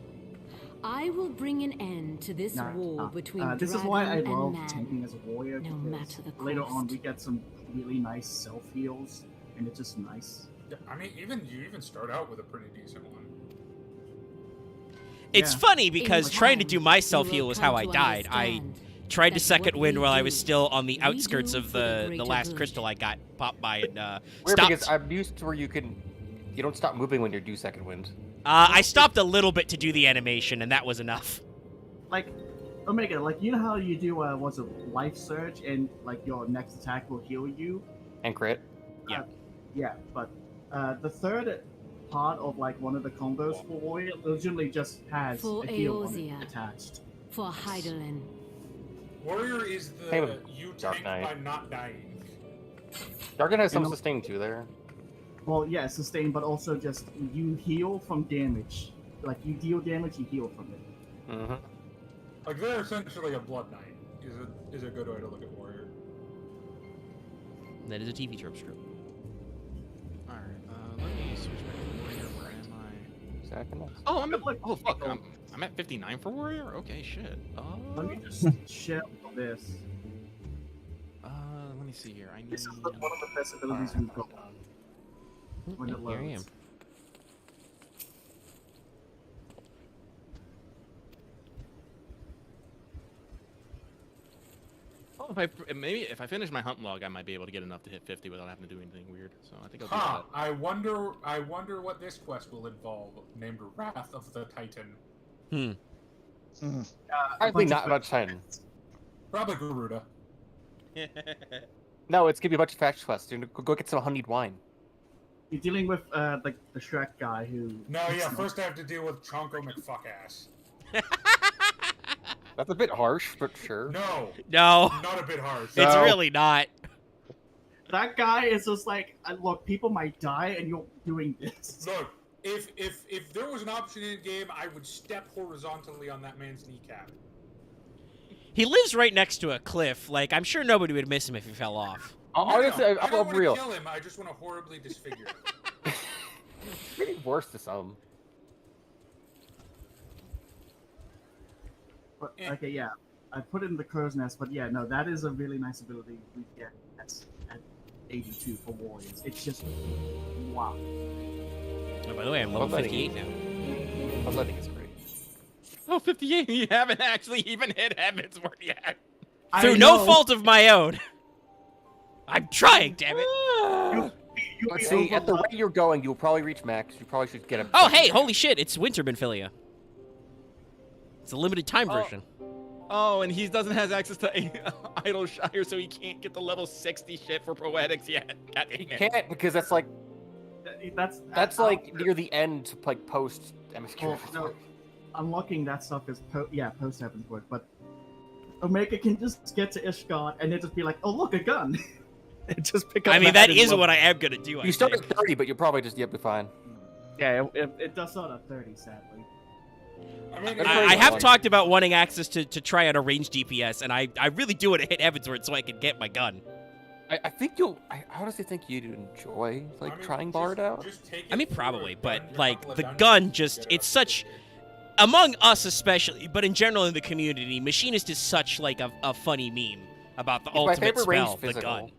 I will bring an end to this war between This is why I dragon love and man. tanking as a warrior. no because matter the later on cost. we get some really nice self heals, and it's just nice. Yeah, I mean, you even start out with a pretty decent one. It's Yeah. funny because In trying to time, do my you self will heal was come how I to died. I understand tried to That's second what wind we while I do. was still on the We outskirts do of for the the greater last good. crystal I got popped by and Weird stopped. because I'm used to where you don't stop moving when you do second wind. I stopped a little bit to do the animation, and that was enough. Like, Omega, like, you know how you do, what's it, life surge, and, like, your next attack will heal you? And crit. Yeah, but, the third part of, like, one of the combos for Warrior originally just has For a heal on it Eorzea. attached. For Heidelin. Warrior is Hey, the you Dark tank Knight. by not dying. Darken has some know- sustain too there. Well, yeah, sustain, but also just you heal from damage. Like, you deal damage, you heal from it. Mm-hmm. Like they're essentially a blood knight. Is a good way to look at warrior. That is a TV trope strip. Alright, let me switch back to Warrior. Where am I? Second. Oh, oh, fuck. I'm at 59 for Warrior? Okay, shit. Let me just shell this. Let me see here. I need... This is one of the best abilities we've got. When it Here I am. loads. Oh, if I finish my hunt log, I might be able to get enough to hit 50 without having to do anything weird. So I think I'll do Huh, that. I wonder what this quest will involve, named Wrath of the Titan. Probably not much time. Probably Garuda. No, it's gonna be a bunch of fetch quests. Dude, go get some honeyed wine. You're dealing with, like, the Shrek guy who... No, yeah, first I have to deal with Chonko McFuckass. That's a bit harsh, but sure. No, No, not a bit harsh. it's No. really not. That guy is just like, look, people might die and you're doing this. Look, if there was an option in the game, I would step horizontally on that man's kneecap. He lives right next to a cliff. Like, I'm sure nobody would miss him if he fell off. Honestly, I I'm don't want to real. kill him. I just want to horribly disfigure him. Maybe worse to some. But, okay, yeah. I put it in the crow's nest, but yeah, no, that is a really nice ability we get at 82 for Warriors. It's just, wow. Oh, by the way, I'm level Bloodletting. 58 now. Bloodletting is great. Oh, 58! You haven't actually even hit Heavensward yet. Through no fault of my own. I'm trying, damn it. You'll Let's be see, at the overwhelmed. rate you're going, you'll probably reach max. You probably should get a. Oh, hey, holy shit, it's Winterman Philia. It's a limited time Oh. version. Oh, and he doesn't have access to Idle Shire, so he can't get the level 60 shit for Poetics yet. God dang You it. can't because that's like That's like near the end, like post MSQ. Well, no, unlocking that stuff is post Heavensward, but Omega can just get to Ishgard and then just be like, oh look, a gun. and just pick up. I mean, that and is load. what I am gonna do. You start at 30, but you'll probably just be fine. Yeah, it does start at 30, sadly. I mean, I have talked about wanting access to try out a ranged DPS, and I really do want to hit Heavensward so I can get my gun. I think you'll. I honestly think you'd enjoy like trying Bard out. I mean, probably, but like the gun it's such, among us especially, but in general in the community, Machinist is such like a funny meme about the It's my ultimate favorite spell, ranged the physical. gun.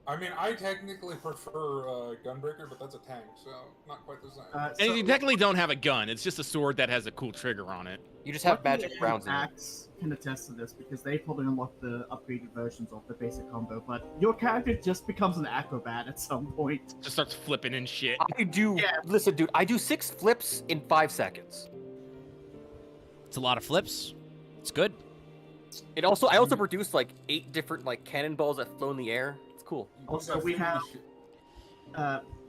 I mean, I technically prefer Gunbreaker, but that's a tank, so not quite the same. And you technically don't have a gun. It's just a sword that has a cool trigger on it. You just have Lucky magic and rounds in it. Axe can attest to this because they probably unlocked the upgraded versions of the basic combo, but your character just becomes an acrobat at some point. Just starts flipping and shit. I do. Listen, dude. I do 6 flips in 5 seconds. It's a lot of flips. It's good. I also produced like 8 different like cannonballs that flow in the air. It's cool. Also, we have.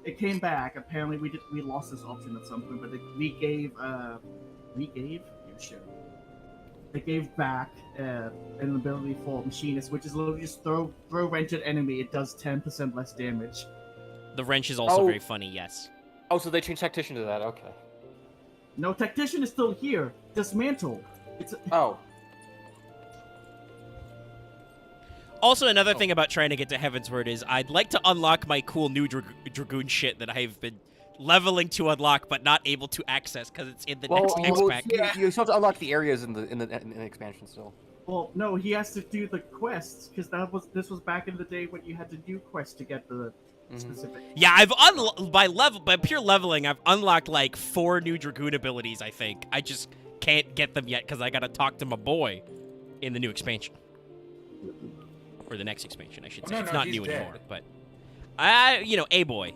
It came back. Apparently, we lost this option at some point, but we gave. They gave back an ability for Machinist, which is literally just throw wrench at enemy. It does 10% less damage. The wrench is also Oh. very funny. Yes. Oh, so they changed tactician to that. Okay. No, Tactician is still here. Dismantle. Oh. Also, another thing about trying to get to Heavensward is I'd like to unlock my cool new Dragoon shit that I've been leveling to unlock but not able to access because it's in the next X-Pack. You still have to unlock the areas in the expansion still. Well, no, he has to do the quests because this was back in the day when you had to do quests to get the specific. Yeah, I've by pure leveling, I've unlocked like 4 new Dragoon abilities. I think I just can't get them yet because I gotta talk to my boy in the new expansion. Or the next expansion, I should Oh, say. no, It's no, not he's new dead. anymore, but A-boy.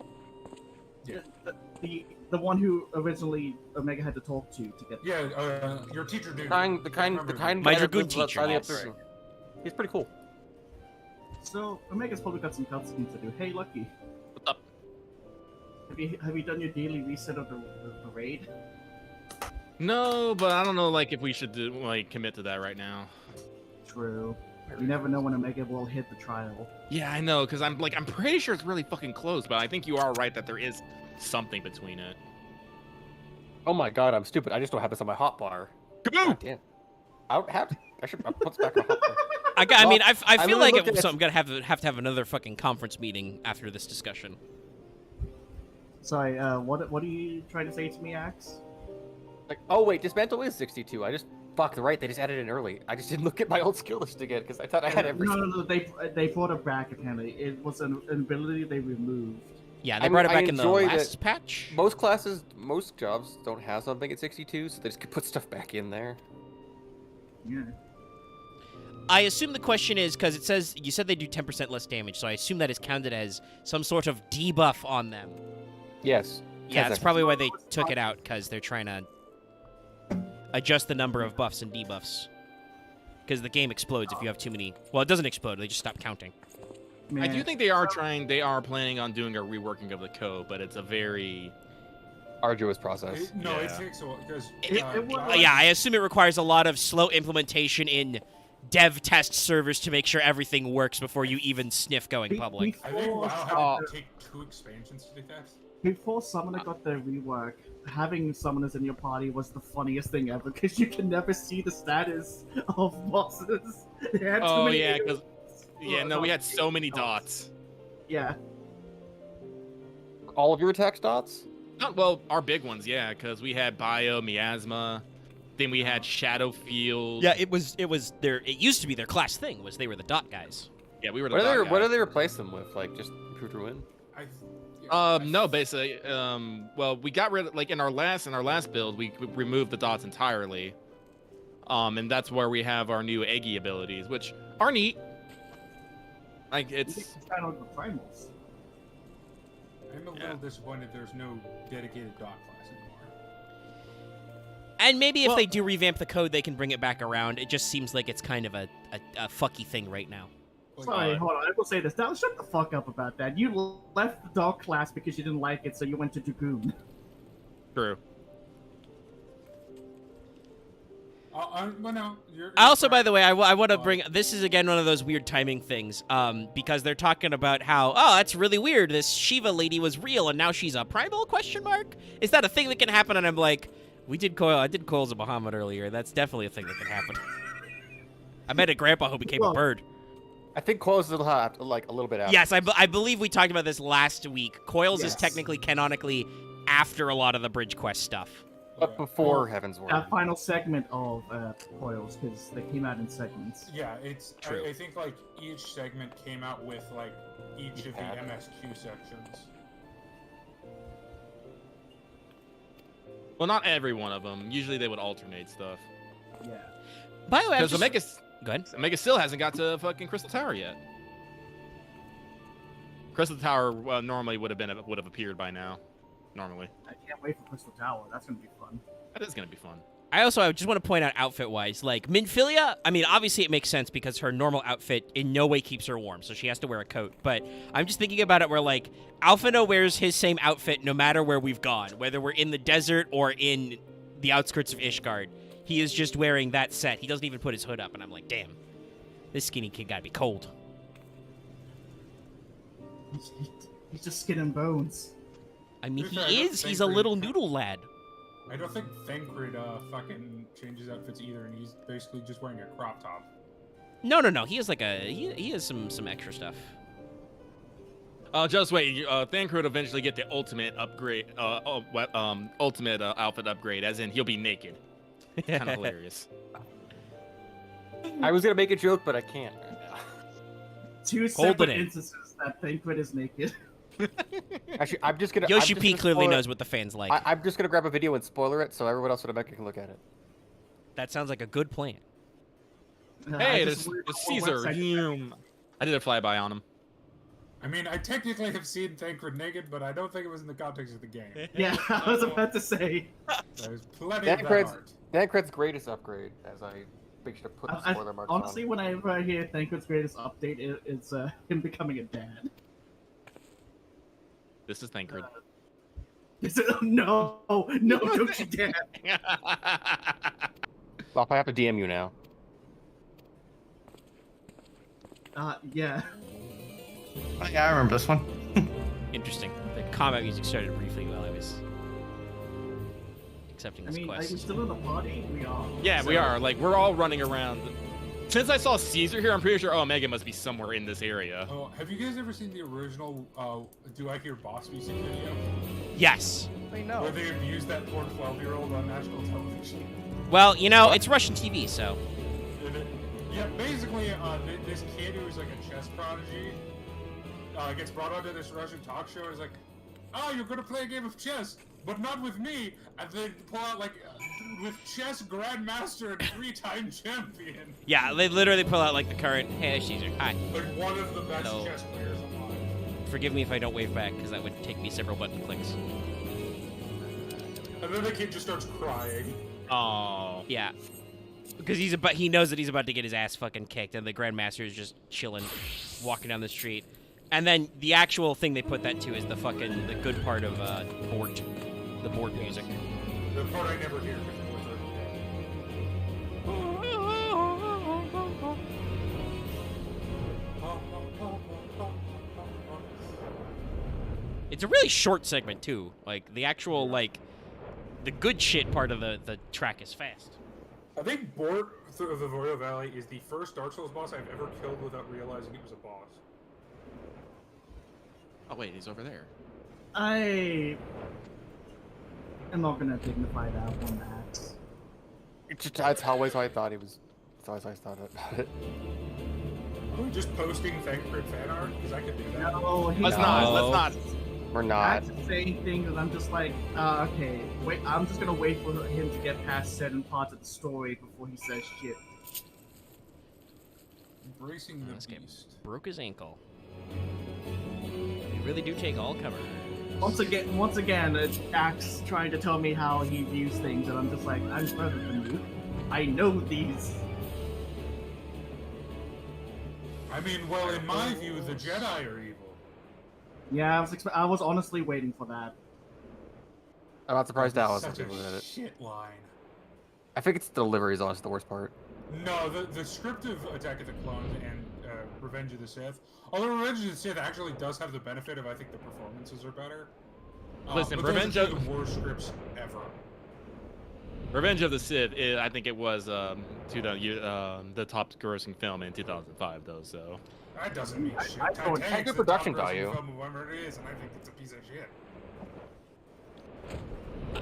The one who originally Omega had to talk to get. Yeah, your teacher dude. The kind My guy that Dragoon lives teacher, outside the yes. observatory. He's pretty cool. So Omega's probably got some cutscenes to do. Hey, Lucky. What's up? Have you done your daily reset of the raid? No, but I don't know, like, if we should commit to that right now. True. You never know when Omega will hit the trial. Yeah, I know, because I'm pretty sure it's really fucking close, but I think you are right that there is something between it. Oh my god, I'm stupid. I just don't have this on my hotbar. Kaboom! God damn. I should put this back on hotbar. I feel like literally looked at I'm gonna have to have another fucking conference meeting after this discussion. Sorry, what are you trying to say to me, Axe? Like, oh wait, Dismantle is 62. I just fucked right. They just added it in early. I just didn't look at my old skill list again because I thought I had everything. No, they brought it back apparently. It was an ability they removed. Yeah, they brought it back in the enjoy last that patch. Most classes, most jobs don't have something at 62, so they just put stuff back in there. Yeah. I assume the question is because it says you said they do 10% less damage, so I assume that is counted as some sort of debuff on them. Yes. Yeah, that's probably why they took it out, because they're trying to adjust the number of buffs and debuffs. Because the game explodes if you have too many. Well, it doesn't explode; they just stop counting. I do think they are planning on doing a reworking of the code, but it's a very arduous process. It takes a while because. Yeah, I assume it requires a lot of slow implementation in dev test servers to make sure everything works before you even sniff going public. I think WoW had to take 2 expansions to do that. Before Summoner got their rework, having summoners in your party was the funniest thing ever because you can never see the status of bosses. They had too many because we had so many dots. Yeah. All of your attacks dots? Well, our big ones, yeah, because we had Bio, Miasma, then we had Shadowfield. Yeah, it was their. It used to be their class thing. Was they were the dot guys. Yeah, we were the What dot do guys. they replace them with? Like just improved ruin? No, basically, well, we got rid of, like, in our last build, we removed the dots entirely. And that's where we have our new Eggy abilities, which are neat. Like, it's kind of the primals. I'm a little disappointed there's no dedicated dot class anymore. And maybe if they do revamp the code, they can bring it back around. It just seems like it's kind of a fucky thing right now. Sorry, hold on. I will say this. Dallas, shut the fuck up about that. You left the dog class because you didn't like it, so you went to Dragoon. True. Well, no, Also, by the way, I want to bring... This is, again, one of those weird timing things, because they're talking about how, oh, that's really weird. This Shiva lady was real, and now she's a primal, question mark? Is that a thing that can happen? And I'm like, I did Coils of Bahamut earlier. That's definitely a thing that can happen. I met a grandpa who became a bird. I think Coils will have like a little bit after. Yes, I believe we talked about this last week. Coils is technically canonically after a lot of the Bridge Quest stuff. But before Heaven's Word. That final segment of Coils, because they came out in segments. Yeah, it's true. I think like each segment came out with like each of the MSQ sections. Well, not every one of them. Usually they would alternate stuff. Yeah. By the way, because Go ahead. Omega still hasn't got to fucking Crystal Tower yet. Crystal Tower normally would have appeared by now. Normally. I can't wait for Crystal Tower. That's gonna be fun. That is gonna be fun. I just want to point out outfit-wise, like, Minfilia, I mean, obviously it makes sense because her normal outfit in no way keeps her warm, so she has to wear a coat. But I'm just thinking about it where, like, Alphinaud wears his same outfit no matter where we've gone, whether we're in the desert or in the outskirts of Ishgard. He is just wearing that set. He doesn't even put his hood up, and I'm like, damn, this skinny kid gotta be cold. He's just skin and bones. I mean, To be fair, he I don't is. think He's a we- little noodle lad. I don't think Thancred fucking changes outfits either, and he's basically just wearing a crop top. No. He has like he has some extra stuff. Just wait. Thancred would eventually get the ultimate upgrade. Ultimate outfit upgrade, as in he'll be naked. Kind of hilarious. I was gonna make a joke, but I can't. Two separate instances that Thancred is naked. Actually, I'm just gonna. Yoshi I'm just P gonna clearly spoil knows it. what the fans like. I'm just gonna grab a video and spoiler it, so everyone else at Omega can look at it. That sounds like a good plan. Hey, I there's just wondered what Caesar. website- I did a flyby on him. I mean, I technically have seen Thancred naked, but I don't think it was in the context of the game. Yeah, I was about to say. There's plenty of that Thancred's, art. Thancred's greatest upgrade, as I think should have put the spoiler marks Honestly, on. whenever I hear Thancred's greatest update, it's him becoming a dad. This is Thancred. No, don't you dare. Well, I have to DM you now. Yeah. Oh, yeah, I remember this one. Interesting. The combat music started briefly while I was accepting I this mean, are quest. you still in the party? We are. Yeah, we So- are. Like, we're all running around. Since I saw Caesar here, I'm pretty sure Omega must be somewhere in this area. Oh, have you guys ever seen the original Do I Hear Boss Music video? Yes. Wait, no. Where they abused that poor 12-year-old on national television. Well, you know, it's Russian TV, so. Yeah, basically, this kid who's like a chess prodigy gets brought onto this Russian talk show and is like, "Oh, you're gonna play a game of chess, but not with me," and then pull out like with chess grandmaster and 3-time champion. Yeah, they literally pull out like the current. Hey, Caesar. Hi. Like one of the best No. chess players alive. Forgive me if I don't wave back, because that would take me several button clicks. And then the kid just starts crying. Oh. Yeah. Because he knows that he's about to get his ass fucking kicked, and the Grandmaster is just chilling, walking down the street. And then the actual thing they put that to is the good part of Bort, the Bort music. The part I never hear because boys are It's a really short segment too. Like the actual the good shit part of the track is fast. I think Bort of the Royal Valley is the first Dark Souls boss I've ever killed without realizing it was a boss. Oh, wait, he's over there. I am not gonna dignify that one axe. That's always how I thought he was. That's always how I thought about it. Are we just posting Thancred fan art? Because I could do that. No, he's Let's not. We're not. Axe is saying things, and I'm just like, okay, wait. I'm just gonna wait for him to get past certain parts of the story before he says shit. Embracing the This guy beast. broke his ankle. They really do take all cover. Once again, Axe trying to tell me how he views things, and I'm just like, I'm further than you. I know these. I mean, well, in my view, the Jedi are evil. Yeah, I was honestly waiting for that. I'm not surprised Dallas Such is with a it. shit line. I think it's the delivery is honestly the worst part. No, the script of Attack of the Clones and Revenge of the Sith. Although Revenge of the Sith actually does have the benefit of I think the performances are better. Listen, but those Revenge are of- two of the worst scripts ever. Revenge of the Sith, I think it was the top grossing film in 2005, though, so. That doesn't mean shit. I don't- Titanic's Had good the production top grossing value. film of whatever it is, and I think it's a piece of shit.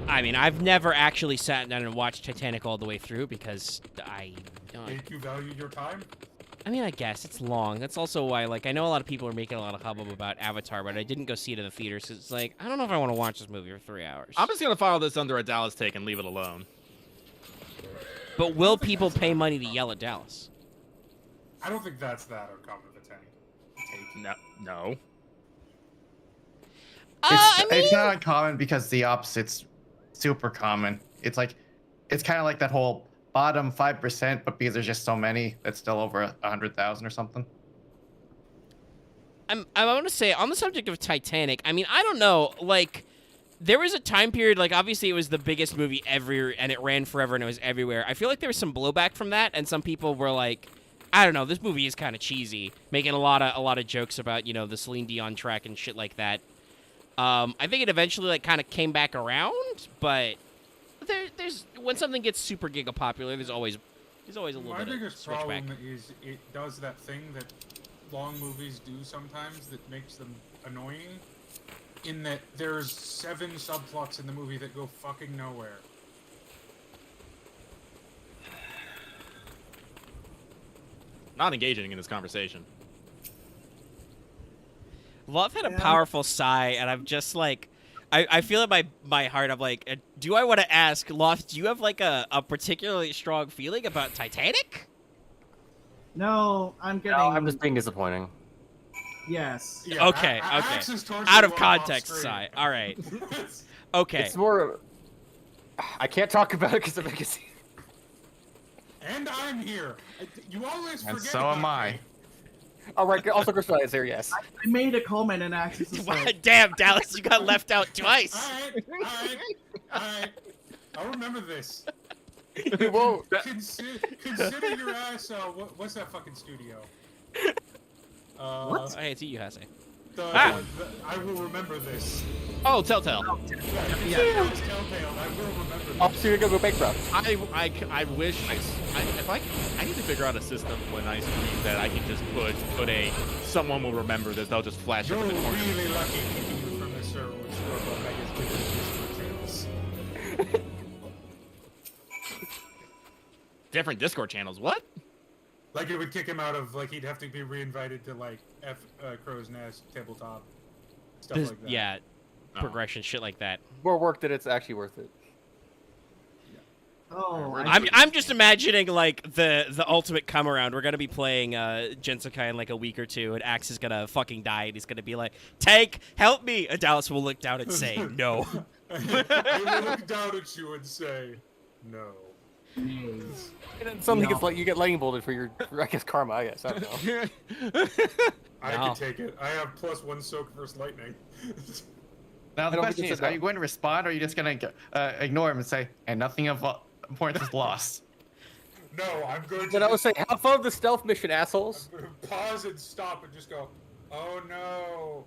I mean, I've never actually sat down and watched Titanic all the way through because I Think you value your time? I mean, I guess it's long. That's also why, I know a lot of people are making a lot of hubbub about Avatar, but I didn't go see it in the theater, so it's like, I don't know if I want to watch this movie for 3 hours. I'm just going to file this under a Dallas take and leave it alone. But will people pay money to yell at Dallas? I don't think that's that uncommon of a take. No. It's not uncommon because the opposite's super common. It's kind of like that whole bottom 5%, but because there's just so many, that's still over 100,000 or something. I want to say, on the subject of Titanic, I mean, I don't know, there was a time period, obviously it was the biggest movie ever, and it ran forever, and it was everywhere. I feel like there was some blowback from that, and some people were like, I don't know, this movie is kind of cheesy, making a lot of jokes about, the Celine Dion track and shit like that. I think it eventually, kind of came back around, but there's when something gets super giga popular, there's always a little My bit of biggest switchback. problem is it does that thing that long movies do sometimes that makes them annoying, in that there's 7 subplots in the movie that go fucking nowhere. Not engaging in this conversation. Love had a powerful sigh, and I'm just I feel in my heart, I'm like, do I want to ask, Loth, do you have a particularly strong feeling about Titanic? No, I'm getting. No, I'm just being disappointing. Yes. Yeah, Okay, Axe's okay. torso Out of off context, screen. Sai. All right. Okay. It's more. I can't talk about it because of a scene. And I'm here. You always forget. And so about am I. me. All right. Also, Crystal is here. Yes. I made a comment and Axis is like, Damn, Dallas, you got left out twice. Alright. I'll remember this. You won't. Consider your ass. What's that fucking studio? What? Hey, it's you, Hase. I will remember this. Oh, Telltale. Yeah, it's Telltale. I will remember this. Oh, so you're gonna go bankrupt. I wish I need to figure out a system when I stream that I can just put a someone will remember this. They'll just flash You're up in the corner. really lucky keeping you from this server with Scorbo Mega's Discord channels. Different Discord channels. What? Like, it would kick him out of, like, he'd have to be reinvited to, like, Crow's Nest, Tabletop, stuff like that. Yeah, progression, shit like that. More work that it's actually worth it. oh, I'm just imagining like the ultimate come around. We're gonna be playing Gensokai in like a week or two, and Axe is gonna fucking die, and he's gonna be like, "Tank, help me!" And Dallas will look down and say, "No." I will look down at you and say, no. And then something gets like you get lightning bolted for your, I guess, karma. I guess I don't know. I can take it. I have +1 soak versus lightning. Now the don't question think it's is, are you going to respond, or are you just going to ignore him and say, and nothing of importance is lost? No, I'm going to. Then I would say, have fun with the stealth mission, assholes. I'm going to pause and stop and just go, oh no,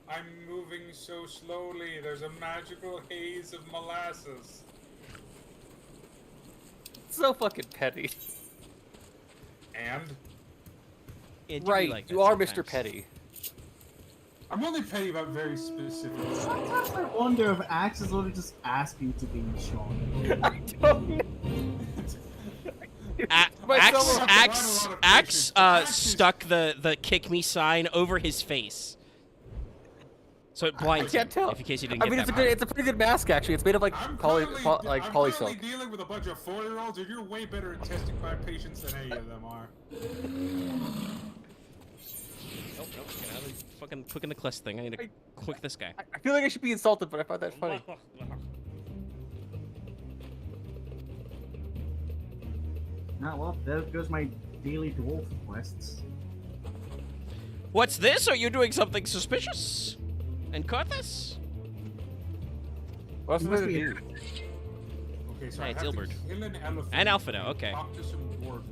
I'm moving so slowly. There's a magical haze of molasses. So fucking petty. And? Right, like you that are sometimes. Mr. Petty. I'm only petty about very specific things. Sometimes I wonder if Axe is literally just asking to be shown. I don't know. Axe stuck the kick me sign over his face, so it blinds I can't him. tell. If in case you didn't I mean, get it's that. it's a pretty good mask actually. It's made of like I'm poly currently silk. dealing with a bunch of 4-year-olds, and you're way better at testing my patience than any of them are. Nope, get out of the fucking clicking the quest thing. I need to click this guy. I feel like I should be insulted, but I find that funny. Ah, well, there goes my daily dwarf quests. What's this? Are you doing something suspicious? And caught this? What's Must the be do? Okay, so Hey, I it's have Ilbert. to kill an elephant. And Alphino, okay. Talk to some dwarves.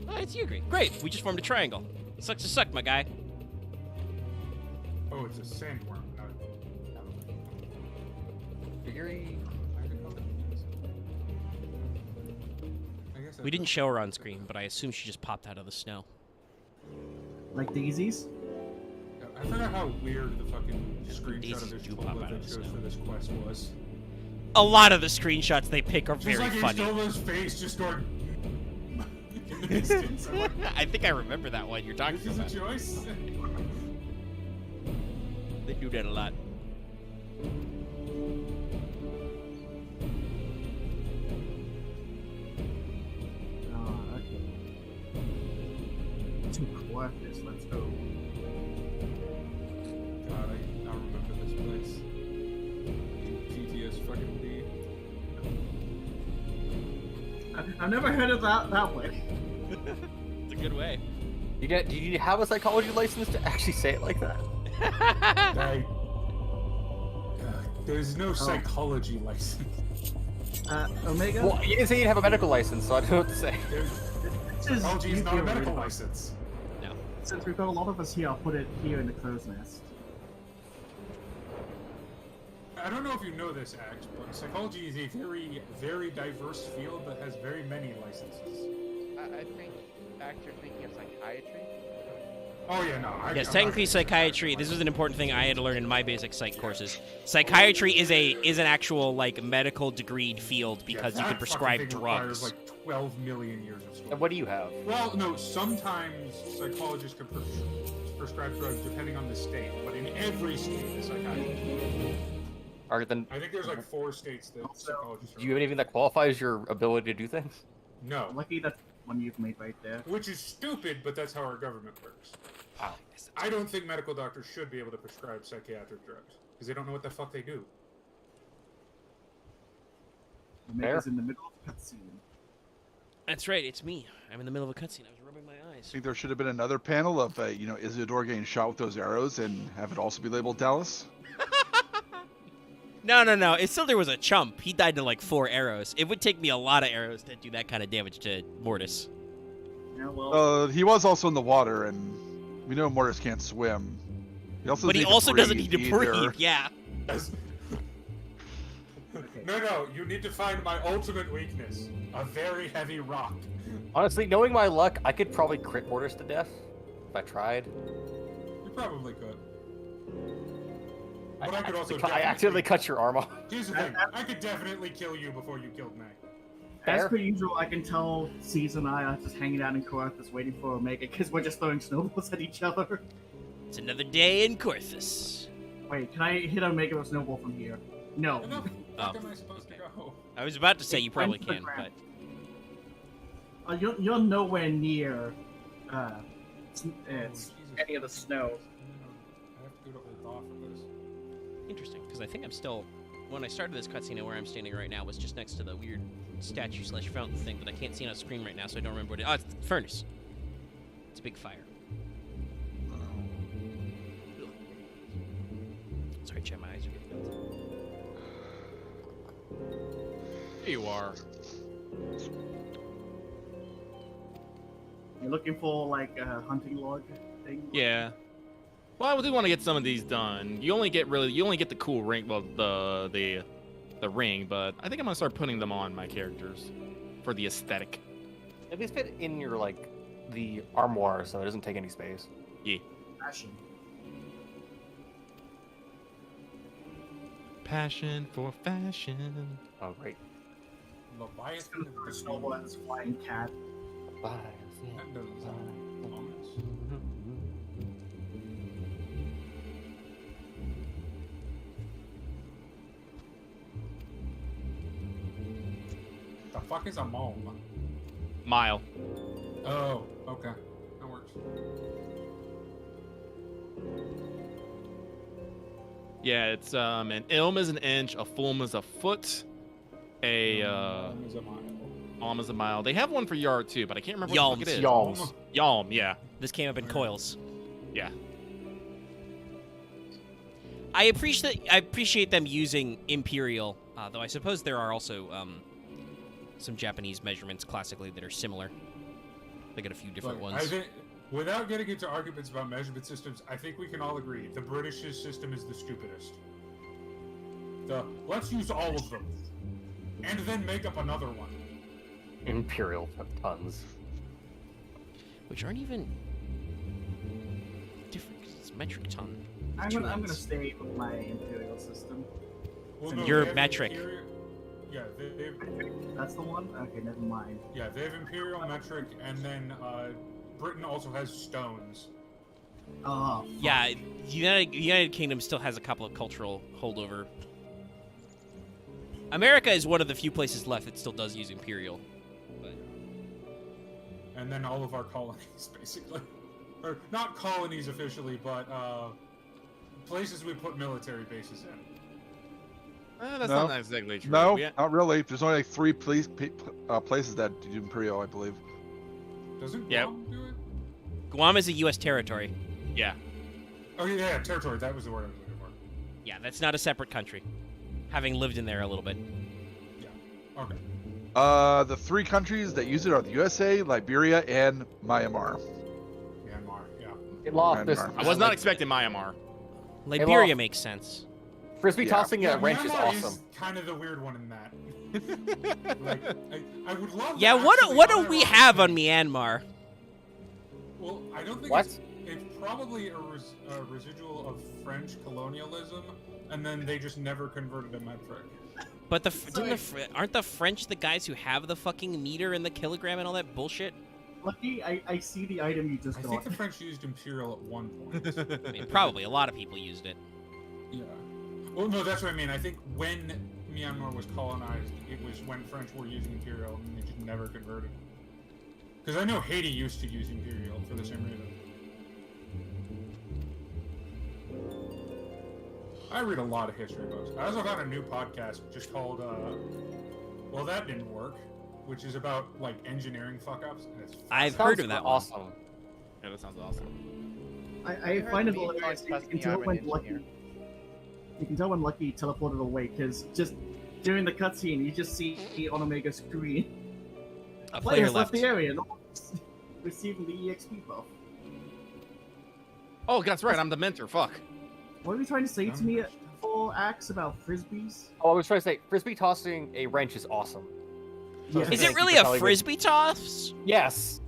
Oh, it's you, Great. Great, we just formed a triangle. Sucks to suck, my guy. Oh, it's a sandworm, not an elephant. Figurine. I guess We didn't show her on screen, but I assume she just popped out of the snow. Like daisies? I forgot how weird the fucking screenshot Daisies of this do pop out that of the shows snow. for this quest was. A lot of the screenshots they pick are Just very like funny. Istola's face just going in the distance. I'm like, I think I remember that one you're talking this is a about. choice. They do that a lot. Oh, okay. Two quarters, let's go. God, I now remember this place. GTS fucking D. I've never heard of that way. It's a good way. Do you have a psychology license to actually say it like that? There's no psychology license. Omega? Well, you didn't say you'd have a medical license, so I don't know what to say. Psychology is not a medical license. No. Since we've got a lot of us here, I'll put it here in the crow's nest. I don't know if you know this, Axe, but psychology is a very, very diverse field that has very many licenses. I think you're thinking of psychiatry. Oh yeah, no. Yes, technically psychiatry. This was an important thing I had to learn in my basic psych courses. Psychiatry is an actual like medical degreed field because you can prescribe drugs. Requires like 12 million years of school. And what do you have? Well, no. Sometimes psychologists can prescribe drugs depending on the state, but in every state is psychiatry. Or then, I think there's like 4 states that psychologists. do you have anything that qualifies your ability to do things? No. Lucky that one you've made right there. Which is stupid, but that's how our government works. Wow. I don't think medical doctors should be able to prescribe psychiatric drugs because they don't know what the fuck they do. Omega's in the middle of a cutscene. That's right, it's me. I'm in the middle of a cutscene. I was rubbing my I eyes. think there should have been another panel of, Isidore getting shot with those arrows and have it also be labeled Dallas. No. Isildur was a chump. He died to like 4 arrows. It would take me a lot of arrows to do that kind of damage to Mortis. Yeah, well, He was also in the water, and we know Mortis can't swim. He also But he also doesn't need to breathe, either. yeah. No, you need to find my ultimate weakness. A very heavy rock. Honestly, knowing my luck, I could probably crit Mortis to death if I tried. You probably could. But I could also I accidentally cut your arm off. Here's the thing, I could definitely kill you before you killed me. as per usual, I can tell Caesar and I are just hanging out in Corinthus waiting for Omega because we're just throwing snowballs at each other. It's another day in Corthus. Wait, can I hit Omega with a snowball from here? No. Where the fuck Oh. am I supposed to go? I was about to say you It's probably into the can, ground. but You're nowhere near any of the snow. I have to go to Ul'dah for this. interesting, because I think I'm still... When I started this cutscene and where I'm standing right now was just next to the weird statue/fountain thing that I can't see on screen right now, so I don't remember what it is. Oh, it's the furnace. It's a big fire. Sorry, Chet, my eyes are getting melted. Here you are. You're looking for like a hunting lodge thing? Yeah. Well, I do want to get some of these done. You only get the cool ring, well, the ring, but I think I'm gonna start putting them on my characters for the aesthetic. At least fit in your the armoire, so it doesn't take any space. Yeah. Fashion. Passion for fashion. Oh, great. Leviathan of the Snowball and his flying cat. That doesn't sound ominous. The fuck is a mome? Mile. Oh, okay. That works. Yeah, it's an ilm is an inch, a fulm is a foot, a Is a mile. alm is a mile. They have one for yard too, but I can't remember what the fuck it is. Yalms. Yalm, yeah. This came up in coils. Yeah. I appreciate them using imperial, though I suppose there are also some Japanese measurements classically that are similar. They got a few different Look, ones. I think, without getting into arguments about measurement systems, I think we can all agree the British system is the stupidest. Let's use all of them, and then make up another one. Imperial tons. Which aren't even different, 'cause it's metric ton. I'm gonna stay with my imperial system. Well, no, You're they have metric. Yeah, That's the one? Okay, never mind. yeah, they have imperial metric, and then Britain also has stones. Oh. Yeah, United Kingdom still has a couple of cultural holdover. America is one of the few places left that still does use imperial. But And then all of our colonies, basically. Or, not colonies officially, but places we put military bases in. That's No. not exactly true. No, We- not really. There's only like 3 places that do Imperial, I believe. Doesn't Yep. Guam do it? Guam is a U.S. territory. Yeah. Oh, yeah, territory. That was the word I was looking for. Yeah, that's not a separate country. Having lived in there a little bit. Okay. The 3 countries that use it are the USA, Liberia, and Myanmar. Myanmar, yeah. It lost this. Myanmar. I was not expecting Myanmar. Liberia lost. makes sense. Frisbee Yeah. tossing Yeah, a wrench is Myanmar awesome. is kind of the weird one in that. Like, I would love. Yeah, to what actually do we have on Myanmar? Well, I don't think What? it's probably a residual of French colonialism, and then they just never converted to metric. But aren't the French the guys who have the fucking meter and the kilogram and all that bullshit? Lucky, I see the item you just I got. think the French used imperial at one point. I mean, probably a lot of people used it. Yeah. Well, no, that's what I mean. I think when Myanmar was colonized, it was when French were using imperial, and they just never converted. Because I know Haiti used to use Imperial for the same reason. I read a lot of history books. I also found a new podcast just called, well, that didn't work, which is about, like, engineering fuck-ups. And it's I've heard of that one. Awesome. Yeah, that sounds awesome. I find it hilarious. You can tell when Lucky. You can tell when Lucky teleported away because just during the cutscene, you just see on Omega's screen. A player Players left. the area, no one's receiving the EXP buff. Oh, that's right. I'm the mentor. Fuck. What are you trying to say to me at full acts about frisbees? Oh, I was trying to say, frisbee tossing a wrench is awesome. Yeah. Is it really a frisbee toss? Yes.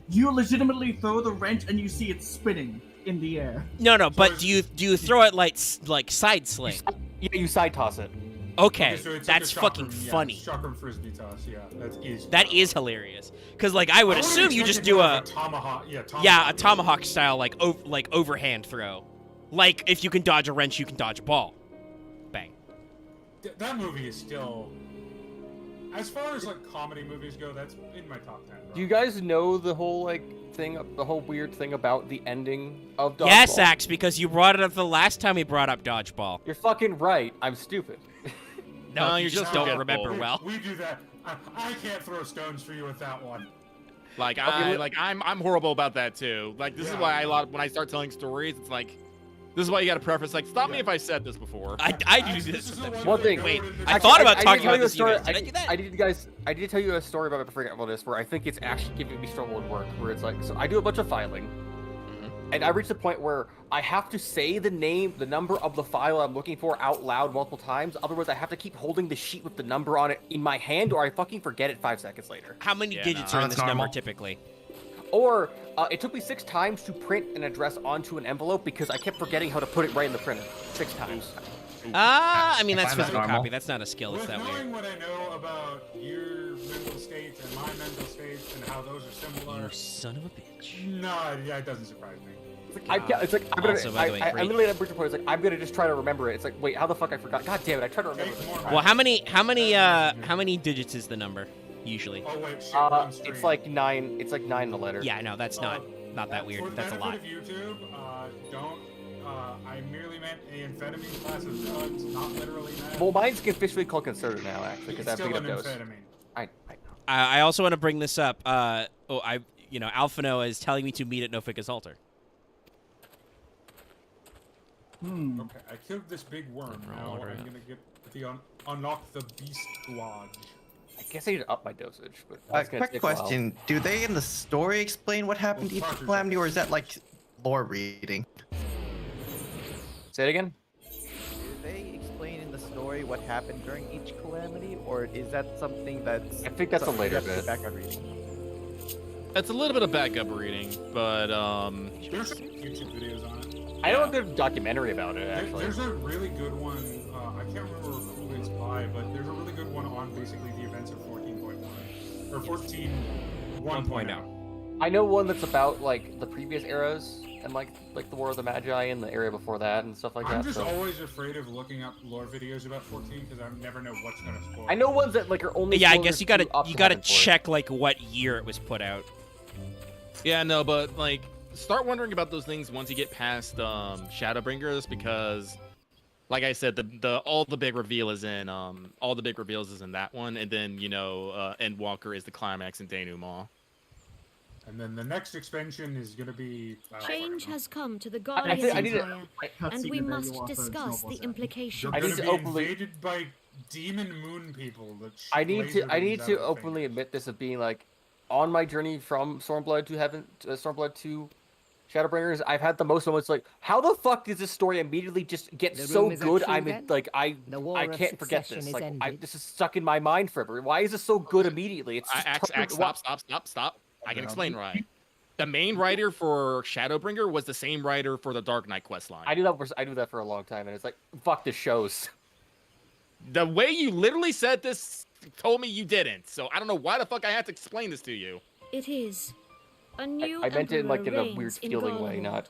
You legitimately throw the wrench and you see it spinning in the air. No, but do you throw it like side sling? Yeah, you side toss it. Okay, so it's that's like a fucking chakram, funny. Chakram frisbee toss, yeah, That is hilarious. Cause like I would assume you just do a tomahawk, a tomahawk style like overhand throw, like if you can dodge a wrench, you can dodge a ball. Bang. That movie is still, as far as like comedy movies go, that's in my top 10. Do you guys know the whole the whole weird thing about the ending of Dodgeball? Yes, Axe, because you brought it up the last time we brought up Dodgeball. You're fucking right. I'm stupid. No, you just don't remember well. We do that. I can't throw stones for you with that one. Like I'm horrible about that too. Like this is why when I start telling stories, it's like this is why you got to preface like stop me if I said this before. I do this. One thing. Wait, I thought about talking about this. Did I do that? I did tell you a story about my forgetfulness where I think it's actually giving me struggle in work. Where it's like, so I do a bunch of filing, and I reach the point where I have to say the number of the file I'm looking for out loud multiple times. Otherwise, I have to keep holding the sheet with the number on it in my hand, or I fucking forget it 5 seconds later. How many digits are in this number typically? Or it took me 6 times to print an address onto an envelope because I kept forgetting how to put it right in the printer. 6 times. I mean that's Fine, that's physical normal. copy. That's not a skill. It's that Knowing weird. what I know about your mental states and my mental states and how those are similar. You son of a bitch. No, yeah, it doesn't surprise me. I'm gonna. Also, by the way, I'm great. literally at a bridge point. It's like I'm gonna just try to remember it. It's like, wait, how the fuck I forgot? God damn it! I tried to remember. Well, how many digits is the number usually? Oh wait, shit, we're on stream. It's like 9. It's like 9 in the letter. Yeah, no, that's not that weird. For the That's a lot. benefit of YouTube, don't. I merely meant amphetamine class of drugs, not literally meth. Well, mine's officially called concerted now, actually, because It's I've still picked up an dose. amphetamine. I know. I also want to bring this up. Alphino is telling me to meet at Nofica's altar. Okay, I killed this big worm. Now I'm gonna get the unlock the beast lodge. I guess I need to up my dosage, but that's gonna Quick take a while. question: do they in the story explain what happened to each calamity, or is that like lore reading? Say it again. Do they explain in the story what happened during each calamity, or is that something that's? I think that's a later that's bit. Background reading. It's a little bit of backup reading, but There's some YouTube videos on it. I know a good documentary about it, actually. There's a really good one. I can't remember who it's by, but there's a really good one on basically the events of 14.1 or 14.1.0. I know one that's about like the previous eras and like the War of the Magi and the area before that and stuff like I'm that. just so. always afraid of looking up lore videos about 14 because I never know what's gonna spoil. I know ones that like are only. Yeah, I spoilers guess you to gotta up to check heaven for it. like what year it was put out. yeah, no, but like start wondering about those things once you get past Shadowbringers because, like I said, all the big reveal is in all the big reveals is in that one, and then Endwalker is the climax in denouement. And then the next expansion is gonna be. Change has come to the I Guardian think I need to- Empire, and we must discuss the implications. I need to openly. invaded by demon moon people. That I need to laser openly admit this of being like on my journey from Stormblood to Heaven, Stormblood to Shadowbringers. I've had the most moments like, how the fuck does this story immediately just get The so room is good? actually I'm in, then? like I war of can't forget succession this. is Like ended. this is stuck in my mind forever. Why is this so good immediately? It's just Stop. I can explain why. The main writer for Shadowbringer was the same writer for the Dark Knight questline. I do that for a long time, and it's like, fuck, this shows. The way you literally said this told me you didn't, so I don't know why the fuck I had to explain this to you. It is. A new I meant it in like in a emperor weird reigns in feeling way, Garlemald. not.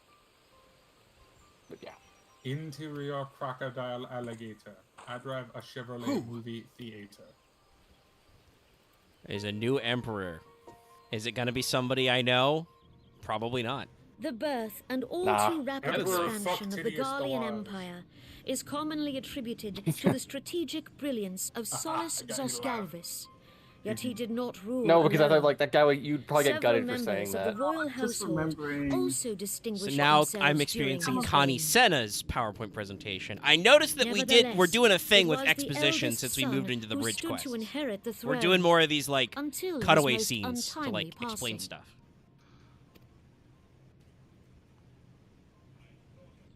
But yeah. Interior crocodile alligator. I drive a Chevrolet movie theater. There's a new emperor. Is it gonna be somebody I know? Probably not. The birth and all Nah. too rapid Emperor expansion fuck of the Tidius Garlean Stellaris. Empire is commonly attributed to the strategic brilliance of Solus I got you to laugh. Zoscalvis. Yet he did not rule No, because I alone. thought like that guy, you'd probably get Several gutted for saying members that. of the royal Just household remembering. also So distinguished now themselves I'm during experiencing his Connie reign. Senna's PowerPoint presentation. I noticed that we're doing a thing Nevertheless, with it was the exposition eldest since we son moved into the who bridge stood quest. to inherit the We're throne doing more of these like until his cutaway most scenes to untimely like explain passing. stuff.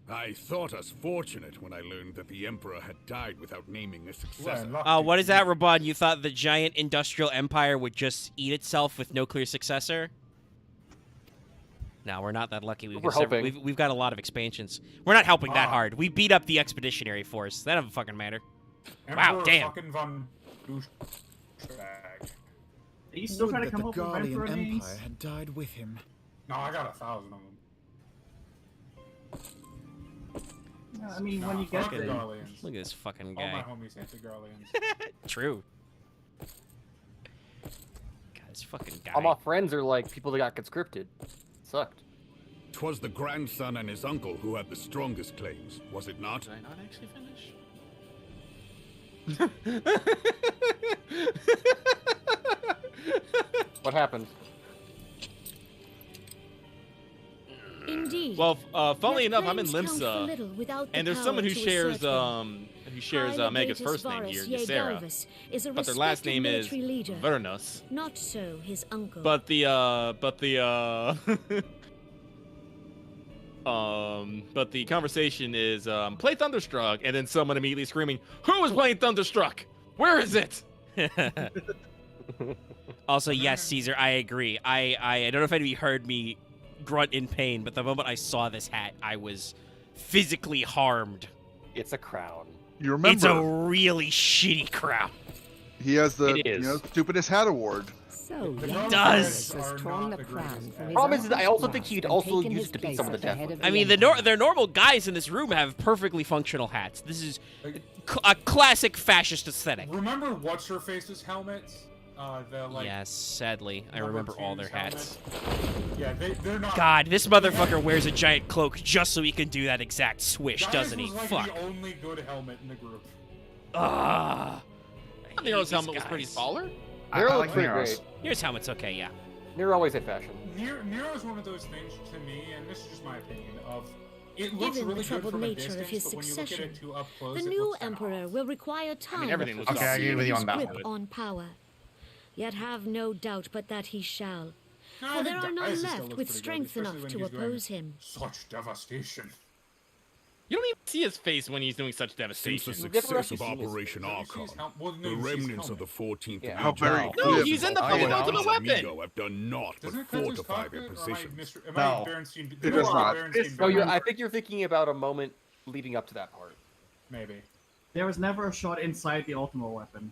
I thought us fortunate when I learned that the Emperor had died without naming a successor. What is that, Rabon? You thought the giant industrial empire would just eat itself with no clear successor? No, we're not that lucky. We're hoping. We've got a lot of expansions. We're not helping that hard. We beat up the expeditionary force. That doesn't fucking matter. Wow, Emperor damn. fucking von douchebag. Are you still Would trying to that come the up with Emperor Garlean names? Empire had died with him. No, I got 1,000 of them. I mean, when you get fuck the there. Garleans. Look at this fucking All my guy. homies hate the Garleans. True. God, this fucking guy. All my friends are like people that got conscripted. Sucked. 'Twas the grandson and his uncle who had the strongest claims, was it not? Did I not actually finish? What happened? Indeed. Well, funnily Yet enough, I'm in claims count for Limsa, little without the and there's power someone who to shares assert them. Mega's Hylogatus first name Varus here, Ysera, Yedalvis is a but their last respected name is military leader. Vernus. Not so his uncle. But the but the conversation is play Thunderstruck, and then someone immediately screaming, "Who is playing Thunderstruck? Where is it?" Also, yes, Caesar, I agree. I don't know if anybody heard me grunt in pain, but the moment I saw this hat, I was physically harmed. It's a crown. You remember? It's a really shitty crown. He has the It is. stupidest hat award. So He yes, does. has torn the crown from his Problem is, I uncle's also think grasp he'd and also taken use his it to beat place some of the at the death head with. of I mean, their normal guys in this room have perfectly functional hats. This is a classic fascist aesthetic. Remember what's her face's helmet? The like. Yes, sadly, I number remember all their two's helmet? hats. Yeah, they're not. God, this motherfucker wears a giant cloak just so he can do that exact swish, Gaius doesn't he? was like Fuck. the only good helmet in the group. Ah. Nero's helmet was pretty guys. baller. Nero I looked like pretty Nero's. great. Here's helmet's okay, yeah. Nero always had fashion. Nero's one of those things to me, and this is just my opinion, of it looks Given really the good troubled from a nature of distance, his but when you look at succession, it too up close, the it new looks kinda emperor will require time everything was to Okay, I agree seal with you his on that grip one. on power. Yet have no doubt but that he shall. I For think there are none Gaius still left looks with pretty strength good, enough especially to when he's doing oppose him. Such devastation. You don't even see his face when he's doing such Since the devastation. success of seen his- Operation Have you seen Archon, his hel- well, no, the you've seen his remnants of the helmet. 14th Yeah. How very Legion No, glib. he's in the Oh, fucking yeah. ultimate weapon. Amigo have done naught but Doesn't it cut his fortify their cockpit, or am I positions. Am No. I Berenstein? It does not. No, I think you're thinking about a moment leading up to that part. Maybe. There was never a shot inside the Ultima weapon.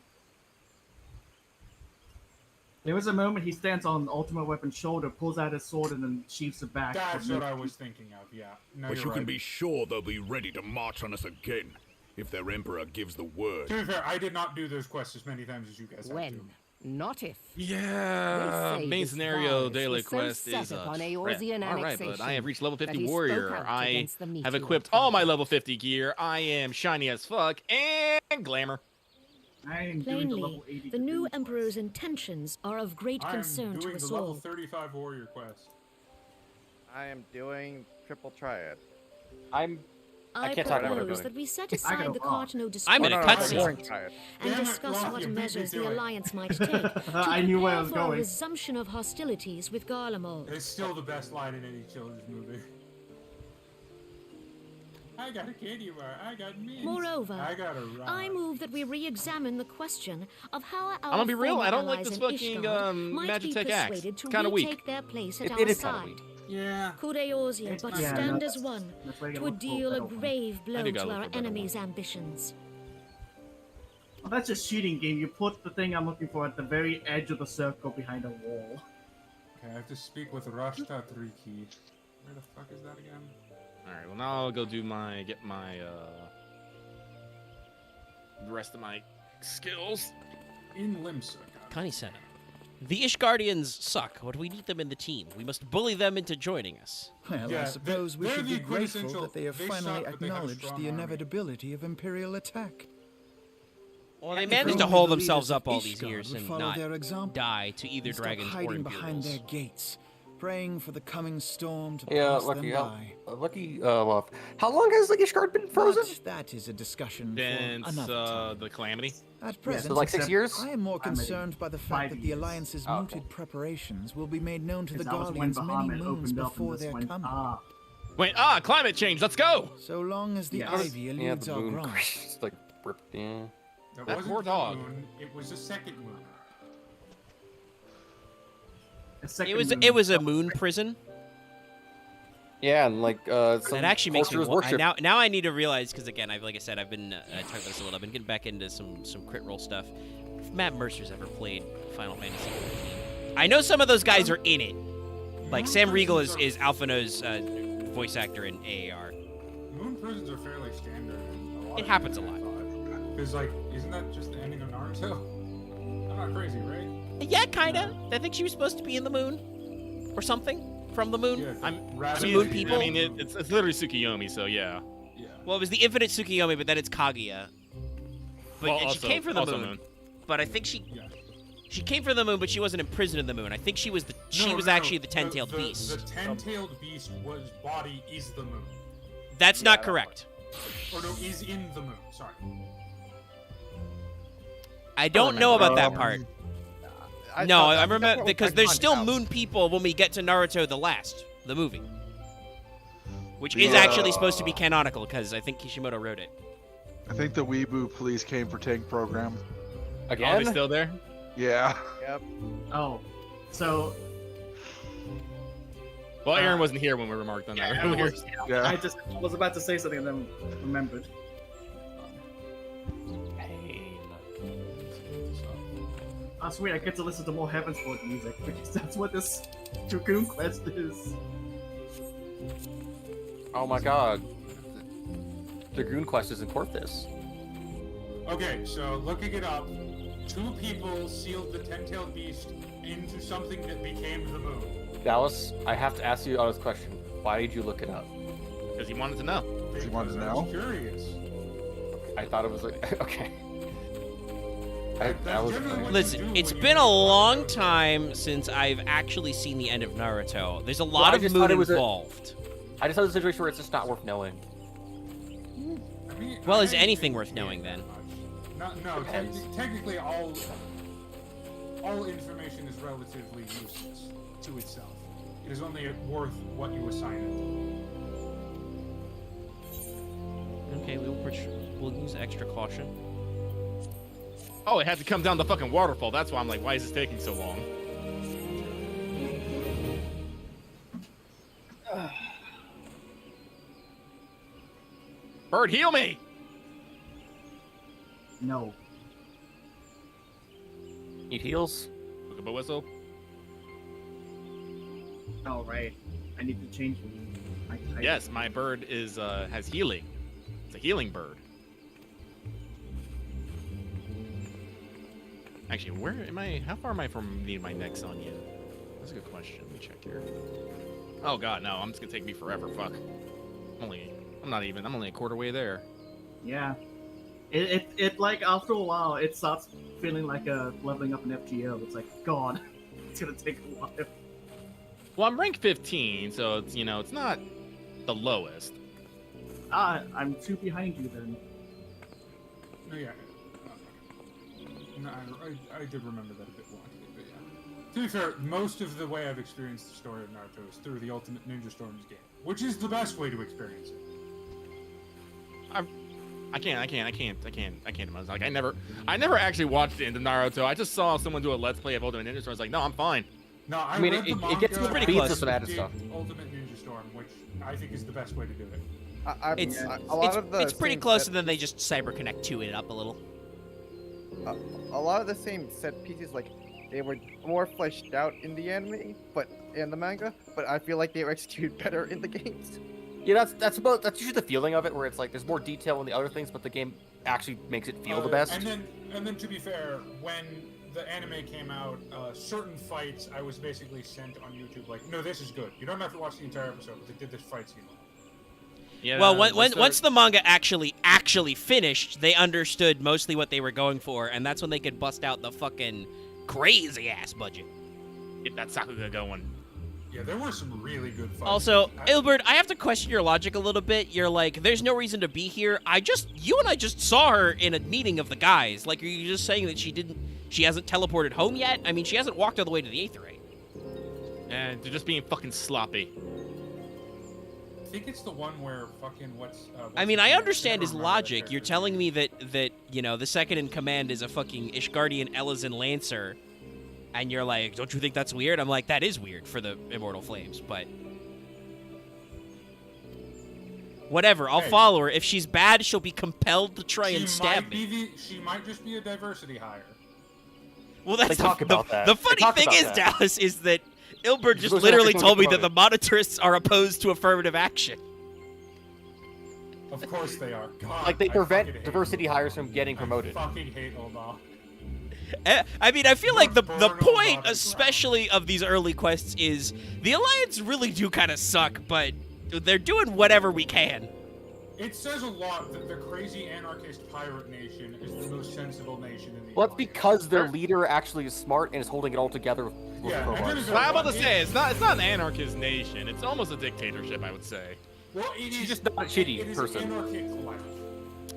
There was a moment he stands on the Ultima weapon's shoulder, pulls out his sword, and then sheaths it back. That's what I was thinking of, yeah. No, But you're you can right. be sure they'll be ready to march on us again if their emperor gives the word. To be fair, I did not do those quests as many times as you guys have When, to. not if. Yeah, They say main this scenario virus daily was so quest set is a upon trip. Eorzean All right, but I annexation have reached level that 50 he spoke warrior. out I against the have meteor equipped all my level 50 gear. I am shiny as fuck and glamour. I am doing the Plainly, level 80 the new quest. emperor's intentions are of great I am concern to doing us the level all. 35 warrior quest. I am doing triple triad. I I can't talk about what I'm propose doing. that we set I aside go the wrong. Cartno I'm in a dispute cutscene. and Damn it, discuss Roth, what you beat me measures to the it. Alliance might take to I knew where I prepare was for a going. resumption of hostilities with Garlemald. It's still the best line in any children's movie. I got a candy bar. I got mints. Moreover, I got a rock. I move that we re-examine the question of how our I'm gonna be real, former I don't like allies this in fucking Ishgard might be Magitech axe. persuaded to Kinda weak. retake their place at It our is kinda side. weak. Yeah. Could Eorzea but Yeah, stand no, as one, that's why you gotta twould look for a deal a better one. grave blow do gotta to look our for a better enemies' ambitions. Well, that's just cheating game. You put the thing I'm looking for at the very edge of the circle behind a wall. Okay, I have to speak with Rashta Triki. Where the fuck is that again? All right, well now I'll go do get my the rest of my skills. In Limsa. Connie Senna. The Ishgardians suck, but we need them in the team. We must bully them into joining us. Well, I Yeah, suppose we they're should the be grateful quintessential- that they have they finally suck, but they have a acknowledged strong the army. inevitability of Imperial attack. Well, they If managed to only hold the themselves leaders up of all these Ishgard years would and follow not their example die to either and stop dragons or hiding behind their Imperials. gates, praying for the coming storm to Yeah, pass Lucky. them by. Lucky. Well, how long has the Ishgard been frozen? But that is a discussion Since for another time. the calamity. At present, so like 6 years? I am more concerned by the fact that the Alliance's Oh, mooted preparations will be made known to the Because that was when Guardians many Bahamut moons opened up and before just their went, coming. Wait, climate change. Let's go. So long as the Yes. ivy Yeah, eludes the our moon. grasp. It's like ripped. Yeah. That That wasn't poor the dog. moon, it was a second moon. It was a moon prison. Yeah, and like some That actually makes me cultures wa- I, worship. now I need to realize because again, like I said, I've been I talked about this a little. I've been getting back into some crit roll stuff. If Matt Mercer's ever played Final Fantasy XIV, I know some of those guys are in it. Like Sam Riegel is Alphino's voice actor in AAR. Moon prisons are fairly standard. In a lot It of happens a anime, lot. I thought. Because like, isn't that just the ending of Naruto? I'm not crazy, right? Yeah, kinda. I think she was supposed to be in the moon, or something from the moon. Yeah, I'm Rabbit Some moon is- people. I mean, it's literally Tsukiyomi, so yeah. Yeah. Well, it was the Infinite Tsukiyomi, but then it's Kaguya. But Well, and also- she came from the also moon, moon. But I think she Yeah. she came from the moon, but she wasn't imprisoned in the moon. I think she was actually the ten-tailed beast. The ten-tailed beast body is the moon. That's not correct. Or no, is in the moon. Sorry. I don't know about that part. No, I remember because there's still moon. moon people when we get to Naruto the movie. Which is actually supposed to be canonical because I think Kishimoto wrote it. I think the Weeaboo police came for Tank Program. Are Again? they still there? Yeah. Yep. Oh, so Well, Aaron wasn't here when we remarked on that earlier. Yeah. I just was about to say something and then remembered. Oh, sweet, I get to listen to more Heavensward music because that's what this Dragoon Quest is. Oh my god. Dragoon Quest isn't worth this. Okay, so looking it up, 2 people sealed the ten-tailed beast into something that became the moon. Dallas, I have to ask you on this question. Why did you look it up? Because he wanted to know. Does he want to Because I know? was curious. I thought it was like okay. I was generally what Listen, you do it's when been you a watch long Naruto. time since I've actually seen the end of Naruto. There's a I lot of just moon thought it was involved. I just thought it was a situation where it's just not worth knowing. I mean, Well, I is didn't anything think worth it knowing that then? much. No, Depends. technically all information is relatively useless to itself. It is only worth what you assign it. Okay, we'll use extra caution. Oh, it had to come down the fucking waterfall. That's why I'm like, why is this taking so long? Bird, heal me! No. Need heals? Look at my whistle. Oh, right. I need to change my type. Yes, my bird is has healing. It's a healing bird. Actually, where am I? How far am I from needing my next onion? That's a good question. Let me check here. Oh god, no! I'm just gonna take me forever. Fuck. I'm only a quarter way there. Yeah. It like after a while it starts feeling like a leveling up an FGO. It's like God, it's gonna take a while. Well, I'm rank 15, so it's it's not the lowest. I'm 2 behind you then. No, yeah. No, I did remember that a bit wonky, but yeah. To be fair, most of the way I've experienced the story of Naruto is through the Ultimate Ninja Storms game, which is the best way to experience it. I can't imagine. Like I never actually watched it into Naruto. I just saw someone do a Let's Play of Ultimate Ninja Storm. I was like, no, I'm fine. No, I mean, read the it gets manga pretty and close. Beats some added did stuff. Ultimate Ninja Storm, which I think is the best way to do it. It's pretty close, and then they just CyberConnect 2 it up a little. A lot of the same set pieces, like they were more fleshed out in the anime, but in the manga. But I feel like they were executed better in the games. Yeah, that's usually the feeling of it, where it's like there's more detail in the other things, but the game actually makes it feel the best. And then to be fair, when the anime came out, certain fights I was basically sent on YouTube like, no, this is good. You don't have to watch the entire episode, but they did this fight scene. Yeah. Well, once the manga actually finished, they understood mostly what they were going for, and that's when they could bust out the fucking crazy ass budget. Get that Sakuga going. Yeah, there were some really good fights. Also, Ilbert, I have to question your logic a little bit. You're like, there's no reason to be here. You and I just saw her in a meeting of the guys. Like, are you just saying that she hasn't teleported home yet? I mean, she hasn't walked all the way to the Aetheryte. And they're just being fucking sloppy. I think it's the one where fucking I mean, I understand his logic. You're telling me that you know, the second in command is a fucking Ishgardian Elysian Lancer. And you're like, don't you think that's weird? I'm like, that is weird for the Immortal Flames, but... Whatever, I'll follow her. If she's bad, she'll be compelled to try and stab me. She might just be a diversity hire. Well, that's They talk about that. The funny thing is, Dallas, is that Ilbert just literally told me that the monitorists are opposed to affirmative action. Of course they are. God, Like, they prevent diversity hires from getting promoted. I fucking hate Omar. I mean, I feel like the point, especially of these early quests, is the Alliance really do kind of suck, but they're doing whatever we can. It says a lot that the crazy anarchist pirate nation is the most sensible nation in the Well, that's because their leader actually is smart and is holding it all together with crowbars. I'm about to say, it's not an anarchist nation. It's almost a dictatorship, I would say. Well, it She's is just not a shitty it is person. anarchic life.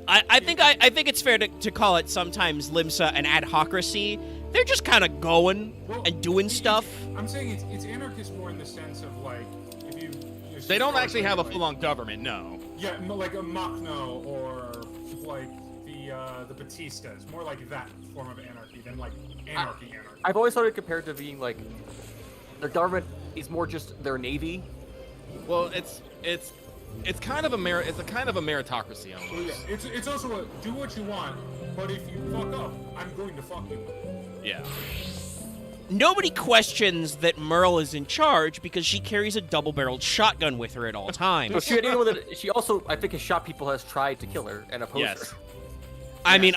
I think it's fair to call it sometimes Limsa an adhocracy. They're just kind of going and doing stuff. I'm saying it's anarchist more in the sense of like if you. They don't actually have a full-on government, no. Yeah, like a Machno or like the Batistas, more like that form of anarchy than like anarchy. I've always thought it compared to being like their government is more just their navy. Well, it's kind of a meritocracy almost. So yeah, it's also a do what you want, but if you fuck up, I'm going to fuck you. Yeah. Nobody questions that Merle is in charge because she carries a double-barreled shotgun with her at all times. So she also, I think, has shot people, has tried to kill her and oppose her. I mean,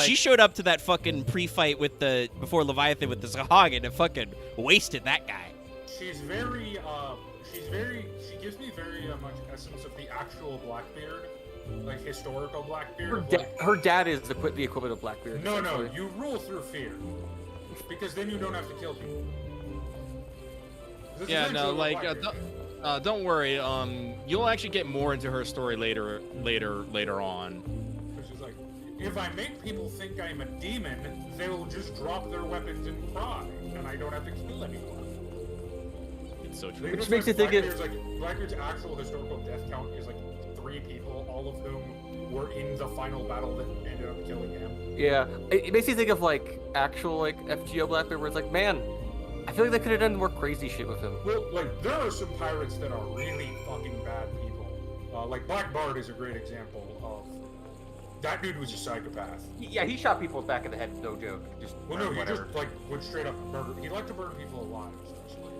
she showed up to that fucking pre-fight before Leviathan with the Zahagan and fucking wasted that guy. She gives me very much essence of the actual Blackbeard, like historical Blackbeard. Her dad is the equivalent of Blackbeard. No, you rule through fear, because then you don't have to kill people. Yeah, no, like, don't worry. You'll actually get more into her story later on. She's like, if I make people think I'm a demon, they'll just drop their weapons and cry, and I don't have to kill anyone. It's so true. Which makes you think Blackbeard's actual historical death count is like 3 people, all of whom were in the final battle that ended up killing him. Yeah, it makes you think of like actual like FGO Blackbeard, where it's like, man, I feel like they could have done more crazy shit with him. Well, like there are some pirates that are really fucking bad people. Like Black Bard is a great example of that dude was a psychopath. Yeah, he shot people back in the head, no joke. Just he just like would straight up murder. He liked to burn people alive, essentially.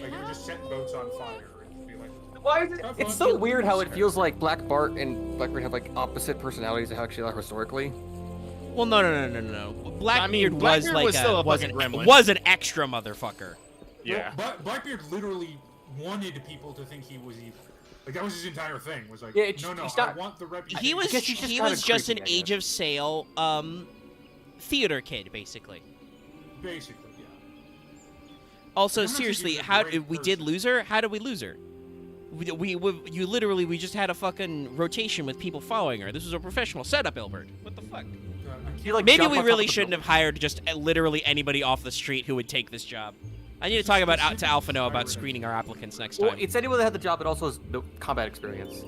Like he would just set boats on fire and just be like. Why is it? It's so weird how it feels like Black Bart and Blackbeard have like opposite personalities and how actually are historically. Well, no. Blackbeard was like was an extra motherfucker. Yeah. Well, Blackbeard literally wanted people to think he was evil. Like that was his entire thing. Was like, I want the reputation. He was just an Age of Sail theater kid, basically. Basically, yeah. Also, seriously, we did lose her? How did we lose her? We just had a fucking rotation with people following her. This was a professional setup, Ilbert. What the fuck? Maybe we really shouldn't have hired just literally anybody off the street who would take this job. I need to talk to Alphano about screening our applicants next time. Well, it's anyone that had the job that also has the combat experience.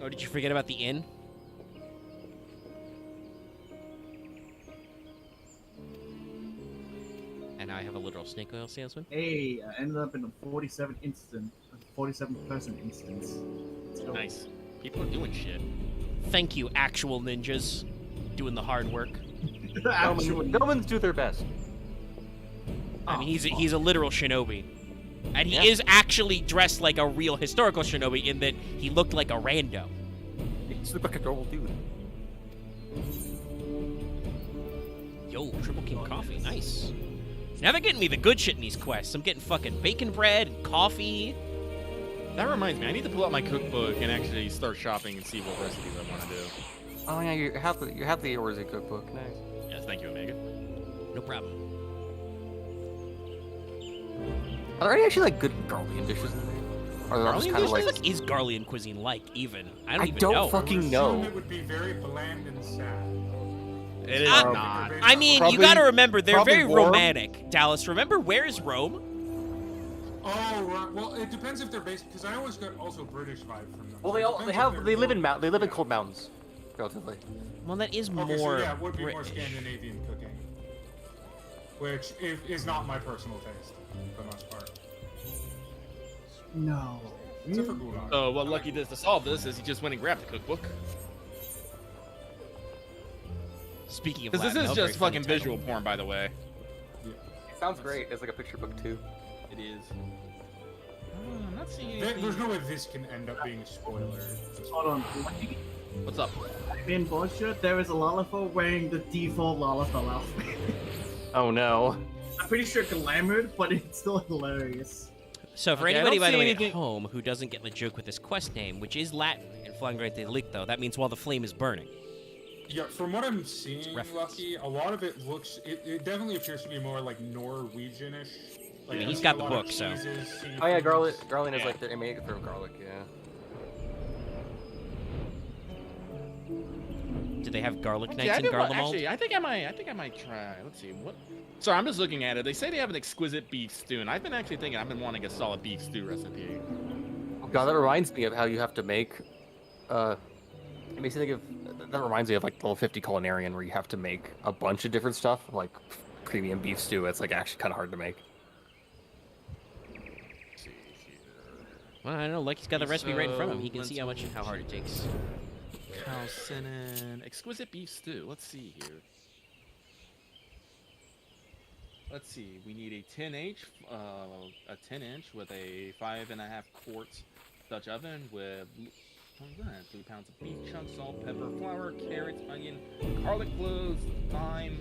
Oh, did you forget about the inn? And now I have a literal snake oil salesman. Hey, I ended up in a 47 person instance. Nice. People are doing shit. Thank you, actual ninjas. Doing the hard work. Gnomons do their best. I mean, he's a literal shinobi. And he is actually dressed like a real historical shinobi in that he looked like a rando. Just look like a normal dude. Yo, Triple King coffee, nice. Now they're getting me the good shit in these quests. I'm getting fucking bacon bread and coffee. That reminds me, I need to pull out my cookbook and actually start shopping and see what recipes I want to do. Oh yeah, you have the Orzi cookbook. Nice. Yes, thank you, Omega. No problem. Are there any actually like good Garlean dishes in there? Or are they all just Garlean kind of dishes? like? What is Garlean cuisine like, even? I don't even don't know. fucking I would know. assume it would be very bland and sad. It is Uh, not. I mean, Probably- you gotta remember, they're probably very warm. romantic. Dallas, remember, where's Rome? Oh, right. Well, it depends if they're based, because I always got also British vibe from them. Well, So it depends if they're live in more- they live in cold mountains, relatively. Well, that is Okay, so more yeah, it would be more British. Scandinavian cooking, which is not my personal taste for the most part. No. Except for Gulag. So what Lucky does to solve this is he just went and grabbed the cookbook. Speaking of Because Latin, this is very just funny fucking title. visual porn, by the way. It sounds great. It's like a picture book too. It is. Oh, I'm not seeing There's anything. no way this can end up being a spoiler. Hold on. What's up? In bullshit, there is a Lalafell wearing the default Lalafell outfit. Oh no. I'm pretty sure glamored, but it's still hilarious. So for Okay, I anybody, don't by the see way, anything- at home who doesn't get the joke with this quest name, which is Latin in Flagrante Delicto, that means while the flame is burning. Yeah, from what I'm seeing, reference. Lucky, a lot of it looks. It definitely appears to be more like Norwegianish. Like, mean, he's there's got a the lot of book, so- cheeses, Oh yeah, seafoods. Garlean is Yeah. like they make it from garlic. Yeah. Do they have garlic Okay, nights in Garlemald? actually, I think I might try. Let's see what. Sorry, I'm just looking at it. They say they have an exquisite beef stew, and I've been actually thinking I've been wanting a solid beef stew recipe. Oh god, that reminds me of how you have to make. It makes me think of. That reminds me of like level 50 culinarian, where you have to make a bunch of different stuff, like premium beef stew. It's like actually kind of hard to make. Let's see here. Well, I don't know. Lucky's got the recipe right in front of him. He can Let's see how hard it takes. Calcinin, exquisite beef stew. Let's see here. Let's see. We need a 10-inch with a 5.5 quarts Dutch oven with 3 pounds of beef chunks, salt, pepper, flour, carrots, onion, garlic cloves, thyme,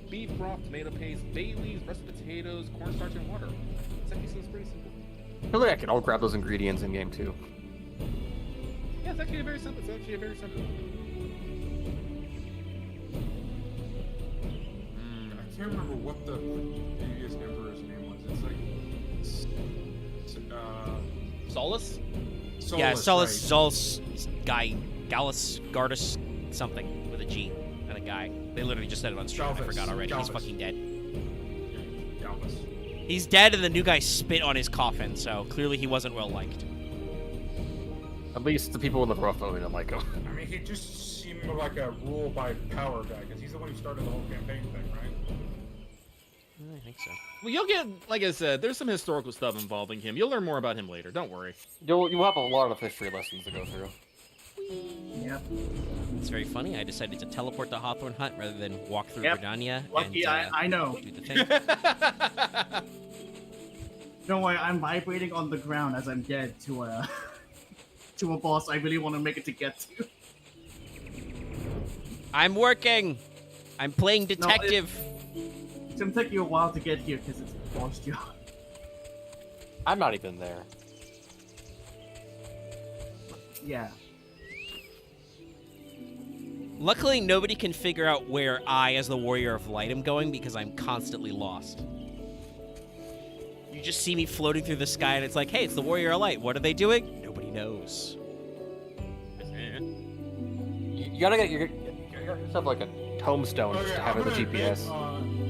beef broth, tomato paste, bay leaves, russet potatoes, cornstarch, and water. This actually sounds pretty simple. I feel like I can all grab those ingredients in game too. Yeah, it's actually very simple. I can't remember what the previous emperor's name was. It's like. Solus? Yeah, Solus, right. Zolus, Guy, Gallus, Gardus, something with a G and a guy. They literally just said it on stream. I Galvus. forgot already. He's Galvus. fucking dead. Galvus. He's dead, and the new guy spit on his coffin, so clearly he wasn't well liked. At least the people in the rough voting don't like him. I mean, he just seemed like a rule by power guy, because he's the one who started the whole campaign thing, right? I think so. Well, you'll get, like I said, there's some historical stuff involving him. You'll learn more about him later. Don't worry. You'll have a lot of history lessons to go through. Yep. It's very funny. I decided to teleport to Hawthorne Hut rather than walk through Yep. Verdania. Lucky, and, I know. do the thing. Don't worry, I'm vibrating on the ground as I'm dead to a to a boss I really want to make it to get to. I'm working. I'm playing detective. It's gonna take you a while to get here because it's a boss job. I'm not even there. Yeah. Luckily, nobody can figure out where I, as the Warrior of Light, am going because I'm constantly lost. You just see me floating through the sky, and it's like, hey, it's the Warrior of Light. What are they doing? Nobody knows. You gotta get yourself like a tombstone just to have it with a GPS.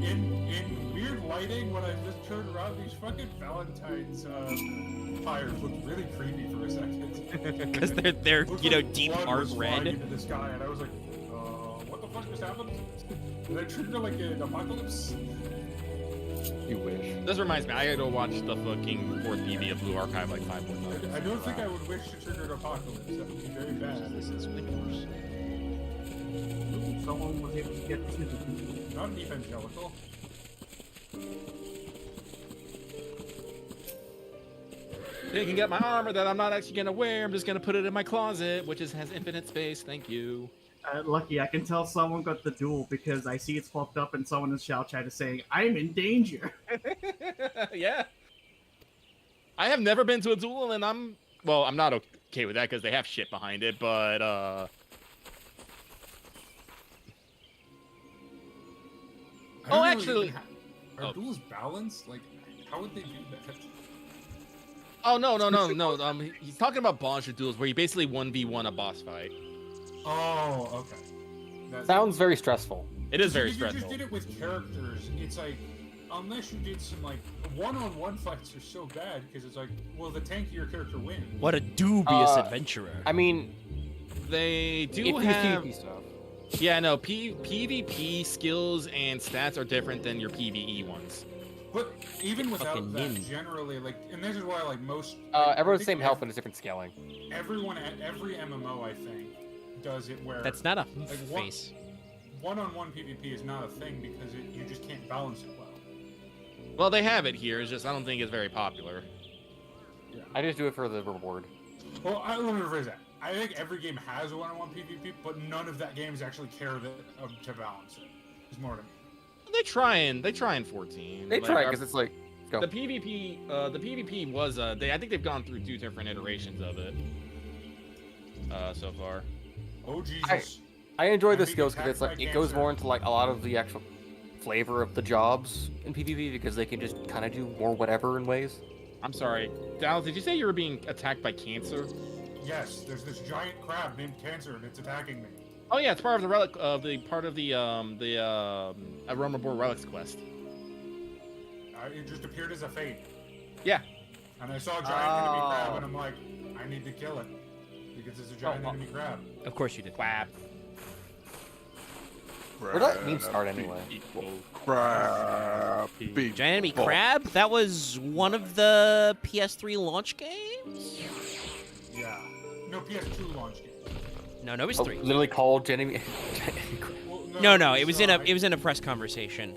In weird lighting, when I just turned around, these fucking Valentine's fires looked really creepy for a second. Because they're Looked you know, like deep blood art was flying red. into the sky, and I was like, what the fuck just happened? Did I trigger like an apocalypse? You wish. This reminds me, I gotta go watch the fucking 4th PV of Blue Archive like 5 more times. I don't think I would wish to trigger an apocalypse. That would be very bad. This is Windows. Someone was able to get to the Not evangelical. They can get my armor that I'm not actually gonna wear. I'm just gonna put it in my closet, which has infinite space. Thank you. Lucky, I can tell someone got the duel because I see it's popped up and someone in Shout Chat is saying, I'm in danger. Yeah. I have never been to a duel, and I'm not okay with that because they have shit behind it, but actually, are duels balanced? Like, how would they do that? Oh no. He's talking about Bonjour duels where you basically 1v1 a boss fight. Oh, okay. Sounds very stressful. It is very If stressful. you just did it with characters, it's like, unless you did some like one-on-one fights are so bad because it's like, well, the tankier your character wins. What a dubious adventurer. I mean, they do it's have PvP stuff. Yeah, no, PvP skills and stats are different than your PvE ones. But even without Fucking that, nin. generally, like, and this is why, like, most... Everyone's the same health, but it's different scaling. Everyone at every MMO, I think, does it where... That's not a like, face. One-on-one PvP is not a thing because you just can't balance it well. Well, they have it here. It's just I don't think it's very popular. Yeah. I just do it for the reward. Well, let me rephrase that. I think every game has a one-on-one PvP, but none of that games actually care to balance it. Is more to me. They try in 14. They try because it's like go. The PvP was I think they've gone through 2 different iterations of it so far. Oh Jesus! I enjoy the being skills because attacked it's like by it goes cancer. more into like a lot of the actual flavor of the jobs in PvP because they can just kind of do more whatever in ways. I'm sorry, Dallas. Did you say you were being attacked by cancer? Yes, there's this giant crab named Cancer, and it's attacking me. Oh yeah, it's part of the relic Aroma Boar Relics quest. It just appeared as a fade. Yeah. And I saw a giant enemy crab, and I'm like, I need to kill it because it's a giant enemy crab. Of course you did. Clap. Where did that meme start anyway? Crap. Giant enemy crab? That was one of the PS3 launch games? Yeah. No, PS2 launch game. No, it was Oh, 3. literally called Jenny. Well, No, it was in a press conversation.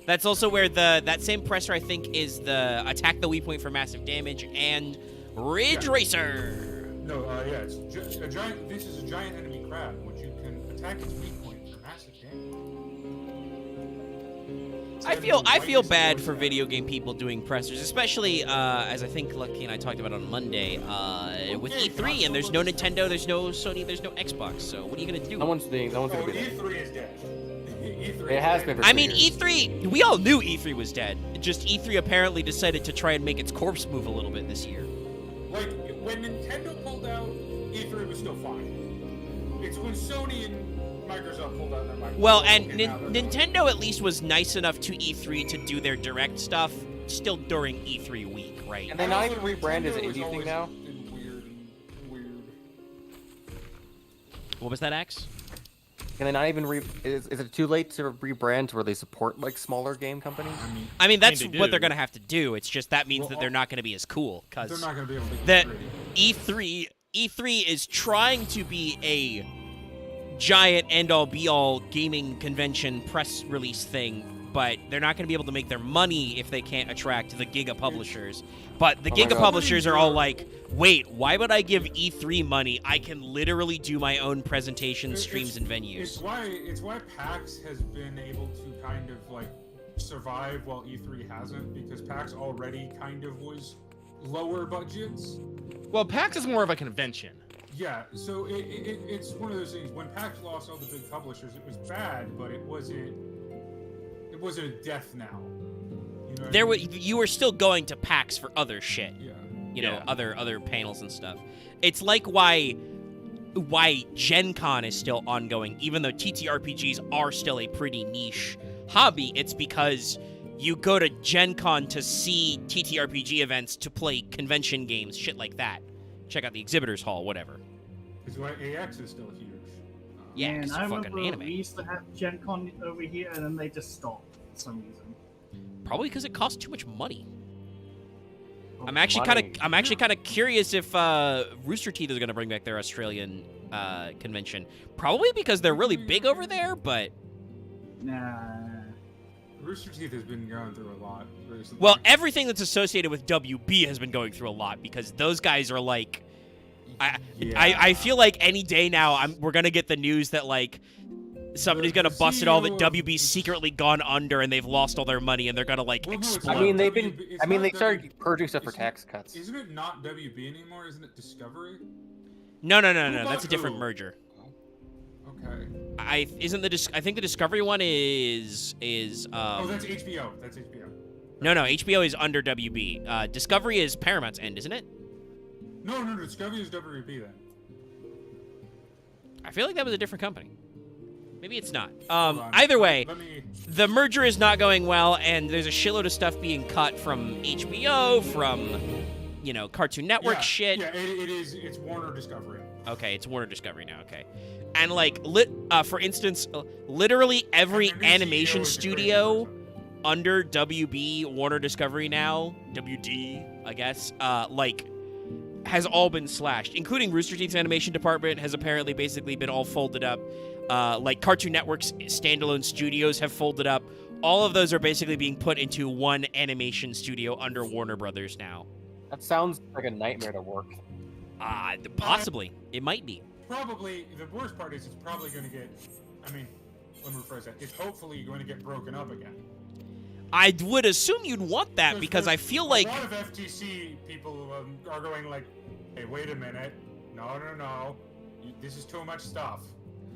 That's also where that same presser I think is the attack the weak point for massive damage and Ridge Racer. No, yeah, it's a giant. This is a giant enemy crab, which you can attack its weak point for massive damage. I feel bad for video game people doing pressers, especially as I think Lucky and I talked about on Monday with E3, and there's no Nintendo, there's no Sony, there's no Xbox. So what are you gonna do? No one's gonna be there. E3 is dead. E3 It has been. For I 2 mean, years. E3. We all knew E3 was dead. Just E3 apparently decided to try and make its corpse move a little bit this year. Like when Nintendo pulled out, E3 was still fine. It's when Sony and Microsoft pulled out their Microsoft. Well, and Okay, now they're Nintendo at least was nice enough to E3 to do their direct stuff still during E3 week, right? And they not even rebrand as an indie thing now. been weird and weird. What was that, Axe? Can they not even is it too late to rebrand to where they support like smaller game companies? I mean, that's they what do. they're gonna have to do. It's just that means Well, that they're not gonna be as cool They're because not going to be able to that get E3 is trying to be a giant end-all be-all gaming convention press release thing, but they're not going to be able to make their money if they can't attract the Giga publishers. But the Oh my Giga God. publishers are all like, wait, why would I give E3 money? I can literally do my own presentations, streams, and It's venues. why PAX has been able to kind of like survive while E3 hasn't, because PAX already kind of was lower budgets. Well, PAX is more of a convention. Yeah, so it's one of those things. When PAX lost all the big publishers, it was bad, but it wasn't a death knell. You know what I mean? You were still going to PAX for other shit. Yeah. You know, Yeah. other panels and stuff. It's like why Gen Con is still ongoing, even though TTRPGs are still a pretty niche hobby. It's because you go to Gen Con to see TTRPG events, to play convention games, shit like that. Check out the exhibitors hall, whatever. It's why AX is still huge. Yeah, Man, 'cause I fucking remember anime. we used to have Gen Con over here, and then they just stopped for some reason. Probably because it costs too much money. Oh, I'm actually money. kind of curious if Rooster Teeth is going to bring back their Australian convention. Probably because they're really big over there, but Nah. Rooster Teeth has been going through a lot recently. Well, everything that's associated with WB has been going through a lot because those guys are like, I feel like any day now we're gonna get the news that like somebody's gonna bust it all that WB's secretly gone under and they've lost all their money and they're gonna like explode. I mean, they started purging stuff for tax cuts. Isn't it not WB anymore? Isn't it Discovery? No. That's a different merger. Okay. I think the Discovery one is oh, that's HBO. That's HBO. No, HBO is under WB. Discovery is Paramount's end, isn't it? No, Discovery is WB then. I feel like that was a different company. Maybe it's not. Either way, the merger is not going well, and there's a shitload of stuff being cut from HBO, from, Cartoon Network shit. Yeah, it is. It's Warner Discovery. Okay, it's Warner Discovery now. Okay, and like, for instance, literally every animation studio under WB, Warner Discovery now, WD, I guess, has all been slashed, including Rooster Teeth's animation department has apparently basically been all folded up. Cartoon Network's standalone studios have folded up. All of those are basically being put into one animation studio under Warner Brothers now. That sounds like a nightmare to work. Possibly. It might be. Probably. The worst part is it's probably going to get, let me rephrase that. It's hopefully going to get broken up again. I would assume you'd want that because I feel like... A lot of FTC people are going like, hey, wait a minute. No. This is too much stuff.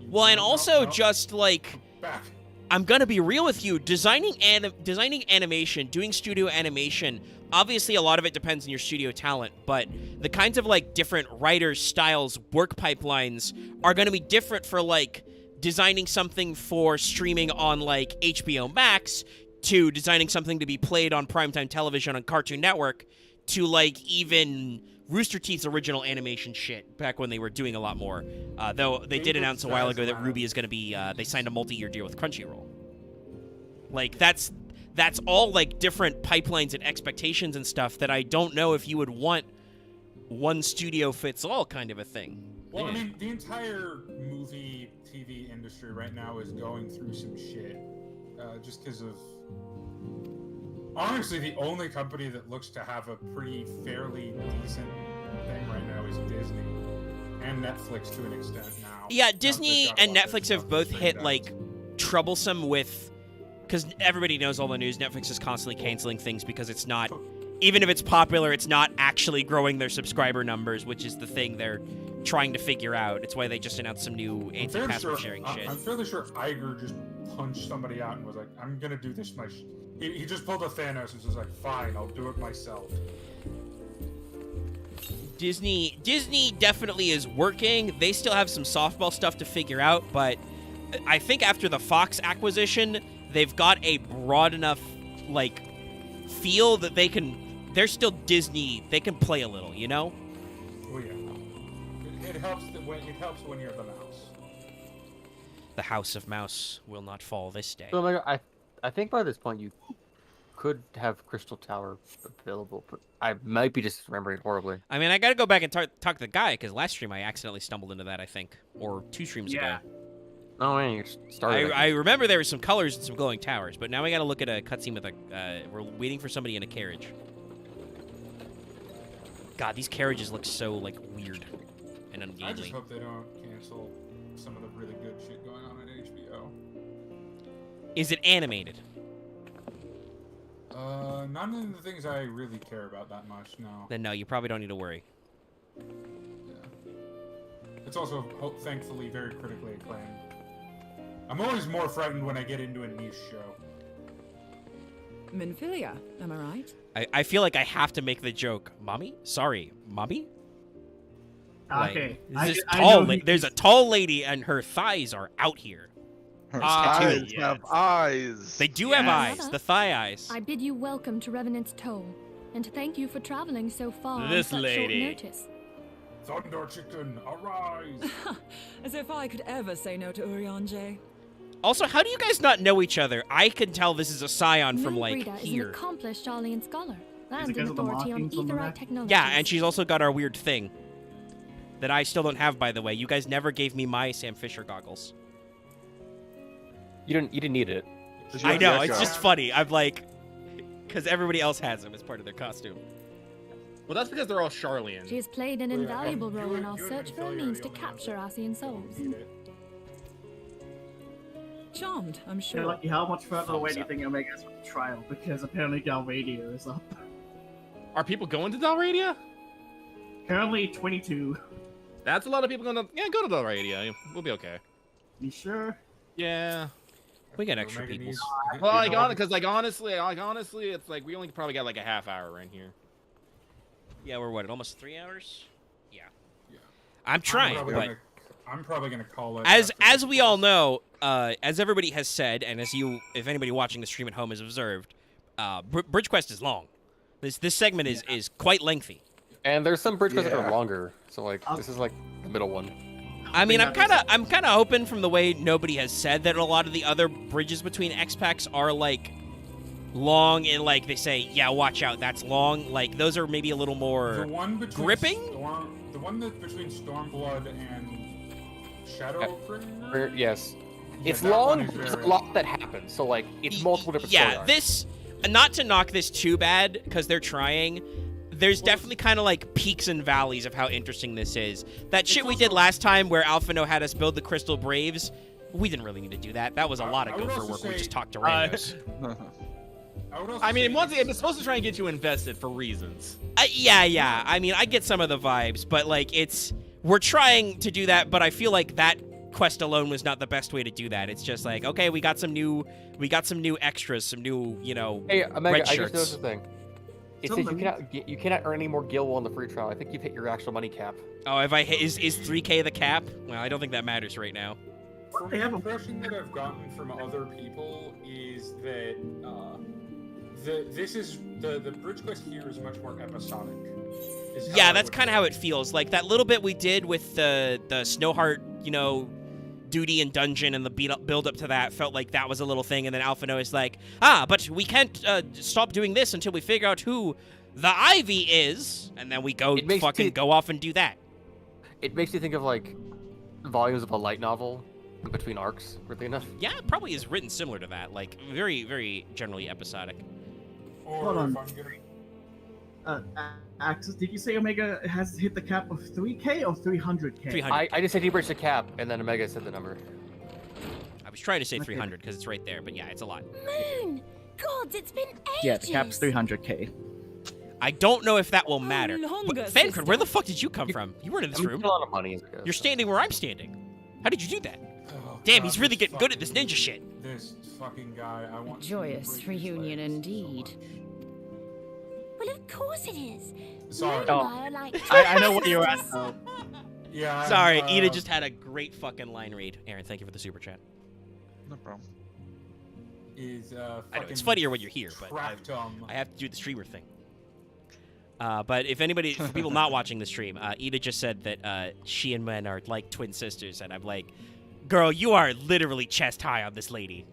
Well, and also just like... Back. I'm going to be real with you. Designing animation, doing studio animation, obviously a lot of it depends on your studio talent, but the kinds of like different writers, styles, work pipelines are going to be different for like designing something for streaming on like HBO Max to designing something to be played on primetime television on Cartoon Network to like even Rooster Teeth's original animation shit back when they were doing a lot more. Though they did announce a while ago that RWBY is going to be, they signed a multi-year deal with Crunchyroll. Like, that's all, like, different pipelines and expectations and stuff that I don't know if you would want one studio fits all kind of a thing. Well, I mean, the entire movie, TV industry right now is going through some shit. Just because of... Honestly, the only company that looks to have a pretty fairly decent thing right now is Disney. And Netflix to an extent now. Yeah, Disney and Netflix have both hit, like, troublesome with... Because everybody knows all the news, Netflix is constantly canceling things because it's not... Even if it's popular, it's not actually growing their subscriber numbers, which is the thing they're trying to figure out. It's why they just announced some new anti-password sharing shit. I'm fairly sure Iger just punched somebody out and was like, I'm gonna do this much. He just pulled a Thanos and was like, fine, I'll do it myself. Disney definitely is working. They still have some softball stuff to figure out, but I think after the Fox acquisition, they've got a broad enough, like, feel that they're still Disney. They can play a little, you know? Oh yeah. It helps when you're the mouse. The House of Mouse will not fall this day. So I think by this point you could have Crystal Tower available, but I might be just remembering horribly. I mean, I gotta go back and talk to the guy, because last stream I accidentally stumbled into that, I think. Or 2 streams ago. Oh man, you started. I remember there were some colors and some glowing towers, but now we gotta look at a cutscene with we're waiting for somebody in a carriage. God, these carriages look so, like, weird and ungainly. I just hope they don't cancel some of the really good shit going on at HBO. Is it animated? None of the things I really care about that much, no. Then no, you probably don't need to worry. Yeah. It's also, thankfully, very critically acclaimed. I'm always more frightened when I get into a niche show. Minfilia, am I right? I feel like I have to make the joke. Mommy? Sorry, Mommy? Okay. There's a tall lady and her thighs are out here. Her thighs have eyes. They do have eyes. The thigh eyes. I bid you welcome to Revenant's Toll, and thank you for traveling so far on This such lady. short notice. Thunder Chicken, arise! As if I could ever say no to Urianger. Also, how do you guys not know each other? I can tell this is a scion from, like, Milbrida is an here. accomplished Arlean scholar, and because an of the authority on markings on the Aetherite map? technology. Yeah, and she's also got our weird thing. That I still don't have, by the way. You guys never gave me my Sam Fisher goggles. You didn't need it. I know, it's just funny. I'm like, because everybody else has them as part of their costume. Well, that's because they're all Charlian. She has played an invaluable role in our search for a means to capture Arcean souls. Charmed, I'm You're sure. lucky. How much further away Thumbs do you up. think Omega is from the trial? Because apparently Galradia is up. Are people going to Dalradia? Currently 22. That's a lot of people going to. Yeah, go to Dalradia. We'll be okay. You sure? Yeah. We got extra people. Well, honestly, it's like we only probably got like a half hour in here. Yeah, we're what, almost 3 hours? Yeah. I'm trying, but I'm probably gonna call it. as we all know, as everybody has said, and as if anybody watching the stream at home has observed, Bridge Quest is long. This segment is quite lengthy. And there's some bridge quests that are longer. So like this is like the middle one. I mean, I'm kind of hoping from the way nobody has said that a lot of the other bridges between X-Packs are like long and like they say, yeah, watch out, that's long. Like those are maybe a little more gripping. The one that between Stormblood and Shadowbringer. Yes. Yeah, It's that long, one is but there's a very- lot that happens. So like it's multiple different Yeah, story arcs. this, not to knock this too bad because they're trying. There's definitely kind of like peaks and valleys of how interesting this is. That shit we did last time where Alphino had us build the Crystal Braves, we didn't really need to do that. That was a lot of I would gopher also work. We say- just talked to randos. I mean, once again, it's supposed to try and get you invested for reasons. Yeah. I mean, I get some of the vibes, but like we're trying to do that, but I feel like that quest alone was not the best way to do that. It's just like, okay, we got some new extras, some new, Hey, Omega, red I shirts. just noticed a thing. It says you cannot earn any more gil on the free trial. I think you've hit your actual money cap. Oh, if I hit, is 3K the cap? Well, I don't think that matters right now. From the impression that I've gotten from other people is that the bridge quest here is much more episodic. Yeah, that's kind of how it feels. Like that little bit we did with the Snowheart, duty and dungeon and the build up to that felt like that was a little thing, and then Alphino is like, but we can't stop doing this until we figure out who the Ivy is, and then we go go off and do that. It makes you think of like volumes of a light novel in between arcs, weirdly enough. Yeah, it probably is written similar to that, like very, very generally episodic. Hold on. Axis, did you say Omega has hit the cap of 3K or 300K? I just said he breached the cap, and then Omega said the number. I was trying to say 300 because it's right there, but yeah, it's a lot. Moon! Gods, it's been ages! Yeah, the cap's 300K. I don't know if that will matter. longer, Fancred, where the fuck did you come from? You weren't in this room. A lot of money. You're standing where I'm standing. How did you do that? Damn, he's really getting good at this ninja shit. This fucking guy, I want. Joyous reunion indeed. Well, of course it is. Sorry. Moon and I are like I know what you're at, though. Yeah. Sorry, Ida just had a great fucking line read. Aaron, thank you for the super chat. No problem. Is I know, it's funnier when you're here, but I have to do the streamer thing. But if anybody, for people not watching the stream, Ida just said that she and Men are like twin sisters, and I'm like, girl, you are literally chest high on this lady.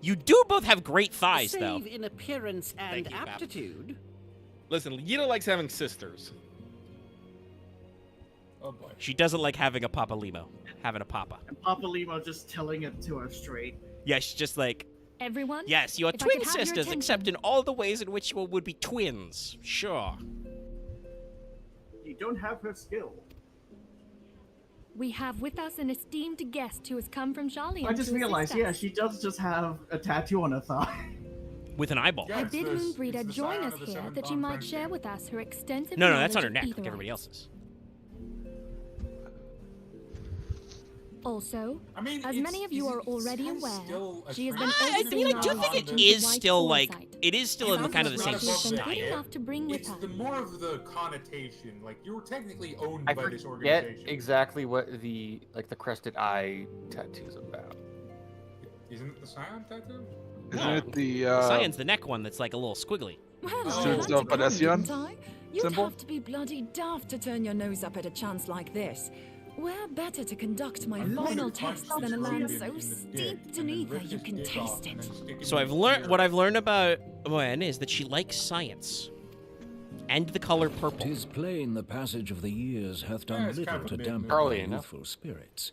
You do both have great thighs, though. Save in appearance and Thank you, Bap. aptitude. Listen, Yida likes having sisters. Oh boy. She doesn't like having a Papa Limo, having a Papa. And Papa Limo just telling it to her straight. Yeah, she's just like, everyone. yes, you are if I twin could have your sisters, except in all the ways in which you would be twins. Sure. You don't have her skill. We have with us an esteemed guest who has come from Charlian. I just realized, yeah, she does just have a tattoo on her thigh. With an eyeball. I bid Moonbreeder join us here that she might share with us her extensive No, that's on her knowledge neck, of like Aetheryte. everybody else's. Also, I mean, as many of you are already aware, she has been I overseeing mean, I do our think it efforts is with still wide like, foresight. it is still in the kind of the same She has been good style. enough to bring with It's her. the more of the connotation. Like you were technically owned I by this forget organization. exactly what the crested eye tattoo's about. Isn't it the Scion tattoo? Isn't it the Cyan's the neck one that's like a little squiggly. Well, Students I of like to comment, Padesian didn't I? You'd symbol? have to be bloody daft to turn your nose up at a chance like this. Where better to conduct my final tests than a land so steeped in ether you can taste it? So what I've learned about Moen is that she likes science. And the color purple. 'Tis plain the passage of the years hath Yeah, done it's little kind of to a bit dampen early my enough. youthful spirits.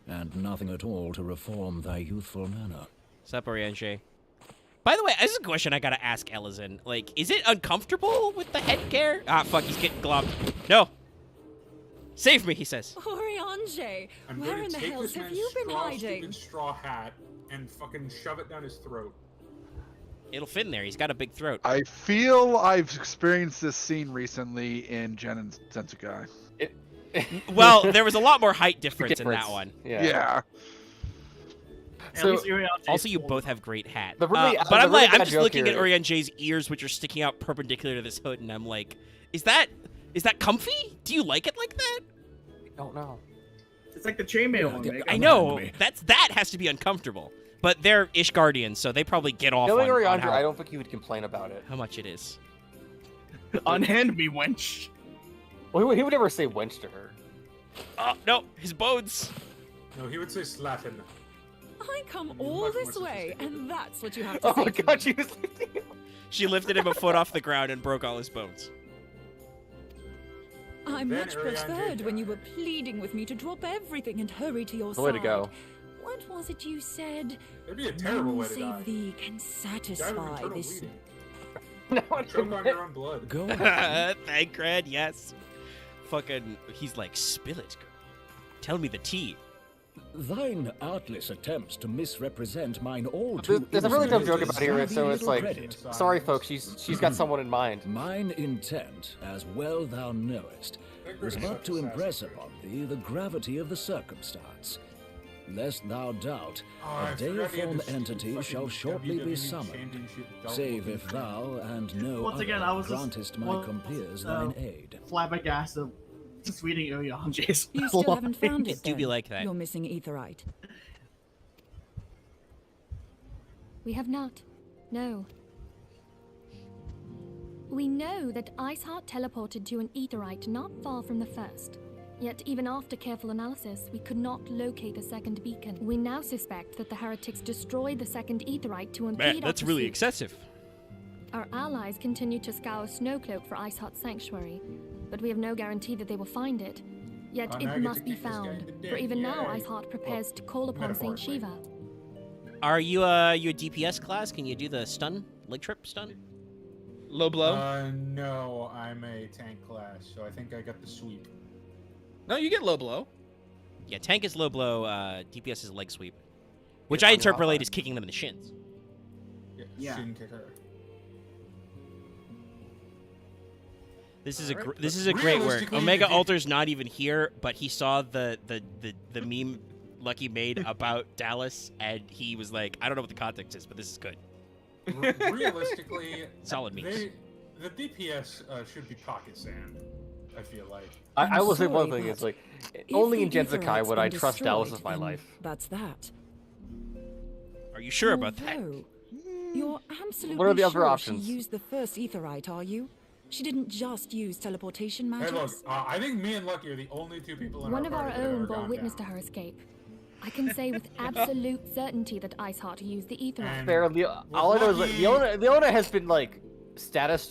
and nothing at all to reform thy youthful manner. Sup, Oriange? By the way, this is a question I gotta ask Elizin. Like, is it uncomfortable with the headgear? Ah, fuck, he's getting globbed. No. Save me, he says. Oriange, I'm where gonna in the take hells this have man's you been hiding? stupid straw hat and fucking shove it down his throat. It'll fit in there. He's got a big throat. I feel I've experienced this scene recently in Gen and Sensukai. Well, there was a lot more height difference in that one. Yeah. So, Also, you both have great hats. The really- but the I'm really like, I'm bad just joke looking at here- Oriange's ears, which are sticking out perpendicular to this hood, and I'm like, is that comfy? Do you like it like that? I don't know. It's like the chainmail one. I know that has to be uncomfortable, but they're Ishgardians, so they probably get off Knowing on Oriange, how, I don't think he would complain about it. how much it is. Unhand me, wench. Well, he would never say wench to her. No, his bones. No, he would say slatin. I come all much this more way, and that's what you have to Oh say. my to god, me. she was lifting him. She lifted him a foot off the ground and broke all his bones. I Then much Oriange preferred when you were pleading with me to drop everything and hurry to your The way to side. go. What was it you said? It'd be a terrible None way to save die. thee can Die of satisfy internal this. bleeding. No, I Choke on your own blood. Go Thancred, yes. Fucking, he's like, spill it. Tell me the tea. Thine artless attempts to misrepresent mine all too There's a really dumb joke innocent about here, deserve so it's little like, credit. sorry folks, she's got someone in mind. Mine intent, as well thou knowest, was but to impress upon thee the gravity of the circumstance. Lest thou doubt, I a forgot he had deiform the entity fucking shall shortly be WWE summoned, Championship belt save looking if thing. thou and no Once again, I other was just- grantest my well, compeers thine aid. Flabbergasted. Just reading Oriange's. You still haven't found It it, do be then? like that. You're missing Aetherite. We have not. No. We know that Iceheart teleported to an Aetherite not far from the first. Yet even after careful analysis, we could not locate the second beacon. We now suspect that the heretics destroyed the second Aetherite to impede Man, our that's really pursuit. excessive. Our allies continue to scour Snowcloak for Iceheart's sanctuary, but we have no guarantee that they will find it. Yet Oh, now I it get must to be kick this guy in found, the for dick, even now yay. Iceheart prepares to call upon Saint metaphorically. Shiva. Are you a DPS class? Can you do the stun, leg trip stun? Low blow? No, I'm a tank class, so I think I got the sweep. No, you get low blow. Yeah, tank is low blow, DPS is leg sweep. Which Yeah, I on the interpolate hotline. as kicking them in the shins. Yeah. Shin kicker. This is Alright, this is but a great work. realistically, Omega the Alter's not even here, but he saw the meme Lucky made about Dallas, and he was like, I don't know what the context is, but this is good. Realistically, Solid memes. the DPS should be pocket sand. I feel like. I will say I'm one sorry, thing, it's but like, if only in the Genzakai Aetherite's would I been trust Dallas destroyed, with my then life. That's that. Are you sure about that? Although, you're absolutely What are the other sure options? she used the first Aetherite, are you? She didn't just use teleportation Hey, look, magics. I think me and Lucky are the only two people in One of our our party that have own ever bore gone witness down. to her escape. I can say with absolute certainty that Iceheart used the Aetherite. And Fair, all I know is like, Lucky- Leona has been like status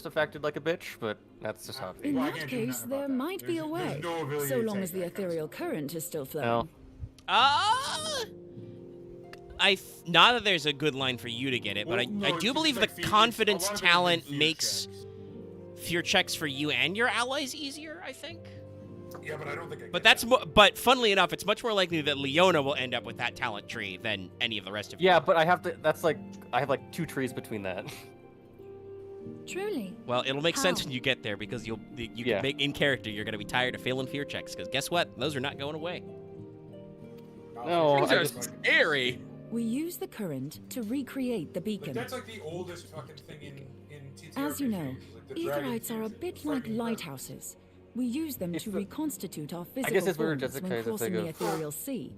affected like a bitch, but that's just how it In feels. Well, I that can't do case, nothing about there that. might be a There's way, no ability so to long take as the that kind of ethereal current is still flowing. No. Not that there's a good line for you to get it, but Well, no, I it's do just believe like the fear- confidence a lot of it is talent fear makes checks. fear checks for you and your allies easier, I think. Yeah, but I don't think I But get that's that. but funnily enough, it's much more likely that Leona will end up with that talent tree than any of the rest of you. Yeah, but I have to. That's like I have like 2 trees between that. Truly. Well, it'll make sense How? when you get there because you Yeah. can make in character. You're gonna be tired of failing fear checks because guess what? Those are not going away. No, Things I are just- scary. We use the current to recreate the Like, beacon. that's like the oldest fucking thing in TTRPGs. As you know, like the dragon Aetherites are a fuse bit is like fucking lighthouses. We use them It's to the- reconstitute our guess physical if we were forms Jessica, when I'd crossing think the of- ethereal sea.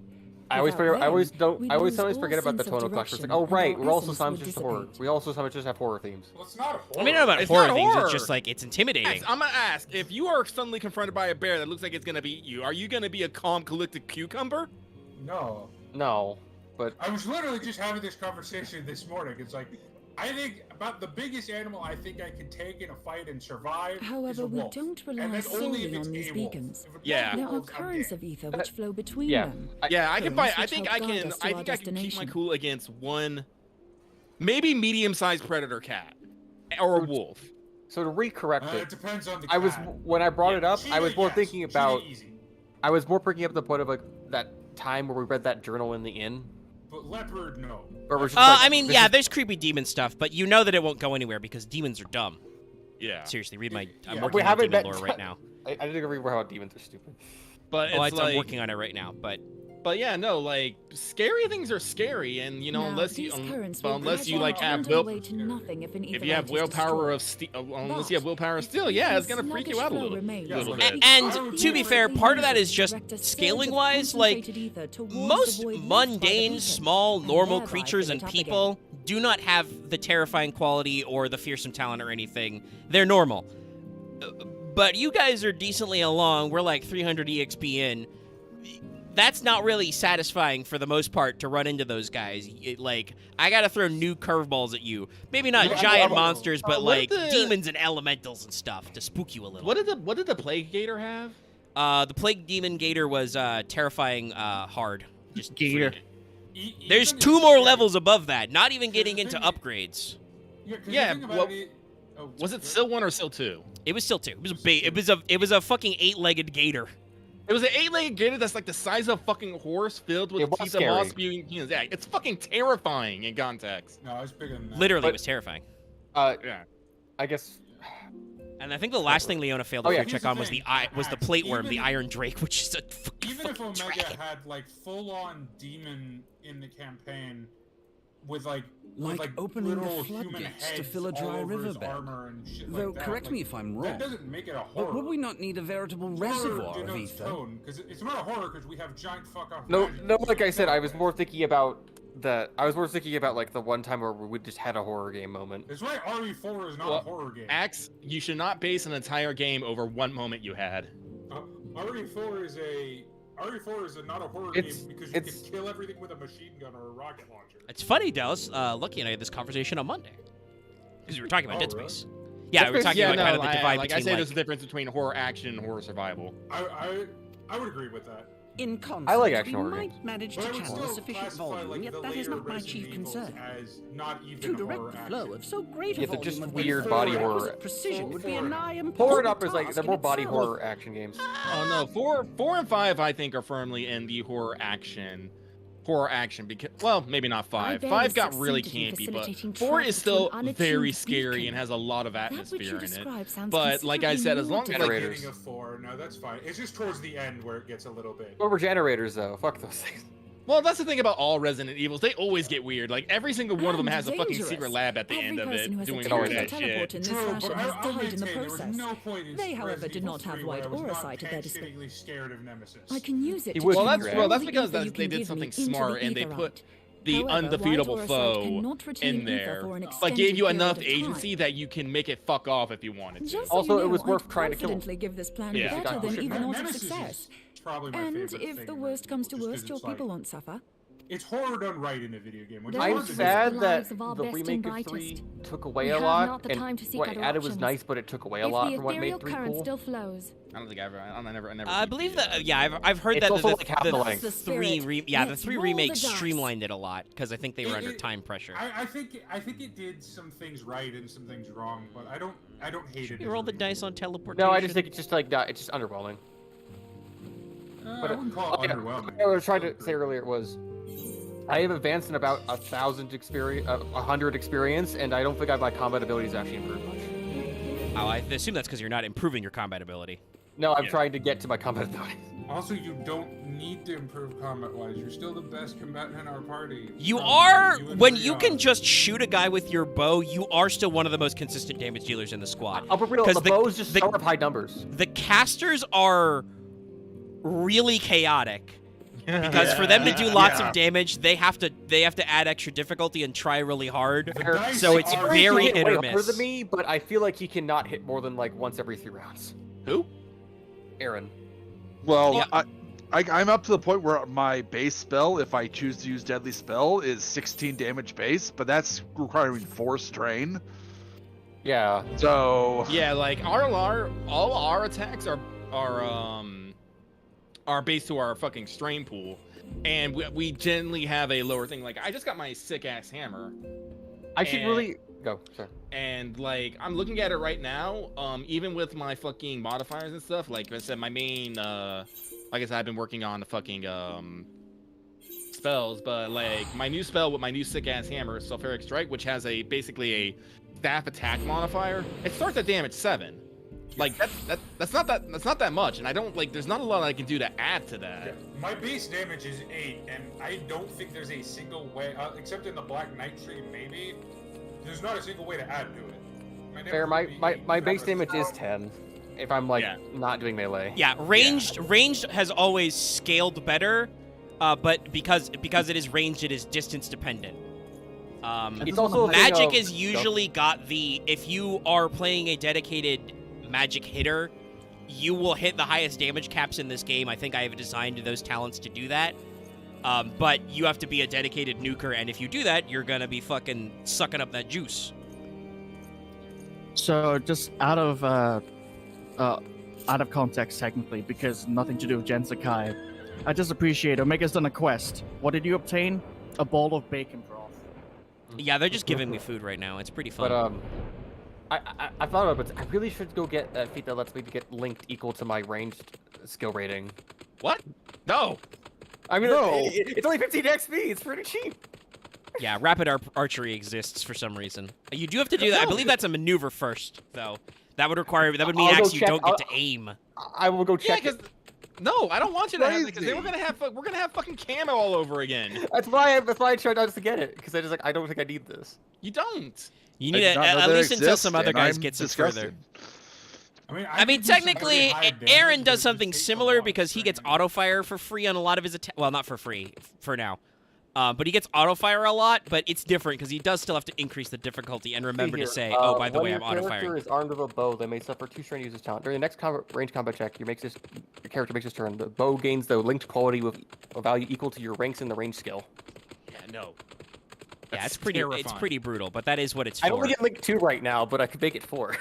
I always Without forget. I always them, don't. we'd I always lose sometimes all forget about the sense of tonal cluster. It's like, direction, oh and right, our we're also essence sometimes would just horror. dissipate. We also sometimes just have horror themes. Well, it's not a horror. I mean, not about It's horror not things. horror. It's just like it's intimidating. Yes, I'm gonna ask, if you are suddenly confronted by a bear that looks like it's gonna beat you, are you gonna be a calm, collected cucumber? No. No, but I was literally just having this conversation this morning. It's like, I think about the biggest animal I think I could take in a fight and survive. is However, a we wolf. don't And rely that's only if solely it's on these a wolf. beacons. If it's Yeah. There are wolves, I'm currents dead. of ether which flow between Yeah. them. Yeah, I can fight. I which think help I guide can. us to I our think I can keep my destination. cool against one, maybe medium-sized predator cat, or a wolf. So to recorrect It it, depends on the I was cat. when I brought it up, I was Cheetah, more yes. thinking about. Cheetah, easy. I was more bringing up the point of like that time where we read that journal in the inn. But leopard, no. Where we're just like, I mean, this yeah, is- there's creepy demon stuff, but you know that it won't go anywhere because demons are dumb. Yeah. Seriously, read my. I'm Yeah. working We on haven't demon met- lore right now. I didn't agree with how demons are stupid. But Oh, it's I'm like, working on it right now, but yeah, no, like scary things are scary, and you know, Now, unless you, these currents well, will unless you gradually like have dwindle will, away to nothing if an if you etherite have is willpower destroyed. of unless But you have willpower of if steel, the yeah, it's ether's gonna freak you sluggish out a flow little, remains, little it bit. will and to be fair, part of that is just direct a surge scaling of wise. Like concentrated ether towards the most void left by the mundane, beacon, small, and normal thereby creatures fill and it up again. people do not have the terrifying quality or the fearsome talent or anything. They're normal. But you guys are decently along. We're like 300 EXP in. That's not really satisfying for the most part to run into those guys. Like, I gotta throw new curveballs at you. Maybe not Yeah, giant well, monsters, but what like did the- demons and elementals and stuff to spook you a little. What did the plague gator have? The plague demon gator was terrifying hard. Just Gator. freaking. There's Even 2 if- more levels above that, not even Here's getting the into thing- upgrades. Yeah, 'cause the Yeah, thing about well, it- oh, Was it sorry. still 1 or still 2? It was still 2. It was it was a fucking 8-legged gator. It was an 8-legged gator that's like the size of a fucking horse filled with It was teeth of scary. moss spewing humans. Yeah, it's fucking terrifying in context. No, it's bigger than that. Literally, it But- was terrifying. Yeah. I guess. And I think the last thing Leona failed to Oh, yeah. check Here's the on was thing. the plate worm, the Even- iron drake, which is a fucking, Even if fucking Omega dragon. had like full-on demon in the campaign, with Like opening the literal human floodgates to heads fill a dry all over his riverbed. armor and shit Though, like that, correct like, me if I'm that wrong, doesn't make it a horror. but would we not need a veritable Horror reservoir of denotes ether? tone, 'cause it's not a horror because we have giant fuck off. No, magic. no. Like I said, I was more thinking about like the one time where we just had a horror game moment. That's why RE4 is not Well, a horror game. Axe, you should not base an entire game over one moment you had. RE4 is not a horror It's- game because you it's- can kill everything with a machine gun or a rocket launcher. It's funny, Dallas. Lucky and I had this conversation on Monday because we were talking about Oh, Dead really? Space. Yeah, we were talking yeah, about no, kind of the divide like I between say, like, there's a difference between horror action and horror survival. I would agree with that. In concept, I like action we horror might games. manage But to I would channel still sufficient classify, volume, like, yet the that is later not my Resident chief Evils concern. as not even To direct horror the flow action. of so great a Yeah, they're volume just of weird waste body with horror. requisite precision would be a nigh Horror impossible up is like task they're in more body itself. horror action games. Oh no, 4 and 5 I think are firmly in the horror action because, well, maybe not 5. barely 5 got really succeeded in campy, but facilitating 4 travel is to still an very unattuned scary beacon. and has a lot of That which atmosphere you in it. describe sounds But like I said, as long as like, Generators. Beginning of 4, no, that's fine. It's just towards the end where it gets a little bit. What were generators though? Fuck those things. well, that's the thing about all Resident Evils. They always get weird. Like every single one of them And has a fucking dangerous. secret lab at the Every end of person who it has doing attempted weird to shit. teleport in this True, fashion but has I'll died in the maintain there was process. no point in They, however, Resident did Evil not have 3 where wide I was not oresite at their disposal. painstakingly scared of Nemesis. I can use it He to was Well, channel that's Well, all that's the because ether you they can did give something me into smart the and they ether put rite. the However, undefeatable wide foe oresite cannot retain in ether there, for an but extended gave you period enough of agency time. that you can make it fuck off if you wanted to. Just Also, so you it know, was worth I'd trying to kill him. confidently give this plan Yeah. better Oh, than shit, even odds of Nemesis is success. probably my And favorite if thing the in worst it, comes to just 'cause worst, your it's like- people won't suffer. It's horror done right in a video game. Which is I'm hard to do. sad the that lives of our the best remake and of 3 brightest. took away We a have lot, not the and time to seek what other added was options. nice, but it took away a If lot the from what ethereal made 3 current cool. still flows, I don't think I never. I believe that. Yeah, I've heard It's that also the, like half the length. the The three spirit. the Let's 3 roll remakes the dice. streamlined it a lot because I think they were under It- time pressure. I think it did some things right and some things wrong, but I don't hate it. You as roll a the remake. dice on teleportation. No, I just think it's just like it's just underwhelming. I But wouldn't call it okay, underwhelming. what I was trying to say earlier was I have advanced in about 1,000 experience, 100 experience, and I don't think my combat abilities actually improved much. Oh, I assume that's because you're not improving your combat ability. No, I'm Yeah. trying to get to my combat abilities. Also, you don't need to improve combat-wise. You're still the best combatant in our party. You From are and when Leon. you can just shoot a guy with your bow. You are still one of the most consistent damage dealers in the squad. I'll be real, 'Cause the bows just start with high numbers. The casters are really chaotic. Because for them to do lots of damage, they have to add extra difficulty and try really hard. dice So it's are- very He can hit hit or way harder than miss. me, but I feel like he cannot hit more than like once every 3 rounds. Who? Aaron. Well, Yeah. I'm up to the point where my base spell, if I choose to use Deadly Spell, is 16 damage base, but that's requiring 4 strain. Yeah. So Yeah, like all our attacks are based to our fucking strain pool, and we generally have a lower thing. Like I just got my sick ass hammer. I should really go. Sorry. And like I'm looking at it right now, even with my fucking modifiers and stuff. Like I said, my main, like I said, I've been working on the fucking spells, but like my new spell with my new sick ass hammer, Sulfuric Strike, which has basically a staff attack modifier. It starts at damage 7. Like that's not that much, and I don't like. There's not a lot I can do to add to that. Yeah. My base damage is 8, and I don't think there's a single way, except in the Black Knight tree, maybe. There's not a single way to add to it. Fair. My base damage is 10. If I'm like not doing melee. Yeah, ranged has always scaled better, but because it is ranged, it is distance dependent. It's also magic is usually got the if you are playing a dedicated magic hitter, you will hit the highest damage caps in this game. I think I have designed those talents to do that. But you have to be a dedicated nuker, and if you do that, you're gonna be fucking sucking up that juice. So just out of context technically, because nothing to do with Gen Sakai, I just appreciate Omega's done a quest. What did you obtain? A bowl of bacon broth. Yeah, they're just giving me food right now. It's pretty fun. But I thought about it. I really should go get a feat that lets me get linked equal to my ranged skill rating. What? No. I mean, it's only 15 XP. It's pretty cheap. Yeah, rapid archery exists for some reason. You do have to do that. I believe that's a maneuver first, though. That would require. That would mean actually you don't get to aim. I will go check. Yeah, no, I don't want you to have it because then we're gonna have fucking camo all over again. That's why I tried not to get it because I don't think I need this. You don't. You need it at least until some other guys get some further. I mean, technically, Aaron does something similar because he gets auto fire for free on a lot of his attacks. Well, not for free for now, but he gets auto fire a lot. But it's different because he does still have to increase the difficulty and remember to say, "Oh, by the way, I'm auto firing." When your character is armed with a bow, they may suffer 2 strain uses talent. During the next range combat check, your character makes his turn. The bow gains the linked quality with a value equal to your ranks in the range skill. Yeah, no. Yeah, it's pretty brutal, but that is what it's for. I only get linked 2 right now, but I could make it 4.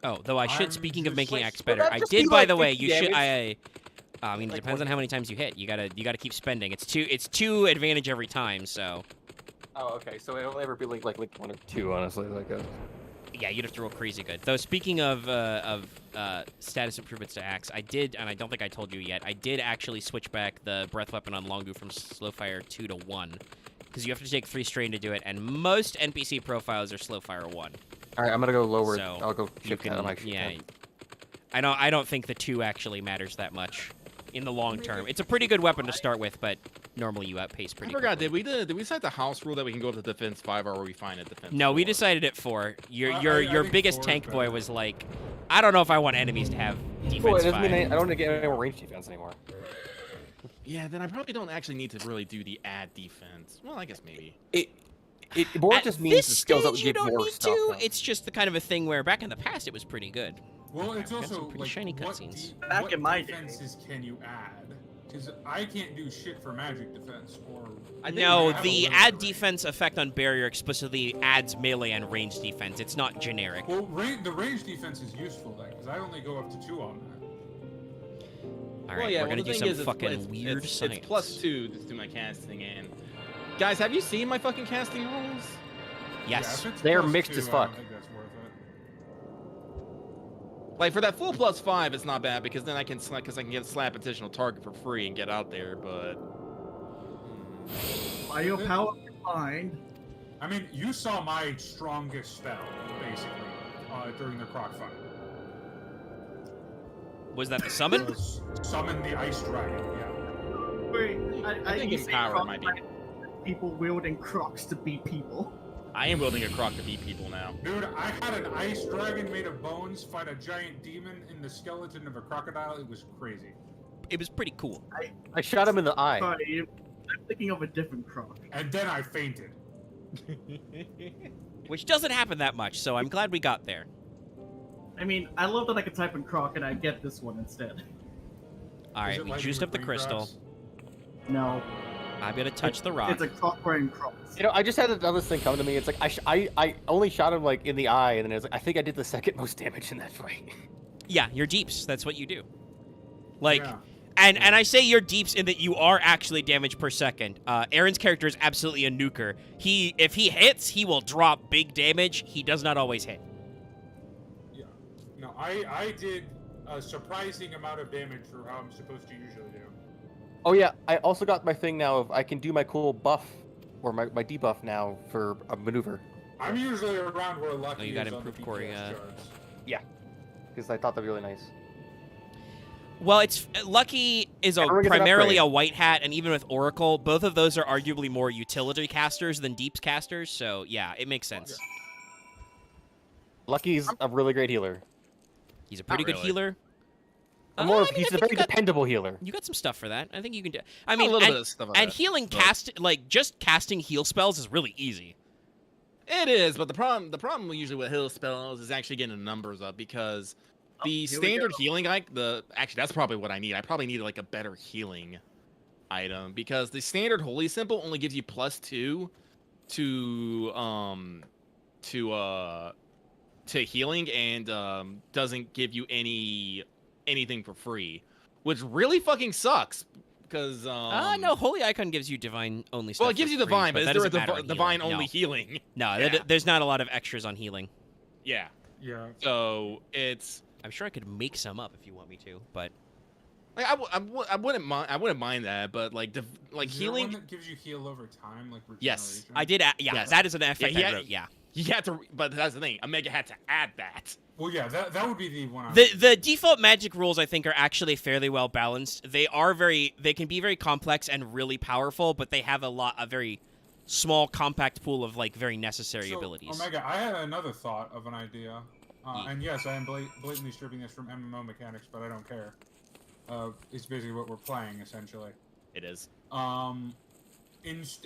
Oh, though I should. Speaking of making X better, I did. By the way, you should. I mean, it depends on how many times you hit. You gotta keep spending. It's two advantage every time. So. Oh, okay. So it'll never be linked 1 or 2, honestly. Yeah, you'd have to roll crazy good. Though speaking of status improvements to axe, I did, and I don't think I told you yet. I did actually switch back the breath weapon on Longu from slow fire 2 to 1, because you have to take 3 strain to do it, and most NPC profiles are slow fire 1. All right, I'm gonna go lower. So I'll go shift you can, yeah. I don't think the 2 actually matters that much in the long term. It's a pretty good weapon to start with, but normally you outpace pretty. I forgot. Did we decide the house rule that we can go up to defense 5, or were we fine at defense? No, 4? We decided at 4. Your biggest tank boy was like, I don't know if I want enemies to have defense 5. I don't want to get any more range defense anymore. Yeah, then I probably don't actually need to really do the add defense. Well, I guess maybe. It more just means the skills that would you give don't more need stuff. to. It's just the kind of a thing where back in the past it was pretty good. Well, it's Got also some pretty shiny cutscenes. Back in my defenses can you add? Because I can't do shit for magic defense or. No, the add defense effect on barrier explicitly adds melee and range defense. It's not generic. Well, the range defense is useful then, because I only go up to 2 on that. All right, we're gonna do some fucking weird science. It's +2 to do my casting, and guys, have you seen my fucking casting rules? Yes, yeah, they're mixed as fuck. I think that's worth it. Like for that full +5, it's not bad because then I can get slap additional target for free and get out there. But by your power combined. I mean, you saw my strongest spell basically during the croc fight. Was that the summon? Summon the ice dragon. Yeah. Wait, I think Empower might be. People wielding crocs to beat people. I am wielding a croc to beat people now. Dude, I had an ice dragon made of bones fight a giant demon in the skeleton of a crocodile. It was crazy. It was pretty cool. I shot him in the eye. Sorry, I'm thinking of a different croc. And then I fainted. Which doesn't happen that much, so I'm glad we got there. I mean, I love that I can type in Croc and I get this one instead. All right, we juiced up the crystal. No. I'm gonna touch the rock. It's a Croc wearing Crocs. You know, I just had another thing come to me. It's like I only shot him like in the eye, and then it's like I think I did the second most damage in that fight. Yeah, you're deeps. That's what you do. Like, Yeah. and I say you're deeps in that you are actually damage per second. Aaron's character is absolutely a nuker. If he hits, he will drop big damage. He does not always hit. Yeah. No, I did a surprising amount of damage for how I'm supposed to usually do. Oh yeah, I also got my thing now of I can do my cool buff or my debuff now for a maneuver. I'm usually around where Lucky Oh, you got is on the improved Corey, BPS charts. Yeah, because I thought that'd be really nice. Well, it's Lucky is Everyone gets an primarily upgrade. a white hat, and even with Oracle, both of those are arguably more utility casters than deeps casters. So yeah, it makes sense. Lucky's a really great healer. He's a pretty good really. healer. He's a very dependable healer. You got some stuff for that. I think you can do. A little bit of stuff on and that, healing but- just casting heal spells is really easy. It is, but the problem usually with heal spells is actually getting the numbers up because the here we standard go. healing actually that's probably what I need. I probably need like a better healing item because the standard holy symbol only gives you +2 to healing and doesn't give you anything for free, which really fucking sucks because No, Holy Icon gives you divine only stuff. well, it gives for you free, divine, but that is there doesn't matter a on divine healing. only No. healing? No, Yeah. there's not a lot of extras on healing. Yeah. Yeah. So it's I'm sure I could make some up if you want me to, but like I wouldn't mind that, but like Is there healing. one that gives you heal over time, like Yes. regeneration? I did. Yes. That is an effect he I had- wrote. Yeah. He had to, but that's the thing. Omega had to add that. Well, yeah, that would be the one. The default magic rules I think are actually fairly well balanced. They can be very complex and really powerful, but they have a very small compact pool of like very necessary abilities. Omega, I had another thought of an idea, and yes, I am blatantly stripping this from MMO mechanics, but I don't care. It's basically what we're playing essentially. It is.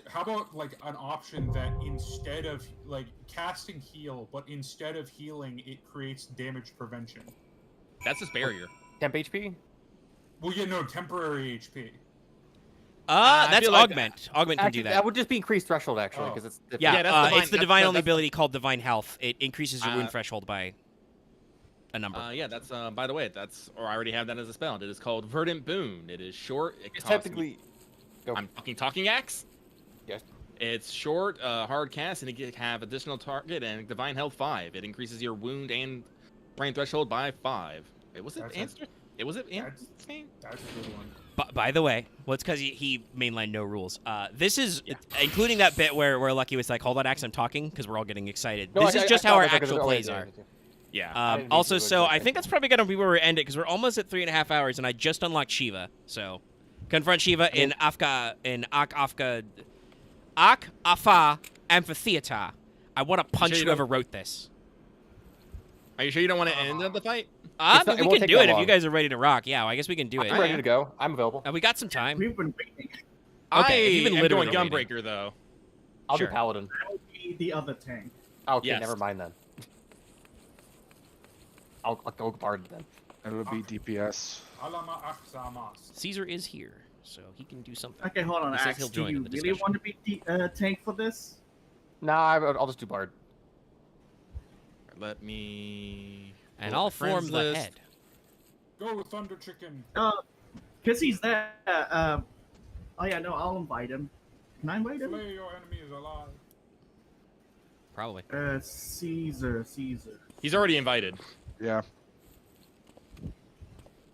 How about like an option that instead of like casting heal, but instead of healing, it creates damage prevention. That's his barrier. Temp HP? Well, yeah, no, temporary HP. I That's feel like- Augment. Augment can do that. That would just be increased threshold actually, Oh. because it's Yeah, that's it's the divine- divine only that's- ability called Divine Health. It increases your wound Uh, threshold by a number. Yeah, that's by the way, or I already have that as a spell. It is called Verdant Boon. It is short. It It's costs me- technically. I'm fucking talking axe. Yes. It's short, hard cast, and it can have additional target and divine health 5. It increases your wound and brain threshold by 5. Was it That's answer? It was it That's name? that's a good one. By the way, well, it's because he mainlined no rules. This is including that bit where Lucky was like, "Hold on, Axe, I'm talking," because we're all getting excited. No, This is I just saw how our that because actual it's plays already are. there. Yeah. I didn't mean Also, to so exactly. I think that's probably gonna be where we end it because we're almost at 3.5 hours, and I just unlocked Shiva. So, confront Shiva in Ak Afa Amphitheater. I want to punch sure you whoever don't- wrote this. Are you sure you don't want to end the fight? It's not- it We won't can take do that it if long. you guys are ready to rock. Yeah, well, I guess we can do it. I'm ready to go. I'm available. We got some time. We've been waiting. Okay, if you've been I am literally going waiting. Gunbreaker though. I'll Sure. do Paladin. I'll be the other tank. Okay, Yes. never mind then. I'll go Bard then. It'll be DPS. Alama Aksamas. Caesar is here, so he can do something. Okay, hold on, He says Axe. he'll Do join you in the really discussion. want to be the tank for this? Nah, I'll just do Bard. Let me. And pull up I'll my friends form the list. head. Go Thunder Chicken. Cause he's there. Oh yeah, no, I'll invite him. Can I invite him? Slay your enemies alive. Probably. Caesar. He's already invited. Yeah.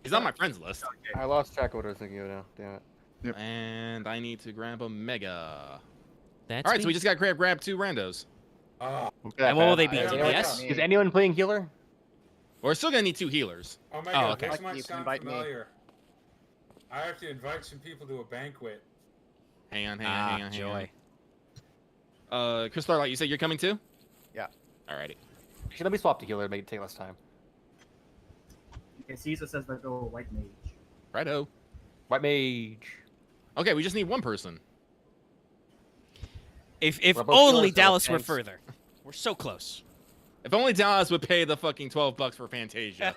He's on my friends list. I lost track of what I was thinking of now. Damn it. And I need to grab a mega. That's All right, so me. we just got to grab 2 randos. Ah. And what will they be? Yeah, DPS? yeah. Is anyone playing healer? We're still gonna need 2 healers. Oh my Oh, god, okay. this might You can sound invite me. familiar. I have to invite some people to a banquet. Hang on. Joy. Chris Starlight, you said you're coming too? Yeah. Alrighty. Actually, let me swap to healer to make it take less time. Okay, Caesar says they go white mage. Righto. White mage. Okay, we just need 1 person. If We're both only healers, so Dallas were thanks. further. We're so close. If only Dallas would pay the fucking $12 for Fantasia.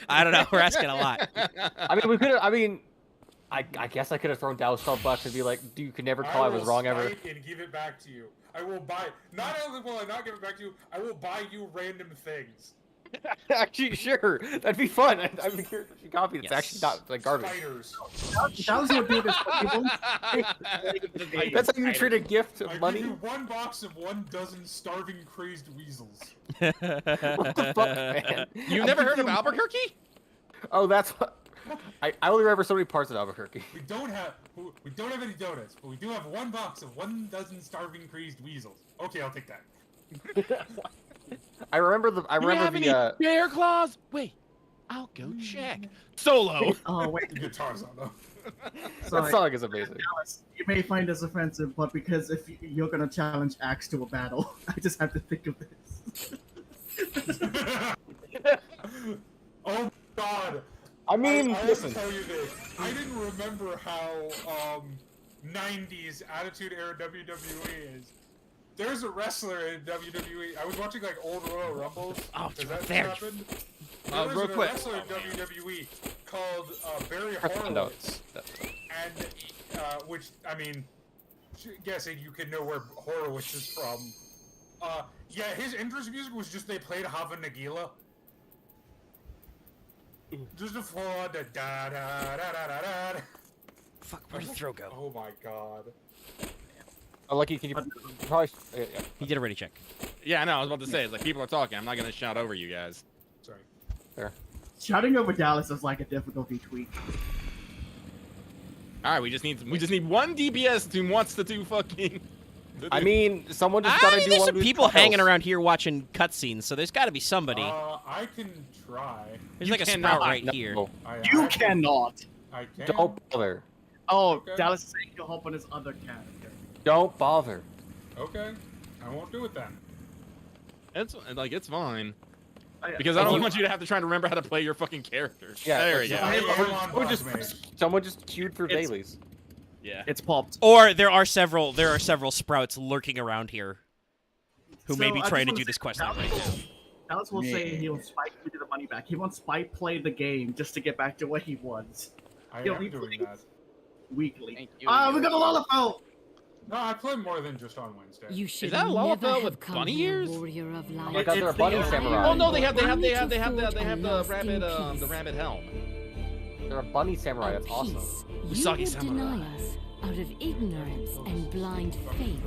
I don't know. We're asking a lot. I mean, we could. I mean, I guess I could have thrown Dallas $12 and be like, "Dude, you could never call I was wrong ever." And give it back to you. I will buy. Not only will I not give it back to you, I will buy you random things. Actually, sure, that'd be fun. I'd be curious if you copy. It's actually not like garbage. Spiders. Dallas would do this for people. That's how you treat a gift of I money. give you 1 box of 1 dozen starving crazed weasels. What the fuck, man? You've never heard of Albuquerque? Oh, that's what. I only remember so many parts of Albuquerque. We don't have any donuts, but we do have 1 box of 1 dozen starving crazed weasels. Okay, I'll take that. I remember the. I You remember have the. any bear claws? Wait, I'll go check. Solo. Oh wait, guitars on though. That song is amazing. Dallas, you may find this offensive, but because if you're gonna challenge Axe to a battle, I just have to think of this. Oh God! I mean, I have listen. to tell you this. I didn't remember how 90s Attitude Era WWE is. There's a wrestler in WWE. I was watching like old Royal Rumbles. Oh, Does that there. happen? Real There was a quick. wrestler in WWE called Barry Pretend out. Horowitz, and which I mean, guessing you can know where Horowitz is from. Yeah, his entrance music was just they played Hava Nagila. Just a full on da da da da da da da. Fuck, where did the throw go? Oh my God. Oh, Lucky, can you probably? Yeah. He did a ready check. Yeah, I know. I was about to say, it's like people are talking. I'm not gonna shout over you guys. Sorry. There. Shouting over Dallas is like a difficulty tweak. All right, we just need 1 DPS who wants to do fucking. I mean, someone just gotta do there's one some of these people hanging trials. around here watching cutscenes, so there's got to be somebody. I can try. There's you like a cannot. sprout right No. here. You cannot. I can. Don't bother. Oh, Okay. Dallas is saying he'll hop on his other character. Don't bother. Okay. I won't do it then. It's fine. I- Because I don't want you to have to try to remember how to play your fucking character. Yeah, there we that's go. I am on Someone boss mage. someone just queued for It's- dailies. Yeah. It's popped. Or there are several sprouts lurking around here who may So, be I trying to just do wanna this say, quest line right now. Dallas will say he'll Spike me to the money back. He won't Spike play the game just to get back to what he was. I He'll am be doing playing that. weekly. Thank you. We got a Lollapalooza! No, I play more than just on Wednesday. You should that a never Lullaby have with come bunny here, ears? warrior of Oh light. my God, they're a It's bunny the- samurai. Oh no, they have the Only to forge a rabbit lasting the rabbit helm. They're a bunny samurai. That's awesome. Peace you Usagi would samurai. deny us out of ignorance and blind faith.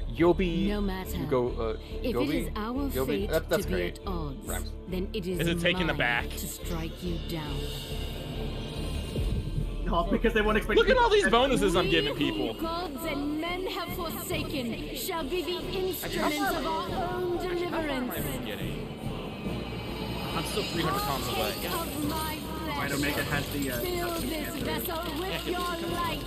You'll be. No matter. You go. If you'll it be. is our you'll be- fate that's to be great. at odds, Rams. then it is Is it taking the mine back? to strike you down. No, because they won't expect Look at all these people- bonuses I'm giving We people. whom gods and men have forsaken shall be the instruments of our own deliverance. I'm still 300 comms away. Of my Right, flesh, Omega has the fill this vessel with your light.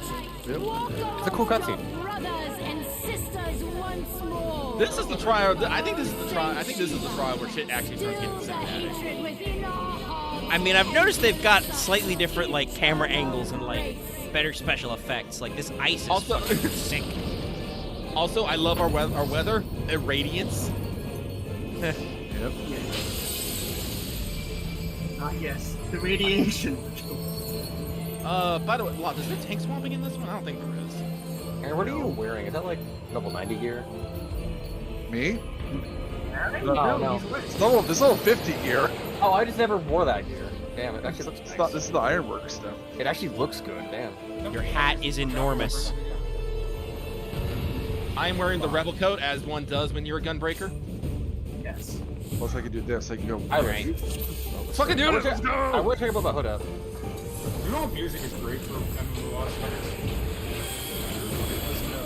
Walk It's a cool among cutscene. your brothers and sisters once more. This is the trial. I think this is the trial. I think this is the trial where shit actually starts Still getting the cinematic. hatred within our hearts. I mean, I've noticed they've got slightly different like camera angles and like better special effects. Like this ice is Also- fucking sick. Also, I love our weather. Irradiance. Yes, the radiation. By the way, wow, is there tank swapping in this one? I don't think there is. Aaron, what are you wearing? Is that like level 90 gear? Me? No, no. This level 50 gear. Oh, I just never wore that gear. Damn, it actually looks nice. This is the Ironwork stuff. It actually looks good. Damn. Your hat is enormous. I am wearing the rebel coat as one does when you're a gunbreaker. Yes. Plus, I can do this. I can go. Alright. Let's fucking do it. Let's go. I want to talk about my hood up. You know what music is great for MMOs? Listen to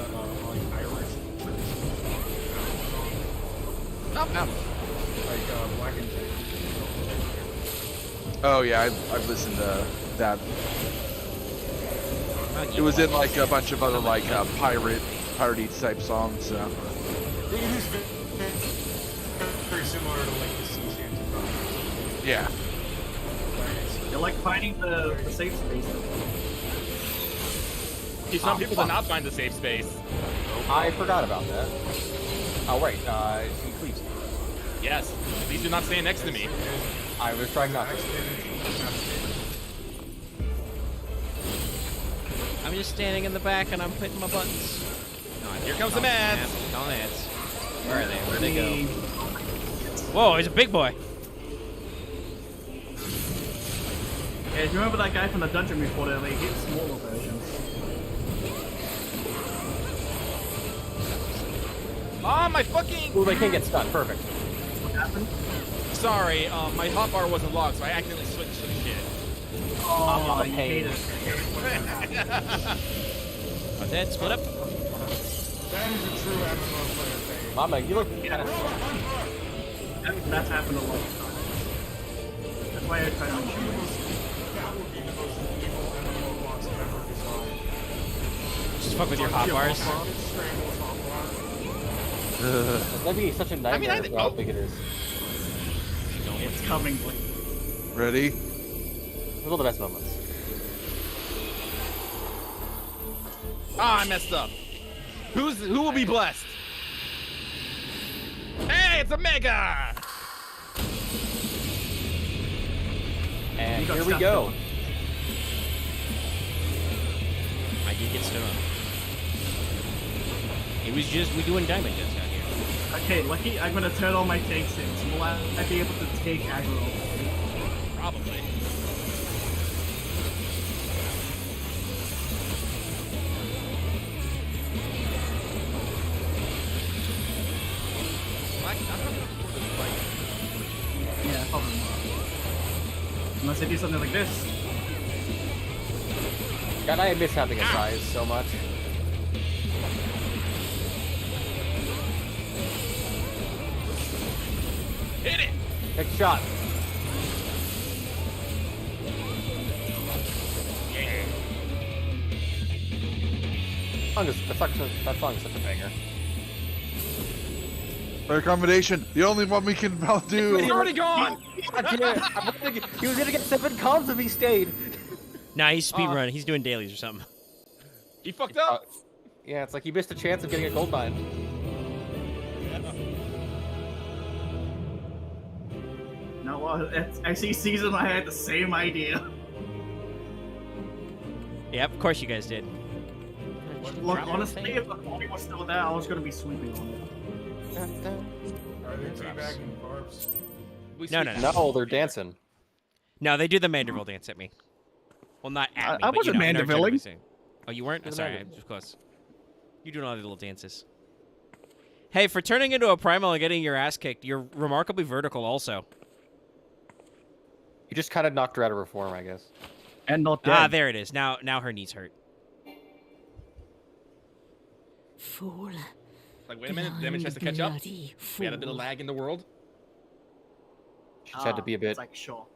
like Irish Not bad. like Black and Jay. Oh yeah, I've listened to that. It was in like a bunch of other like piratey type songs. So. It is very similar to like the Sea Shanty. Yeah. You're like finding the safe space. See, some people did not find the safe space. I forgot about that. Oh wait, please. Yes. Please do not stand next to me. I was trying not to. I'm just standing in the back and I'm hitting my buttons. Here comes the meds. Call meds. Where are they? Where'd they go? Whoa, he's a big boy. Yeah, do you remember that guy from the dungeon before that? They hit smaller versions. Oh, my fucking... Ooh, they can't get stunned. Perfect. What happened? Sorry, my hotbar wasn't locked, so I accidentally switched some shit. Oh, I'm you pain. hate it. Oh, dead. Split up. That is a true MMO player thing. Mama, you look Yeah. That's happened a lot of times. That's why I try to make sure. That would be the most evil MMO boss ever designed. Just fuck with your hot bars. That'd be such a nightmare I for how big it is. It's coming. Ready? Those are the best moments. Ah, I messed up. Who will be blessed? Hey, it's a mega! And You got here we stuff go. I did get stoned. It was just we doing diamond just out here. Okay, lucky I'm gonna turn all my takes in, so will I be able to take aggro? Probably. Yeah, probably not. Unless I do something like this. God, I miss having a size so much. Hit it! Next shot. That song is such a banger. For accommodation, the only one we can do. He's already gone! He was gonna get 7 comms if he stayed. Nah, he's speedrunning. He's doing dailies or something. He fucked up. Yeah, it's like he missed a chance of getting a gold mine. No, well, I see Season. I had the same idea. Yep, of course you guys did. Look, honestly, if the party was still there, I was gonna be sweeping on it. Are they teabagging corpse? No. No, they're dancing. No, they do the Manderville dance at me. Well, not at me. I but, wasn't you know, in our Mandervilling. general saying. Oh, you weren't? Oh, sorry, of course. You're doing all the little dances. Hey, for turning into a primal and getting your ass kicked, you're remarkably vertical also. You just kind of knocked her out of her form, I guess. And not dead. Ah, there it is. Now her knees hurt. Fool. Like, wait a minute, the damage has to catch up. We had a bit of lag in the world. Just had to be a bit. It's like shock.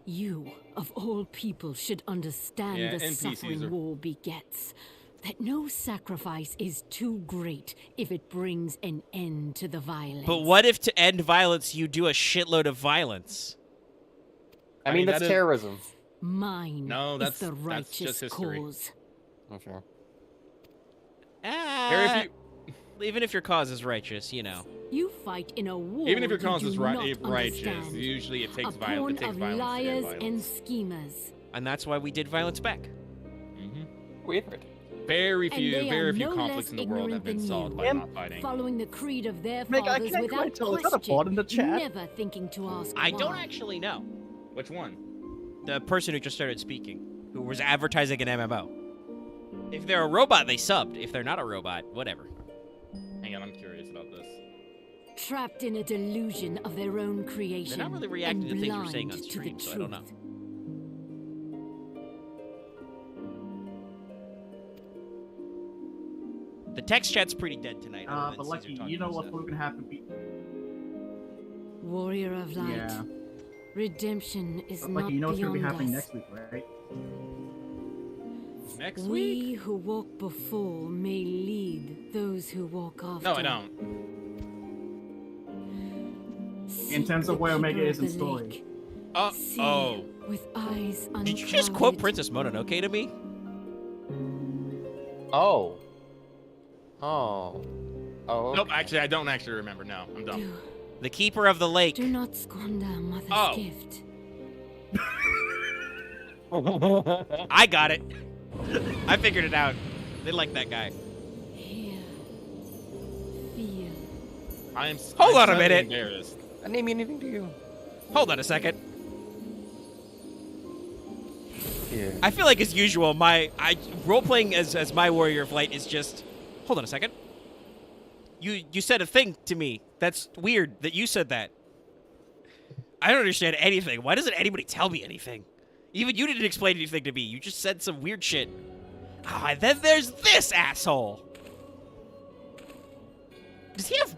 You, of all people, should understand Yeah, the NPCs suffering are- war begets. That no sacrifice is too great if it brings an end to the violence. But what if to end violence, you do a shitload of violence? I mean, that's that is- terrorism. Mine No, that's- is the that's righteous just history. cause. Oh, sure. Very few. Even if your cause is righteous, you know. You fight in a war Even if your you cause do is not righteous, understand. usually it takes A violence. pawn It takes of violence to liars end violence. and schemers. And that's why we did violence back. Weird. Very And few, they very are few no conflicts in less the world have ignorant been than solved you. by not fighting. Following the creed of their Meg, I fathers can't without quite tell. Is that a question, bot in the chat? never thinking to ask I don't why. actually know. Which one? The person who just started speaking, who was advertising an MMO. If they're a robot, they subbed. If they're not a robot, whatever. Hang on, I'm curious about this. Trapped in a delusion of their own creation. They're not really reacting and to things we're saying blind on to the stream, so I don't know. truth. The text chat's pretty dead tonight. other than But Caesar lucky, talking you know to what's himself. gonna happen? Warrior of light. Yeah. Redemption is But not lucky, you know what's gonna be beyond happening us. next week, right? Next We who walk before may lead those who walk after. No, I don't. In terms of where Omega is in the story. lake. Oh. With eyes unclouded. Did you just quote Princess Mononoke to me? Oh. Oh. Oh. Nope, actually, I don't actually remember. No, I'm dumb. The Keeper of the Lake. Do not squander Mother's Oh. gift. I got it. I figured it out. They like that guy. Here. Feel. Hold on a slightly minute. Embarrassed. I name anything to you. Hold on a second. Yeah. I feel like as usual, role playing as my warrior of light is just. Hold on a second. You said a thing to me. That's weird that you said that. I don't understand anything. Why doesn't anybody tell me anything? Even you didn't explain anything to me. You just said some weird shit. Ah, and then there's this asshole. Does he have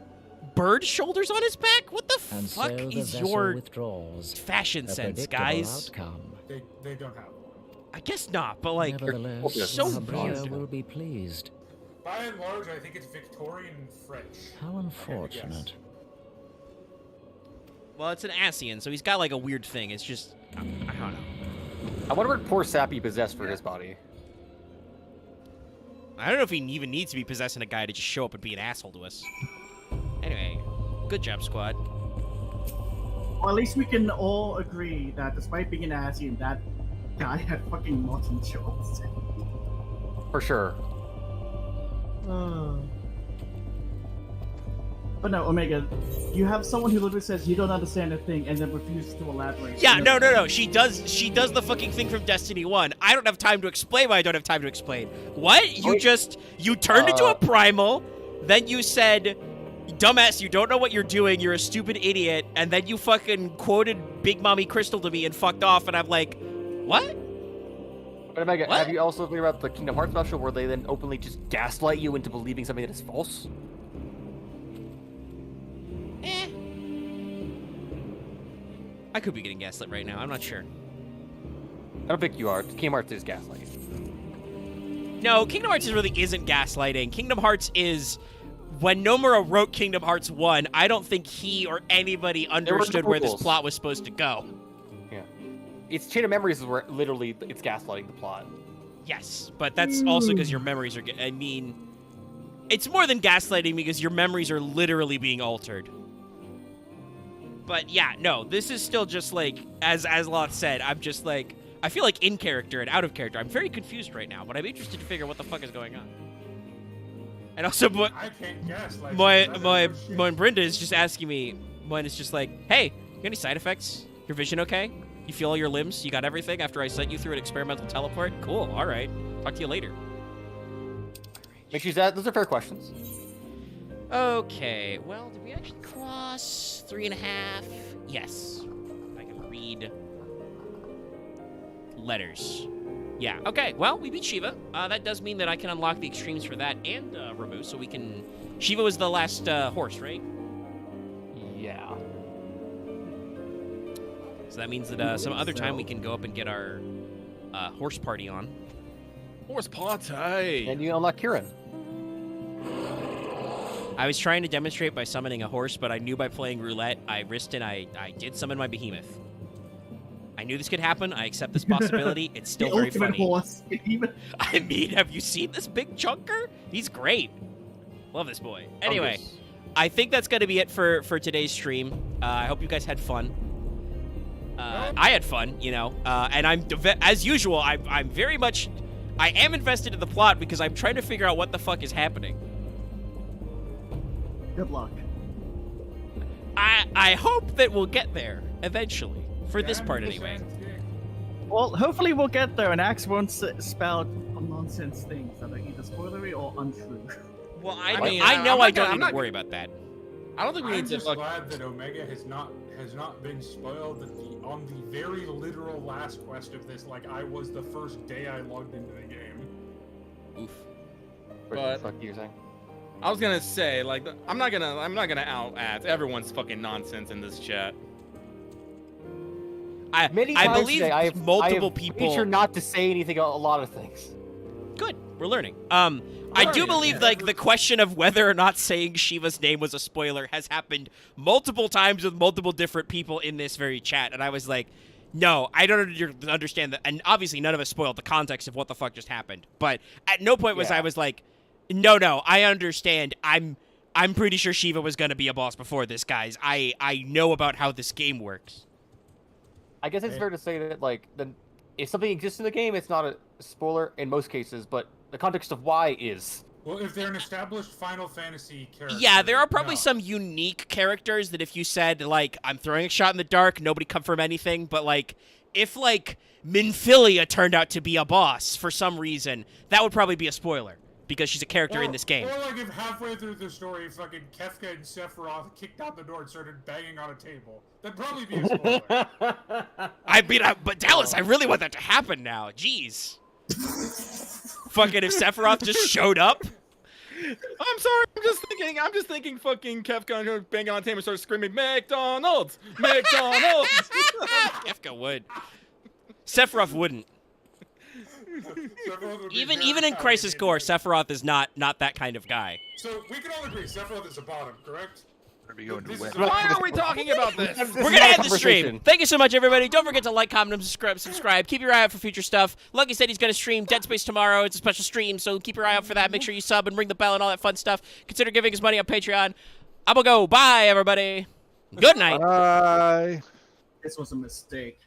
bird shoulders on his back? What the And fuck so the is vessel your withdraws. fashion A sense, predictable guys? Outcome. They don't have one. I guess not, but like, Nevertheless, so Sabria weird. will be pleased. By and large, I think it's Victorian French. How unfortunate. Well, it's an Asian, so he's got like a weird thing. It's just, I don't know. I wonder what poor Sappy possessed for his body. I don't know if he even needs to be possessing a guy to just show up and be an asshole to us. Anyway, good job, squad. Well, at least we can all agree that despite being an Asian, that guy had fucking mutton chops. For sure. But no, Omega, you have someone who literally says you don't understand a thing and then refuses to elaborate. Yeah, no. She does the fucking thing from Destiny 1. I don't have time to explain why I don't have time to explain. What? You turned into a primal, then you said, dumbass, you don't know what you're doing, you're a stupid idiot, and then you fucking quoted Big Mommy Crystal to me and fucked off, and I'm like, what? But Omega, What? have you also figured out the Kingdom Hearts special where they then openly just gaslight you into believing something that is false? I could be getting gaslit right now, I'm not sure. I don't think you are. Kingdom Hearts is gaslighting. No, Kingdom Hearts really isn't gaslighting. Kingdom Hearts is... When Nomura wrote Kingdom Hearts 1, I don't think he or anybody understood where this rules. plot was supposed to go. Yeah. It's Chain of Memories is where literally it's gaslighting the plot. Yes, but that's also because your memories are... I mean... It's more than gaslighting because your memories are literally being altered. But yeah, no, this is still just like, as Lot said, I'm just like... I feel like in character and out of character. I'm very confused right now, but I'm interested to figure out what the fuck is going on. And also, I can't guess. Like, my Brenda is just asking me, when it's just like, hey, you got any side effects? Your vision okay? You feel all your limbs? You got everything after I sent you through an experimental teleport? Cool, all right. Talk to you later. Make sure that those are fair questions. Okay, well, did we actually cross 3.5? Yes. I can read letters. Yeah, okay, well, we beat Shiva. That does mean that I can unlock the extremes for that and Ramu, so we can... Shiva was the last horse, right? Yeah. So that means that some other time we can go up and get our horse party on. Horse party! And you unlock Kieran. I was trying to demonstrate by summoning a horse, but I knew by playing roulette, I risked and I did summon my behemoth. I knew this could happen. I accept this possibility. It's still The very ultimate funny. horse. I mean, have you seen this big chunker? He's great. Love this boy. Anyway, I think that's going to be it for today's stream. I hope you guys had fun. I had fun, you know. And I'm, as usual, I'm very much... I am invested in the plot because I'm trying to figure out what the fuck is happening. Good luck. I hope that we'll get there eventually. For this part, anyway. Well, hopefully we'll get there and Axe won't spout nonsense things that are either spoilery or untrue. Well, I mean, mean, I know I'm I not don't gonna- need I'm to not- worry about that. I don't think we I'm need to just fuck. glad that Omega has not been spoiled on the very literal last quest of this, like I was the first day I logged into the game. Oof. What But- the fuck are you saying? I was gonna say, like, I'm not gonna out ads everyone's fucking nonsense in this chat. Many I times believe today, I have multiple made people. sure not to say anything a lot of things. Good, we're learning. I do believe like the question of whether or not saying Shiva's name was a spoiler has happened multiple times with multiple different people in this very chat, and I was like, no, I don't understand that. And obviously, none of us spoiled the context of what the fuck just happened. But at no point was I was like, no, I understand. I'm I'm pretty sure Shiva was gonna be a boss before this, guys. I know about how this game works. I guess it's fair to say that, like, if something exists in the game, it's not a spoiler in most cases, but the context of why is. Well, if they're an established Final Fantasy character... Yeah, there are probably some unique characters that if you said, like, I'm throwing a shot in the dark, nobody confirm anything, but, like, if, like, Minfilia turned out to be a boss for some reason, that would probably be a spoiler, because she's a character in this game. Or, like, if halfway through the story, fucking Kefka and Sephiroth kicked out the door and started banging on a table, that'd probably be a spoiler. I mean, but Dallas, I really want that to happen now. Jeez. Fucking if Sephiroth just showed up. I'm sorry. I'm just thinking. Fucking Kefka banging on the table and starts screaming, "McDonald's, McDonald's." Kefka would. Sephiroth wouldn't. Even in Crisis Core, Sephiroth is not that kind of guy. So we can all agree Sephiroth is a bottom, correct? Why are we talking about this? We're gonna end the stream. Thank you so much, everybody. Don't forget to like, comment, and subscribe. Keep your eye out for future stuff. Lucky said he's gonna stream Dead Space tomorrow. It's a special stream, so keep your eye out for that. Make sure you sub and ring the bell and all that fun stuff. Consider giving us money on Patreon. I'm gonna go. Bye, everybody. Good night. Bye. This was a mistake.